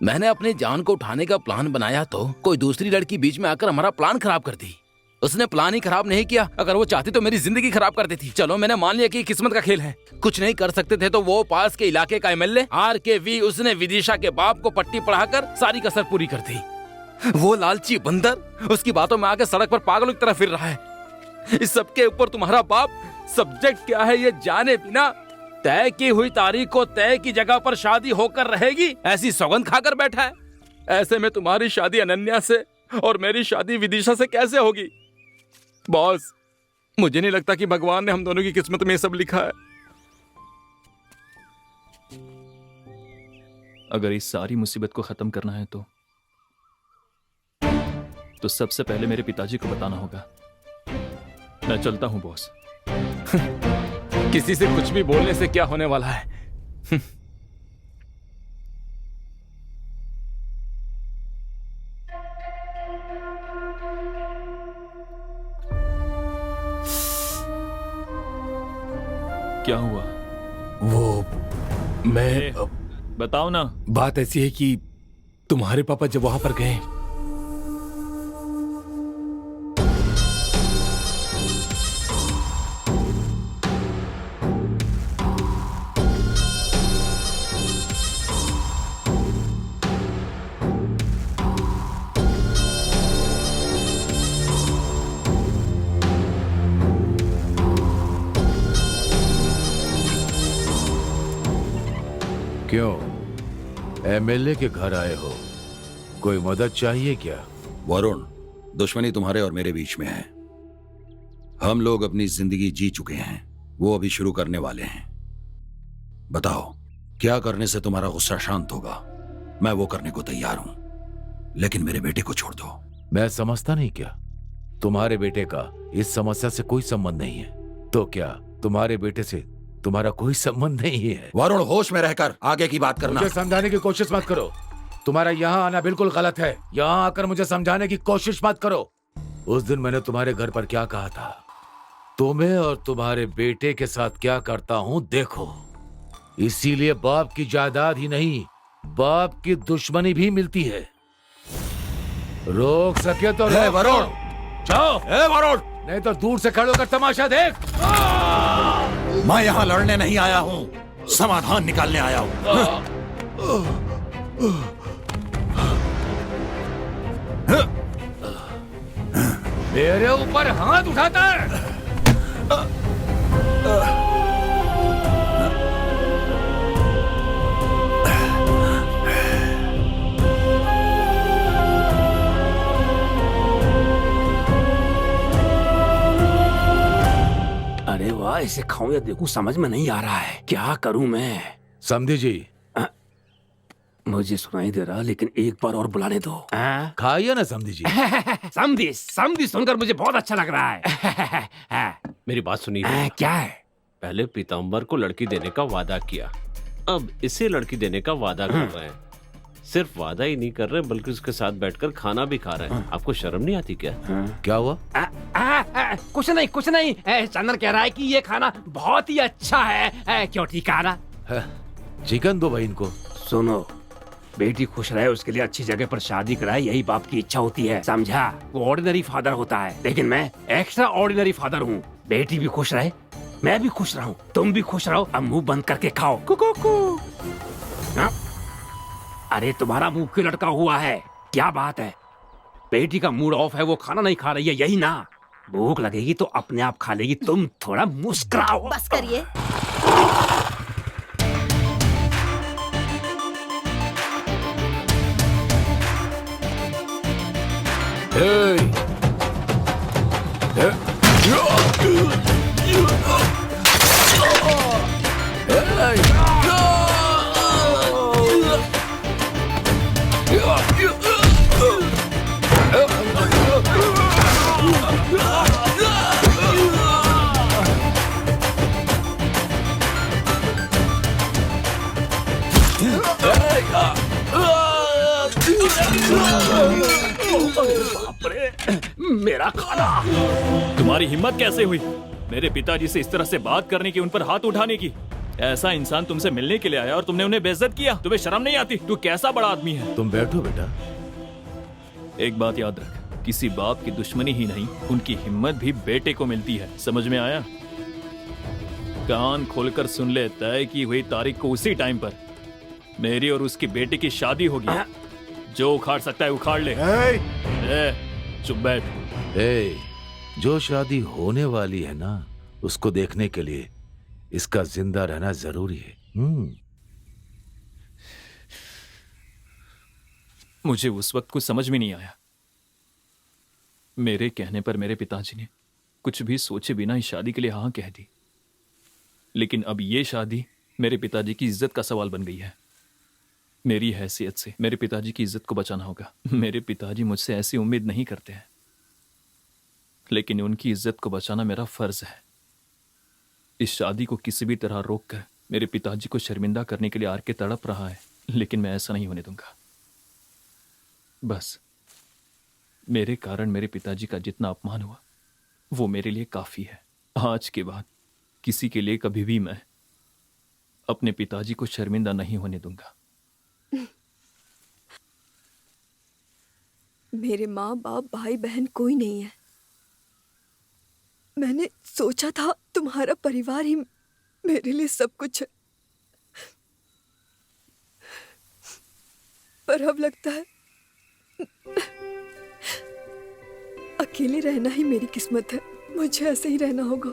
मैंने अपनी जान को उठाने का प्लान बनाया तो कोई दूसरी लड़की बीच में आकर हमारा प्लान खराब कर दी। उसने प्लान ही खराब नहीं किया, अगर वो चाहती तो मेरी जिंदगी खराब कर देती। चलो मैंने मान लिया कि किस्मत का खेल है, कुछ नहीं कर सकते थे तो वो पास के इलाके का एमएलए आरके, उसने विदिशा के बाप को पट्टी पढ़ाकर सारी कसर पूरी कर दी। वो लालची बंदर उसकी बातों में आके सड़क पर पागलों की तरह फिर रहा है। इस सबके ऊपर तुम्हारा बाप सब्जेक्ट क्या है ये जाने बिना तय की हुई तारीख को तय की जगह पर शादी होकर रहेगी ऐसी सौगंध खाकर बैठा है। ऐसे में तुम्हारी शादी अनन्या से और मेरी शादी विदिशा से कैसे होगी? बॉस, मुझे नहीं लगता कि भगवान ने हम दोनों की किस्मत में ये सब लिखा है। अगर इस सारी मुसीबत को खत्म करना है तो सबसे पहले मेरे पिताजी को बताना होगा। मैं चलता हूं बॉस। किसी से कुछ भी बोलने से क्या होने वाला है? क्या हुआ? वो मैं बताओ ना। बात ऐसी है कि तुम्हारे पापा जब वहां पर गए क्यों एमएलए के घर आए हो? कोई मदद चाहिए क्या? वरुण, दुश्मनी तुम्हारे और मेरे बीच में है। हम लोग अपनी जिंदगी जी चुके हैं, वो अभी शुरू करने वाले हैं। बताओ, क्या करने से तुम्हारा गुस्सा शांत होगा? मैं वो करने को तैयार हूं, लेकिन मेरे बेटे को छोड़ दो। मैं समझता नहीं क्या तुम्हारे बेटे का इस समस्या से कोई संबंध नहीं है? तो क्या तुम्हारे बेटे से तुम्हारा कोई संबंध नहीं है? वरुण, होश में रहकर आगे की बात करना। मुझे समझाने की कोशिश मत करो। तुम्हारा यहाँ आना बिल्कुल गलत है। यहाँ आकर मुझे समझाने की कोशिश मत करो। उस दिन मैंने तुम्हारे घर पर क्या कहा था? तुम्हें और तुम्हारे बेटे के साथ क्या करता हूँ देखो। इसीलिए बाप की जायदाद ही नहीं, बाप की दुश्मनी भी मिलती है। रोक सके तो रोक। वरुण, जाओ। वरुण, नहीं तो दूर से खड़े होकर तमाशा देख। मैं यहाँ लड़ने नहीं आया हूँ, समाधान निकालने आया हूँ। मेरे ऊपर हाथ उठाता है। अरे वाह, इसे खाऊं या देखूं समझ में नहीं आ रहा है। क्या करूं मैं? समझी जी, मुझे सुनाई दे रहा, लेकिन एक बार और बुलाने दो। खाइए ना समधी जी। समधी समधी सुनकर मुझे बहुत अच्छा लग रहा है। मेरी बात सुनिए। क्या है? पहले पीताम्बर को लड़की देने का वादा किया, अब इसे लड़की देने का वादा कर रहे हैं। सिर्फ वादा ही नहीं कर रहे बल्कि उसके साथ बैठकर खाना भी खा रहे हैं। आपको शर्म नहीं आती क्या? क्या हुआ? कुछ नहीं कुछ नहीं। चंदन कह रहा है कि ये खाना बहुत ही अच्छा है। क्यों ठीक है ना? चिकन दो भाई इनको। सुनो, बेटी खुश रहे उसके लिए अच्छी जगह पर शादी कराए, यही बाप की इच्छा होती है, समझा? वो ऑर्डिनरी फादर होता है, लेकिन मैं एक्स्ट्रा ऑर्डिनरी फादर हूँ। बेटी भी खुश रहे, मैं भी खुश रहूं, तुम भी खुश रहो। अब मुंह बंद करके खाओ। कुकू। अरे तुम्हारा मुंह क्यों लटका हुआ है? क्या बात है? बेटी का मूड ऑफ है, वो खाना नहीं खा रही है, यही ना? भूख लगेगी तो अपने आप खा लेगी, तुम थोड़ा मुस्कुराओ। बस करिए। मेरा खाना। तुम्हारी हिम्मत कैसे हुई मेरे पिताजी से इस तरह से बात करने की, उन पर हाथ उठाने की? ऐसा इंसान तुमसे मिलने के लिए आया और तुमने उन्हें बेइज्जत किया। तुम्हें शर्म नहीं आती? तू कैसा बड़ा आदमी है? तुम बैठो बेटा। एक बात याद रख, किसी बाप की दुश्मनी ही नहीं, उनकी हिम्मत भी बेटे को मिलती है। समझ में आया? कान खोलकर सुन ले, तय की हुई तारीख को उसी टाइम पर मेरी और उसकी बेटी की शादी होगी। जो उखाड़ सकता है उखाड़ ले। चुप बैठ। जो शादी होने वाली है ना, उसको देखने के लिए इसका जिंदा रहना जरूरी है। मुझे उस वक्त कुछ समझ में नहीं आया। मेरे कहने पर मेरे पिताजी ने कुछ भी सोचे बिना ही शादी के लिए हाँ कह दी। लेकिन अब ये शादी मेरे पिताजी की इज्जत का सवाल बन गई है। मेरी हैसियत से मेरे पिताजी की इज्जत को बचाना होगा। मेरे पिताजी मुझसे ऐसी उम्मीद नहीं करते हैं, लेकिन उनकी इज्जत को बचाना मेरा फर्ज है। इस शादी को किसी भी तरह रोककर मेरे पिताजी को शर्मिंदा करने के लिए आर के तड़प रहा है, लेकिन मैं ऐसा नहीं होने दूंगा। बस मेरे कारण मेरे पिताजी का जितना अपमान हुआ वो मेरे लिए काफी है। आज के बाद किसी के लिए कभी भी मैं अपने पिताजी को शर्मिंदा नहीं होने दूंगा। मेरे माँ बाप भाई बहन कोई नहीं है। मैंने सोचा था तुम्हारा परिवार ही मेरे लिए सब कुछ है, पर अब लगता है अकेले रहना ही मेरी किस्मत है। मुझे ऐसे ही रहना होगा।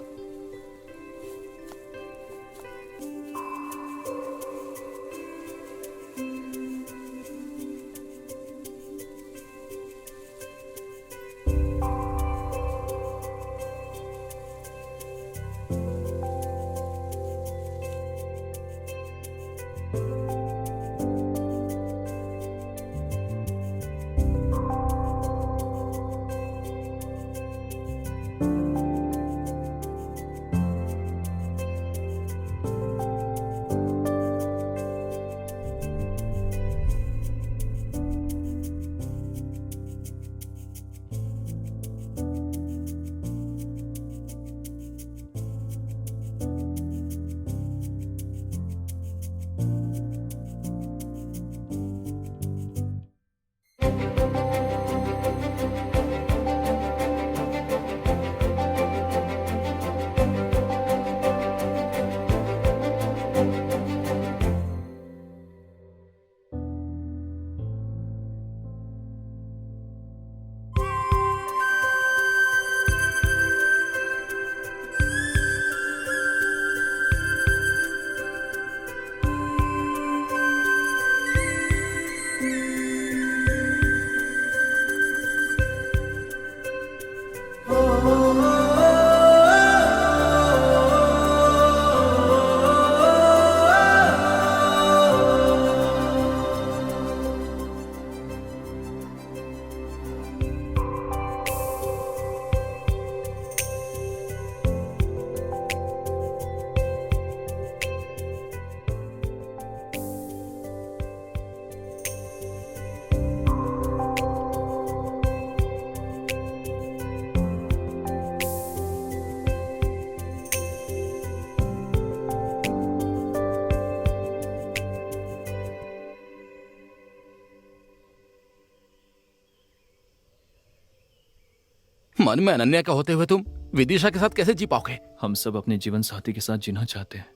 मन में अनन्या का होते हुए तुम विदिशा के साथ कैसे जी पाओगे? हम सब अपने जीवन साथी के साथ जीना चाहते हैं,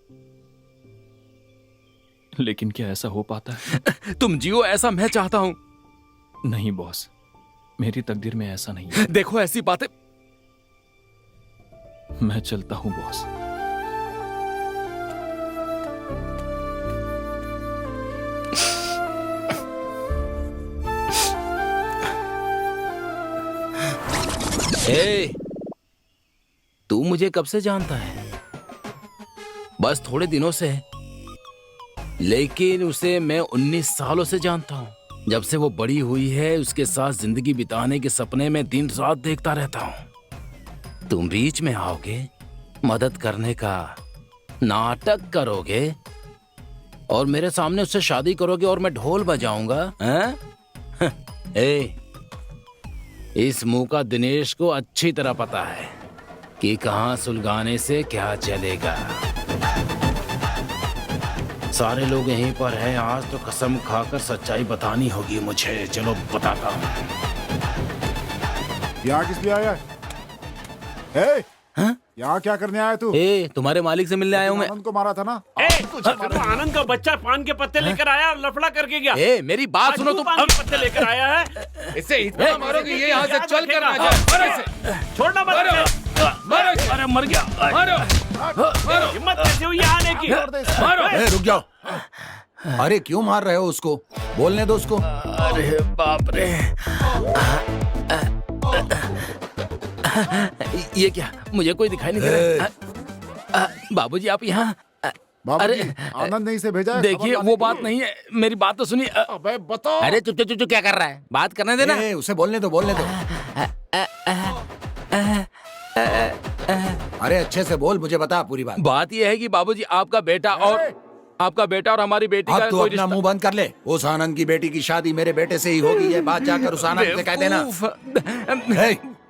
लेकिन क्या ऐसा हो पाता है? तुम जियो ऐसा मैं चाहता हूँ। नहीं बॉस, मेरी तकदीर में ऐसा नहीं है। देखो ऐसी बातें। मैं चलता हूँ बॉस। ए, तू मुझे कब से जानता है? बस थोड़े दिनों से, लेकिन उसे मैं 19 सालों से जानता हूँ। जब से वो बड़ी हुई है उसके साथ जिंदगी बिताने के सपने में दिन रात देखता रहता हूँ। तुम बीच में आओगे, मदद करने का नाटक करोगे और मेरे सामने उससे शादी करोगे और मैं ढोल बजाऊंगा, हैं? ए, इस मुंह का दिनेश को अच्छी तरह पता है कि कहां सुलगाने से क्या चलेगा। सारे लोग यहीं पर हैं, आज तो कसम खाकर सच्चाई बतानी होगी मुझे। चलो बताता हूँ। यहाँ किस लिए आया है? यहाँ क्या करने आया तू? तुम्हारे मालिक से मिलने आया हूँ मैं। आनंद को मारा था ना? तो आनंद का बच्चा पान के पत्ते लेकर आया और लफड़ा करके गया। मेरी बात सुनो तुम। पान के पत्ते लेकर आया है। इसे इतना मारोगे ये यहाँ से चल कर ना जाए। छोड़ना मत। अरे मर गया। हिम्मत कैसे हुई आने की? रुक जाओ। अरे क्यों मार रहे हो उसको? बोलने दो उसको। अरे बाप रे, ये क्या? मुझे कोई दिखाई नहीं दे रहा। बाबूजी आप यहाँ? अरे आनंद ने इसे भेजा है। देखिए वो बात नहीं है, मेरी बात तो सुनिए। अबे बताओ। अरे चुप चुप चुप क्या कर रहा है? बात करने देना। उसे बोलने दो, बोलने दो। अरे अच्छे से बोल, मुझे बता पूरी बात। बात यह है कि बाबूजी आपका बेटा और हमारी बेटी का अब तू अपना मुंह बंद कर ले। उस आनंद की बेटी की शादी मेरे बेटे से ही होगी, ये बात जाकर उस आनंद से कह देना।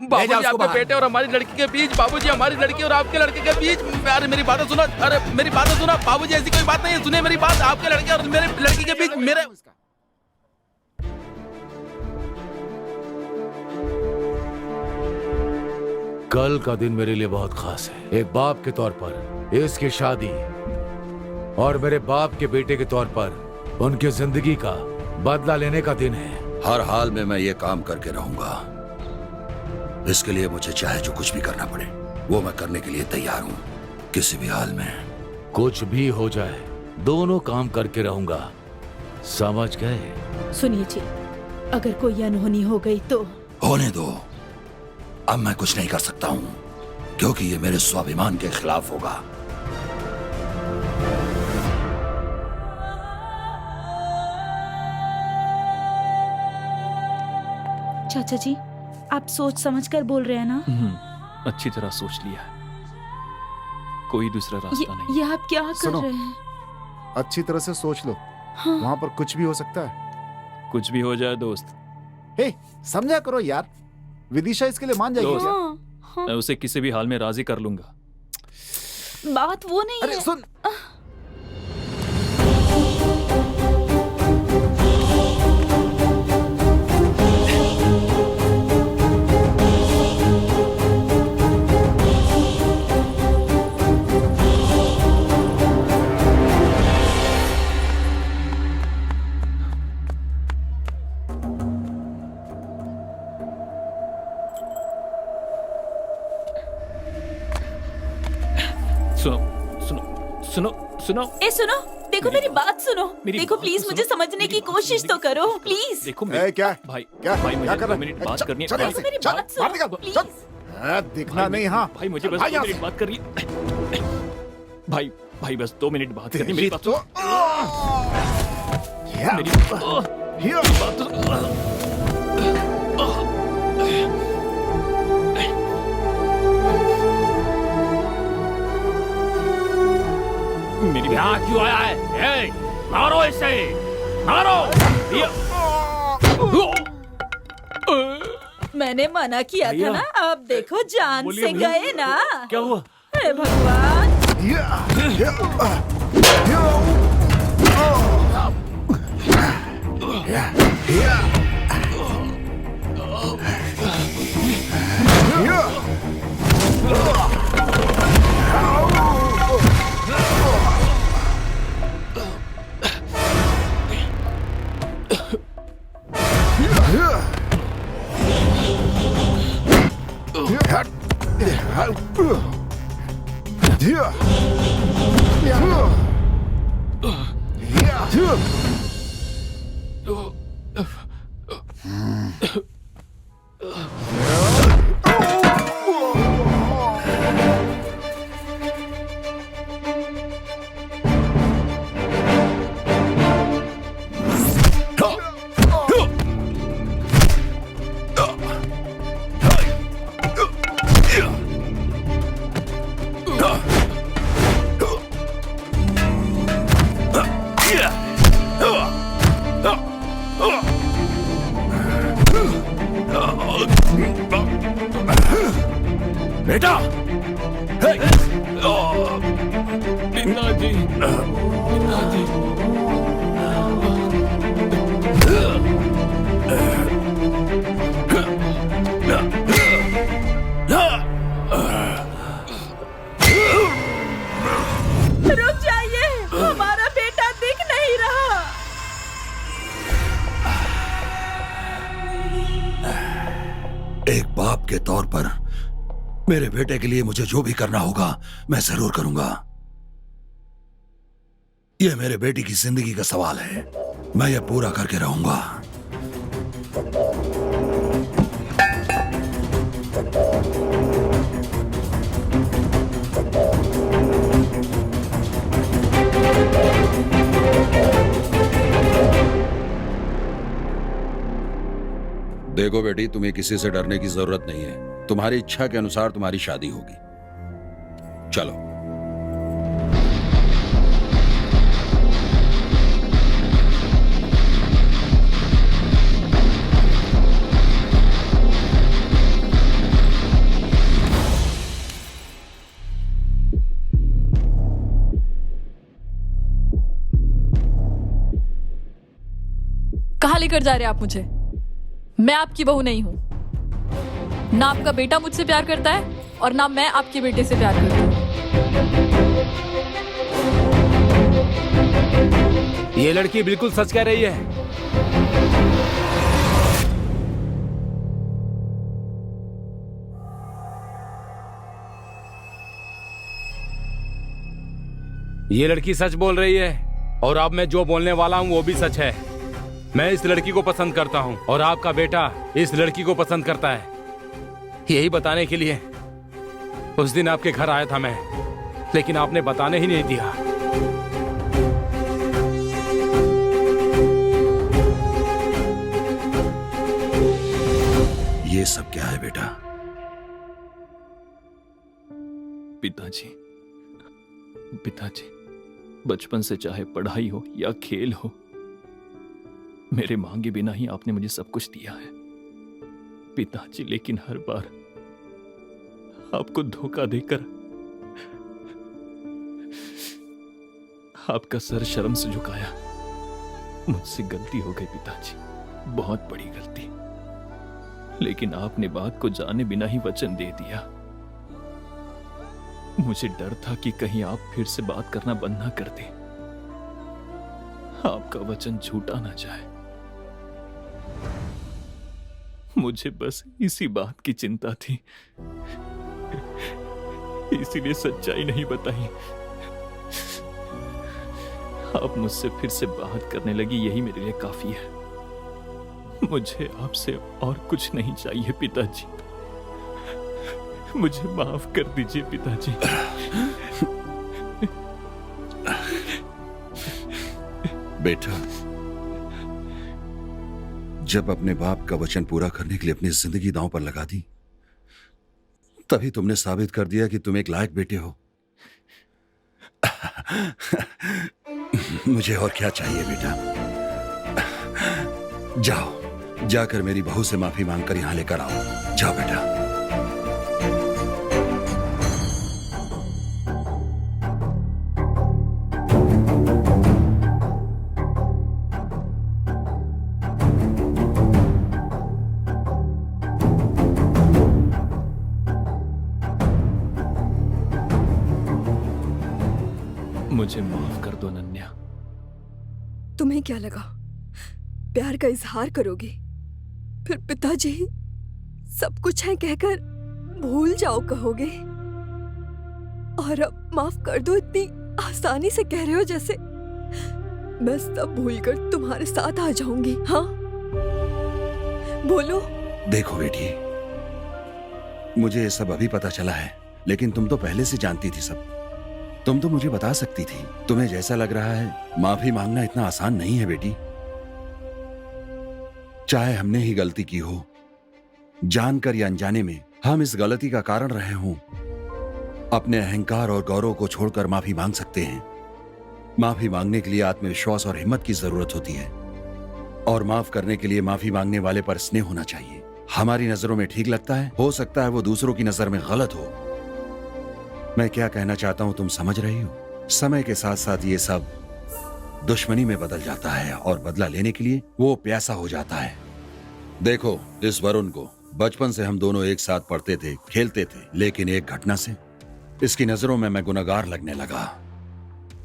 बाबूजी आपके बेटे और हमारी लड़की के बीच, बाबूजी हमारी लड़की और आपके लड़के के बीच। अरे मेरी बात सुनो, अरे मेरी बात सुनो बाबूजी, ऐसी कोई बात नहीं है। सुनिए मेरी बात, आपके लड़के और मेरे लड़की के बीच मेरे। कल का दिन मेरे लिए बहुत खास है। एक बाप के तौर पर इसकी शादी और मेरे बाप के बेटे के तौर पर उनकी जिंदगी का बदला लेने का दिन है। हर हाल में मैं ये काम करके रहूंगा। इसके लिए मुझे चाहे जो कुछ भी करना पड़े वो मैं करने के लिए तैयार हूँ, किसी भी हाल में। कुछ भी हो जाए दोनों काम करके रहूंगा, समझ गए? सुनिए जी, अगर कोई अनहोनी हो गई तो? होने दो, अब मैं कुछ नहीं कर सकता हूँ क्योंकि ये मेरे स्वाभिमान के खिलाफ होगा। चाचा जी, आप सोच समझ कर बोल रहे हैं ना? अच्छी तरह सोच लिया है, कोई दूसरा रास्ता नहीं। ये आप क्या कर रहे हैं? अच्छी तरह से सोच लो। हाँ। वहाँ पर कुछ भी हो सकता है। कुछ भी हो जाए दोस्त। समझा करो यार, विदिशा इसके लिए मान जाएगी। हाँ। मैं उसे किसी भी हाल में राजी कर लूंगा। बात वो नहीं है। सुन, सुनो। सुनो, देखो मेरी बात सुनो। देखो प्लीज मुझे समझने की कोशिश तो करो, प्लीज। देखो क्या भाई क्या भाई मुझे क्या कर 2 मिनट बात करनी है। देखो मेरी बात सुनो, प्लीज। दिखना नहीं। हाँ भाई मुझे बस 2 मिनट बात करनी है। भाई बस 2 मिनट बात करनी, मेरी बात सुनो। मेरी बात मेरी यहाँ क्यों आया है? मारो इसे, मारो। मैंने मना किया था ना, आप देखो जान से गए ना। क्या हुआ? हे भगवान। पिताजी, पिताजी। रुक जाइए, हमारा बेटा दिख नहीं रहा। एक बाप के तौर पर मेरे बेटे के लिए मुझे जो भी करना होगा मैं जरूर करूंगा। यह मेरे बेटी की जिंदगी का सवाल है, मैं यह पूरा करके रहूंगा। देखो बेटी, तुम्हें किसी से डरने की जरूरत नहीं है। तुम्हारी इच्छा के अनुसार तुम्हारी शादी होगी। चलो। कहाँ लेकर जा रहे हैं आप मुझे? मैं आपकी बहू नहीं हूँ। ना आपका बेटा मुझसे प्यार करता है और ना मैं आपके बेटे से प्यार करती हूँ। ये लड़की बिल्कुल सच कह रही है। ये लड़की सच बोल रही है और अब मैं जो बोलने वाला हूँ वो भी सच है। मैं इस लड़की को पसंद करता हूँ और आपका बेटा इस लड़की को पसंद करता है। यही बताने के लिए उस दिन आपके घर आया था मैं, लेकिन आपने बताने ही नहीं दिया। ये सब क्या है बेटा? पिताजी, पिताजी, बचपन से चाहे पढ़ाई हो या खेल हो, मेरे मांगे बिना ही आपने मुझे सब कुछ दिया है पिताजी। लेकिन हर बार आपको धोखा देकर आपका सर शर्म से झुकाया। मुझसे गलती हो गई पिताजी, बहुत बड़ी गलती। लेकिन आपने बात को जाने बिना ही वचन दे दिया। मुझे डर था कि कहीं आप फिर से बात करना बंद ना कर दें, आपका वचन झूठा ना जाए। मुझे बस इसी बात की चिंता थी, इसीलिए सच्चाई नहीं बताई। आप मुझसे फिर से बात करने लगी, यही मेरे लिए काफी है। मुझे आपसे और कुछ नहीं चाहिए पिताजी। मुझे माफ कर दीजिए पिताजी। बेटा, जब अपने बाप का वचन पूरा करने के लिए अपनी जिंदगी दांव पर लगा दी, तभी तुमने साबित कर दिया कि तुम एक लायक बेटे हो। मुझे और क्या चाहिए बेटा? जाओ, जाकर मेरी बहू से माफी मांगकर यहां लेकर आओ। जाओ बेटा। मुझे माफ कर दो अनन्या। तुम्हें क्या लगा प्यार का इजहार करोगे, फिर पिताजी सब कुछ है कहकर भूल जाओ कहोगे? और अब माफ कर दो इतनी आसानी से कह रहे हो जैसे मैं सब भूलकर तुम्हारे साथ आ जाऊंगी। हाँ बोलो। देखो बेटी, मुझे ये सब अभी पता चला है, लेकिन तुम तो पहले से जानती थी सब। तुम तो मुझे बता सकती थी। तुम्हें जैसा लग रहा है माफी मांगना इतना आसान नहीं है बेटी। चाहे हमने ही गलती की हो, जानकर या अनजाने में हम इस गलती का कारण रहे हों, अपने अहंकार और गौरव को छोड़कर माफी मांग सकते हैं। माफी मांगने के लिए आत्मविश्वास और हिम्मत की जरूरत होती है, और माफ करने के लिए माफी मांगने वाले पर स्नेह होना चाहिए। हमारी नजरों में ठीक लगता है, हो सकता है वो दूसरों की नजर में गलत हो। मैं क्या कहना चाहता हूं तुम समझ रही हो? समय के साथ साथ ये सब दुश्मनी में बदल जाता है और बदला लेने के लिए वो प्यासा हो जाता है। देखो, इस वरुण को बचपन से हम दोनों एक साथ पढ़ते थे, खेलते थे, लेकिन एक घटना से इसकी नजरों में मैं गुनहगार लगने लगा।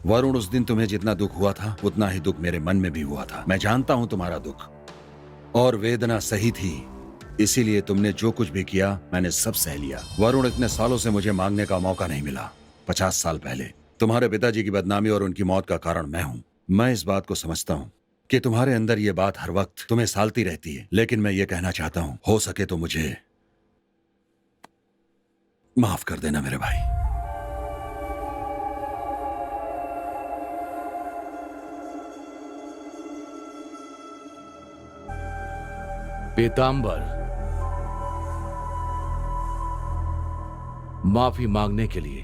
वरुण, उस दिन तुम्हें जितना दुख हुआ था उतना ही दुख मेरे मन में भी हुआ था। मैं जानता हूं तुम्हारा दुख और वेदना सही थी, इसीलिए तुमने जो कुछ भी किया मैंने सब सह लिया। वरुण, इतने सालों से मुझे मांगने का मौका नहीं मिला। 50 साल पहले तुम्हारे पिताजी की बदनामी और उनकी मौत का कारण मैं हूं। मैं इस बात को समझता हूं कि तुम्हारे अंदर ये बात हर वक्त तुम्हें सालती रहती है, लेकिन मैं ये कहना चाहता हूं, हो सके तो मुझे माफ कर देना मेरे भाई। पीताम्बर, माफी मांगने के लिए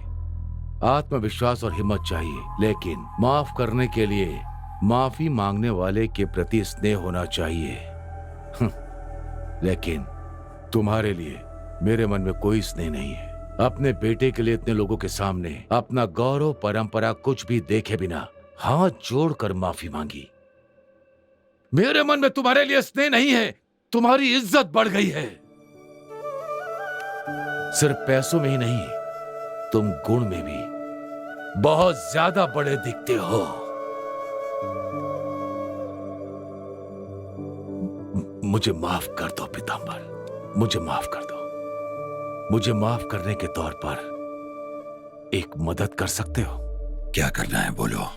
आत्मविश्वास और हिम्मत चाहिए, लेकिन माफ करने के लिए माफी मांगने वाले के प्रति स्नेह होना चाहिए। लेकिन तुम्हारे लिए मेरे मन में कोई स्नेह नहीं है। अपने बेटे के लिए इतने लोगों के सामने अपना गौरव, परंपरा कुछ भी देखे बिना हाथ जोड़कर माफी मांगी। मेरे मन में तुम्हारे लिए स्नेह नहीं है, तुम्हारी इज्जत बढ़ गई है। सिर्फ पैसों में ही नहीं, तुम गुण में भी बहुत ज्यादा बड़े दिखते हो। मुझे माफ कर दो पीताम्बर, मुझे माफ कर दो। मुझे माफ करने के तौर पर एक मदद कर सकते हो? क्या करना है बोलो।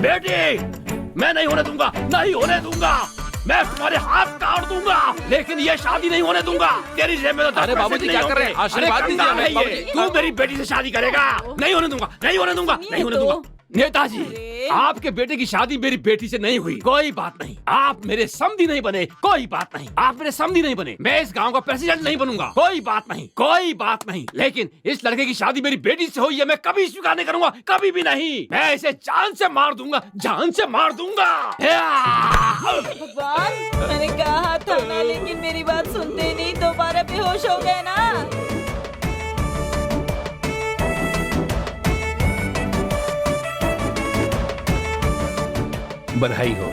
बेटी, मैं नहीं होने दूंगा, नहीं होने दूंगा। मैं तुम्हारे हाथ काट दूंगा, लेकिन ये शादी नहीं होने दूंगा। तेरी जेब में तो अरे बाबूजी क्या कर रहे हैं? आशीर्वाद दीजिए हमें, बाबूजी। तू मेरी बेटी से शादी करेगा? नहीं होने दूंगा, नहीं होने दूंगा, नहीं होने दूंगा। नेताजी, आपके बेटे की शादी मेरी बेटी से नहीं हुई, कोई बात नहीं। आप मेरे समधी नहीं बने, कोई बात नहीं। आप मेरे समधी नहीं बने, मैं इस गांव का प्रेसिडेंट नहीं बनूंगा, कोई बात नहीं, कोई बात नहीं। लेकिन इस लड़के की शादी मेरी बेटी से हुई है, मैं कभी स्वीकार नहीं करूंगा, कभी भी नहीं। मैं इसे जान से मार दूंगा, जान से मार दूंगा। भगवान, मैंने कहा था ना, लेकिन मेरी बात सुनते नहीं, दोबारा बेहोश हो गए ना। बधाई हो।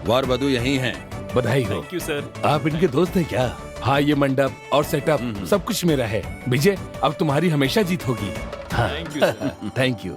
वर वधू यही हैं। बधाई हो। Thank you sir. आप इनके दोस्त हैं क्या? हाँ, ये मंडप और सेटअप सब कुछ मेरा है। विजय, अब तुम्हारी हमेशा जीत होगी। हाँ, thank you sir. Thank you.